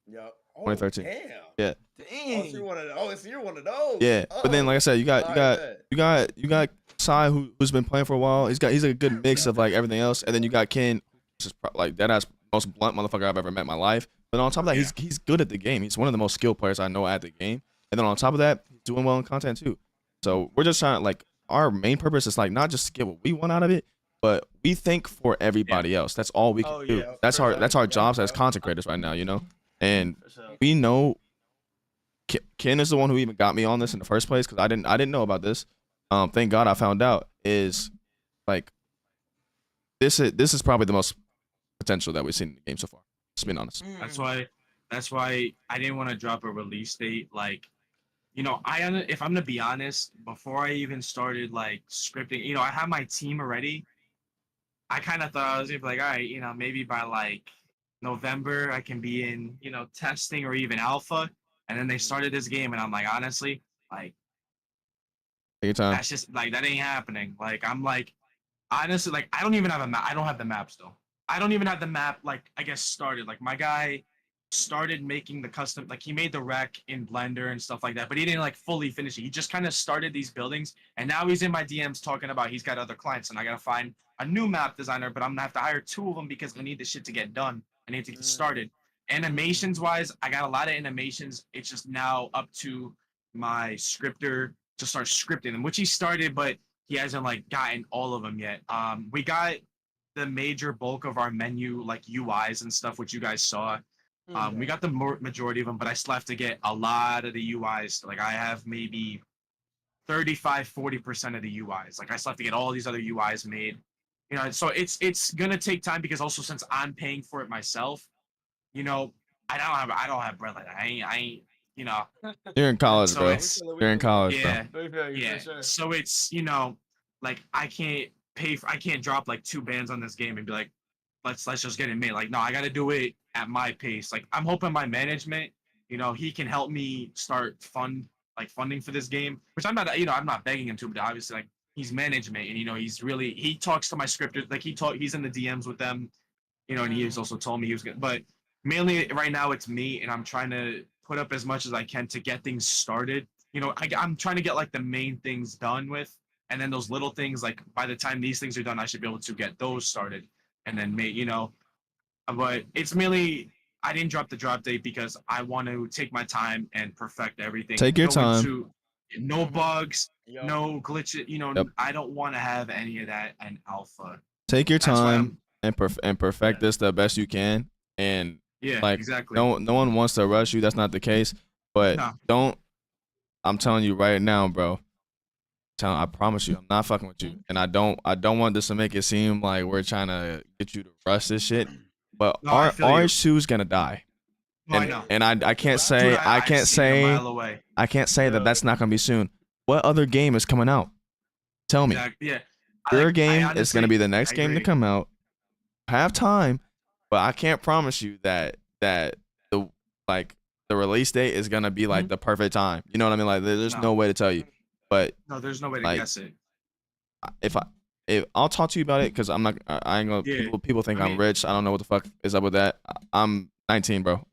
Yep. 2013. Damn. Yeah. Dang. So you're one of those. Yeah. But then like I said, you got Sai who's been playing for a while. He's a good mix of like everything else. And then you got Ken, which is like that ass most blunt motherfucker I've ever met in my life. But on top of that, he's good at the game. He's one of the most skilled players I know at the game. And then on top of that, he's doing well in content too. So we're just trying to like our main purpose is like not just to get what we want out of it, but we think for everybody else. That's all we can do. Yeah, That's our jobs as content creators right now, And we know Ken is the one who even got me on this in the first place because I didn't know about this. Thank God I found out. Is like this is probably the most potential that we've seen in the game so far. Just being honest. That's why I didn't want to drop a release date. Like, you know, if I'm gonna be honest, before I even started like scripting, you know, I had my team already. I kind of thought I was gonna be like, all right, you know, maybe by like November I can be in, you know, testing or even alpha. And then they started this game, and I'm like, honestly, like, Take your time. that's just like that ain't happening. Like, I'm like, honestly, like, I don't even have a map. I don't have the map still. I don't even have the map, like, I guess started. Like, my guy started making the custom, like, he made the wreck in Blender and stuff like that, but he didn't like fully finish it. He just kind of started these buildings, and now he's in my DMs talking about he's got other clients, and I gotta find a new map designer, but I'm gonna have to hire 2 of them because I need this shit to get done. I need to get started. Animations wise, I got a lot of animations. It's just now up to my scripter to start scripting them, which he started, but he hasn't like gotten all of them yet. We got the major bulk of our menu, like UIs and stuff, which you guys saw. We got the majority of them, but I still have to get a lot of the UIs. Like, I have maybe 35-40% of the UIs. Like, I still have to get all these other UIs made. You know, so it's gonna take time, because also since I'm paying for it myself, you know, I don't have bread like that. I ain't you know. You're in college, So bro. it's- You're in college, Yeah, bro. yeah. So it's, you know, like, I can't drop like 2 bands on this game and be like, let's just get it made. Like, no, I got to do it at my pace. Like, I'm hoping my management, you know, he can help me start funding for this game, which I'm not, you know, I'm not begging him to, but obviously, like, he's management, and, you know, he talks to my scripters, like, he's in the DMs with them, you know, and he has also told me he was good. But mainly right now it's me, and I'm trying to put up as much as I can to get things started. You know, I'm trying to get like the main things done with, and then those little things, like, by the time these things are done, I should be able to get those started, and then you know. But it's mainly, I didn't drop the drop date because I want to take my time and perfect everything. Take your Go time. into no bugs, Yo. no glitches. You know, Yep. I don't want to have any of that in alpha. Take your That's why time and perfect this the best you can. And Yeah, like, exactly. no one wants to rush you. That's not the case. But No. I'm telling you right now, bro. I promise you, I'm not fucking with you. And I don't want this to make it seem like we're trying to get you to rush this shit. But No, I feel you. R2's gonna die. No, I know. And I can't Dude, say I've seen it a mile away. I can't say that that's not gonna be soon. What other game is coming out? Tell me. Exactly. Yeah. Your game is gonna be the next I game to agree. come out. Have time, but I can't promise you that the release date is gonna be like the perfect time. You know what I mean? Like, there's no way to tell you. But No, there's no way to like, guess it. if I'll talk to you about it, because I ain't gonna. Yeah. People think I I'm mean- rich. I don't know what the fuck is up with that. I'm 19, bro.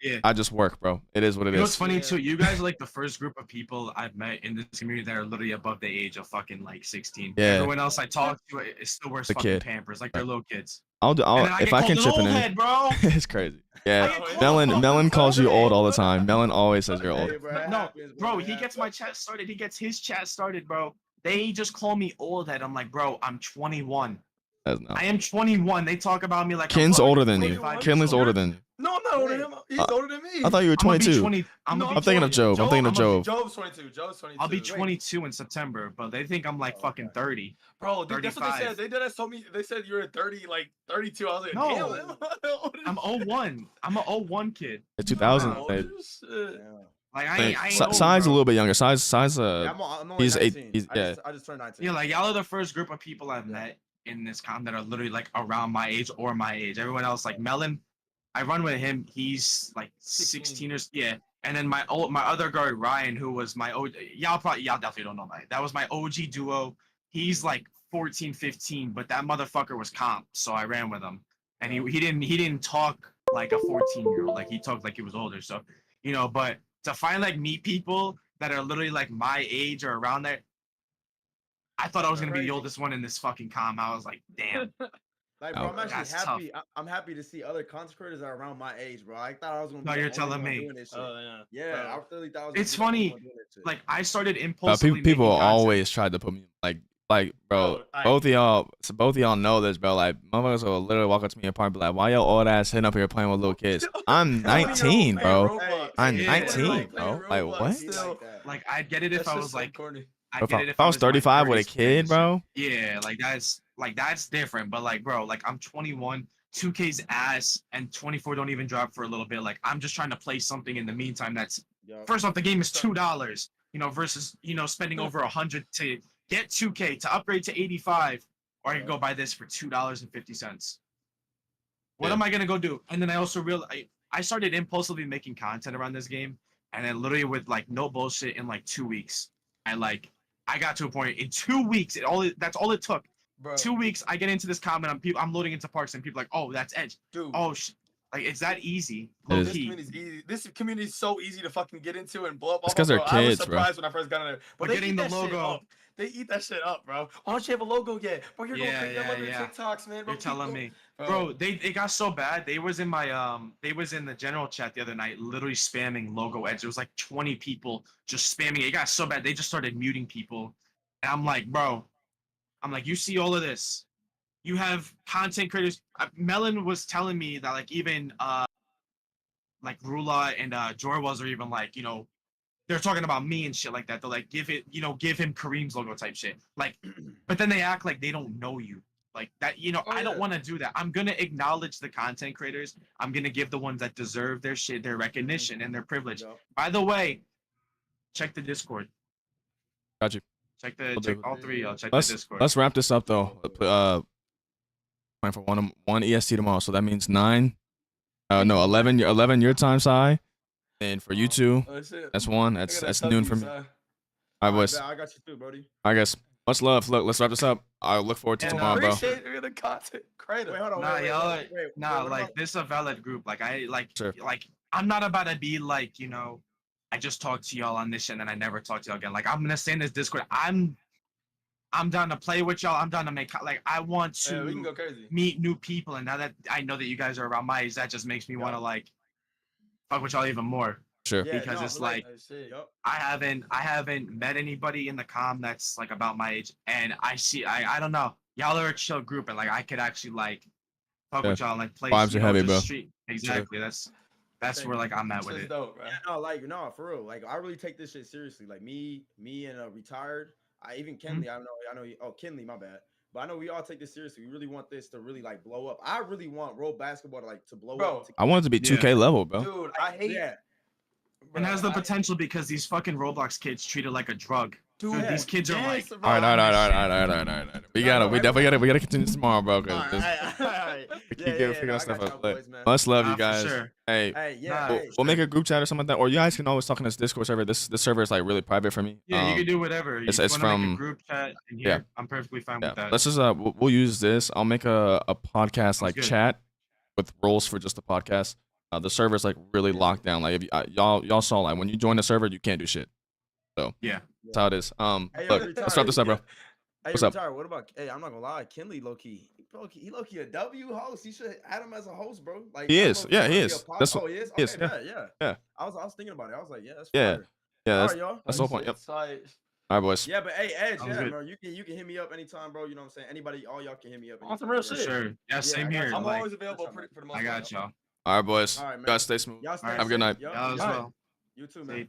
Yeah. I just work, bro. It is what it You know what's is. funny too? You guys are like the first group of people I've met in this community that are literally above the age of fucking like 16. Yeah. Everyone else I talk to is still wears The fucking kid. Pampers, like they're little kids. I'll And then if I can get chip called in. an old head, bro. It's crazy. Yeah, I get called Melon calls you old all the bro. time. Melon always says you're old. Hey, bro, it No, happens, bro, it he gets happens. my chat started. He gets his chat started, bro. They just call me old head. I'm like, bro, I'm 21. That's not. I am 21. They talk about me like Kin's I'm older fucking than you. 45 years Kinley's old. older than you. No, I'm not older than him. He's older than me. I thought you were I'm gonna be 22. 20. I'm No, gonna I'm be thinking of 20. Job. I'm thinking of Job. Joe's 22. Joe's 22. I'll be Wait, 22 in September, but they think I'm like Oh, fucking okay. 30. Bro, dude, that's what they 35. said. They did that. Told me they said you were 30, like 32. I was like, No. damn. I'm 01. I'm a 01 kid. The 2000. Wow, babe. shit. Yeah. Like Like, I ain't old, Size a bro. little bit younger. Size. Yeah, I'm only He's 19. he's yeah. I just turned 19. Yeah, like y'all are the first group of people I've met in this com that are literally like around my age or my age. Everyone else, like Melon, I run with him. He's like 16 or yeah. And then my other guard Ryan, who was my OG, y'all definitely don't know that was my OG duo. He's like 14, 15, but that motherfucker was comp, so I ran with him. And he didn't talk like a 14-year-old, like he talked like he was older. So, you know, but to find like meet people that are literally like my age or around there, I thought I was gonna be the Crazy. oldest one in this fucking com. I was like, damn. Like, bro, I'm actually That's happy. I'm happy to see other content creators that are around my age, bro. I thought I was gonna. Be No, the you're only telling one me. doing this shit. Oh, yeah. Yeah, I really thought I was. Gonna It's be the only funny, one doing that shit. Like I started impulsively. People making content. always tried to put me like bro. Bro, both of y'all know this, bro. Like, motherfuckers will literally walk up to me in park and be like, "Why y'all old ass sitting up here playing with little kids?" I'm 19, bro. I'm Yeah. 19, Like, bro. Like, what? Be like that. Like I'd get it if That's I just was so like corny. I If get I, it if I was my 35 with a 30s kid, bro, Yeah, like that's different. But like, bro, like I'm 21, 2K's ass, and 24 don't even drop for a little bit. Like I'm just trying to play something in the meantime. That's Yup. first off, the game is $2, versus spending over 100 to get 2K to upgrade to 85, or I can go buy this for $2.50. What Yeah. am I gonna go do? And then I also realized I started impulsively making content around this game, and then literally with like no bullshit in like 2 weeks, I got to a point in 2 weeks. That's all it took. Bro, 2 weeks, I get into this comment. I'm loading into parks, and people are like, oh, that's Edge. dude. Oh, like it's that easy. It Low is. This key. community's easy. This community's so easy to fucking get into and blow up. It's 'cause bro. they're I was kids, bro. surprised when I first got in there. But We're they getting eat the that shit logo. up. They eat that shit up, bro. Why don't you have a logo yet? Bro, you're going Yeah, crazy. I yeah, love your yeah. TikToks, man. Bro, You're telling me, Bro, bro. It got so bad. They was in the general chat the other night, literally spamming logo Edge. There was like 20 people just spamming it. It got so bad they just started muting people. And I'm like, bro, you see all of this. You have content creators. Melon was telling me that like even like Rula and Jorwaz are even like they're talking about me and shit like that. They're like give him Kareem's logo type shit. Like, but then they act like they don't know you. Like that, I don't yeah. want to do that. I'm gonna acknowledge the content creators. I'm gonna give the ones that deserve their shit, their recognition, and their privilege. Yup. By the way, check the Discord. got you. Check Will check do. all three. Y'all check Let's the Discord. let's wrap this up though. Plan for one EST tomorrow, so that means 9. No, 11 your time, Si. And for you two, Oh, shit. that's 1. I That's gotta that's tell noon you, for me. son. All right, Alright, boys. bet, I got you too, Brody. I guess much love. Look, let's wrap this up. I look forward to And, tomorrow, bro. Appreciate the content creator. Wait, hold on. Nah, wait, y'all, wait, wait, nah, what like about- this is a valid group. Like Sure. like I'm not about to be like, I just talked to y'all on this shit and then I never talk to y'all again. Like I'm gonna stay in this Discord. I'm down to play with y'all. I'm down to I want Yeah, we can to go crazy. meet new people, and now that I know that you guys are around my age, that just makes me want to like fuck with y'all even more. Sure. Yeah, because no, it's but, like Oh, shit. yup. I haven't met anybody in the comm that's like about my age, and I don't know. Y'all are a chill group, and like I could actually like fuck with y'all and like play. Vibes are heavy, just bro. Street. Exactly. That's where like I'm at with Shit's it. dope, bro. Yeah, no, like no, for real. Like I really take this shit seriously. Like me and retired. I even Kinley. I know. Oh, Kinley, my bad. But I know we all take this seriously. We really want this to really like blow up. I really want World Basketball to blow Bro, up. I want it to be 2K level, bro. Dude, I hate. Yeah, And has the bro, potential because these fucking Roblox kids treat it like a drug. Dude, Dude, these kids are like, yes, bro. All right. We gotta continue this tomorrow, bro. all Cause right. we keep figuring I stuff got out. y'all boys, man. Much love, Nah, you for guys. sure. Hey, Hey, yeah, Nah, hey. we'll make a group chat or something like that, or you guys can always talk in this Discord server. This server is like really private for me. Yeah, you can do whatever. it's wanna from- make a group chat in here. yeah. I'm perfectly fine Yeah, with that. let's just we'll use this. I'll make a podcast like good. chat with roles for just the podcast. The server's like really locked down. Like if you, y'all saw like when you join the server, you can't do shit. So Yeah. that's how it is. Hey, Look, yo, let's wrap this up, bro. Hey, What's up? retired. What about? Hey, I'm not gonna lie. Kinley, low key, he low key a W host. You should add him as a host, bro. Like He I don't is. know if Yeah, wanna he be a is. pod- That's oh, he is. he is, Okay, yeah. yeah. Yeah. I was thinking about it. I was like, yeah, that's Yeah. fire. Yeah, All that's, right, y'all. that's the whole point. Yep. Sorry. All right, boys. Yeah, but hey, Edge, Sounds yeah, good. bro. You can hit me up anytime, bro. You know what I'm saying? Anybody, all y'all can hit me up. On some anytime, real bro. For shit. sure. Yeah, same I got here. you. I'm Like, always available That's for the most I part. got y'all. All right, boys. All right, You man. guys stay smooth. Y'all stay All right. Have a good safe. night. Yup. Y'all as All right. well. You too, Stay man.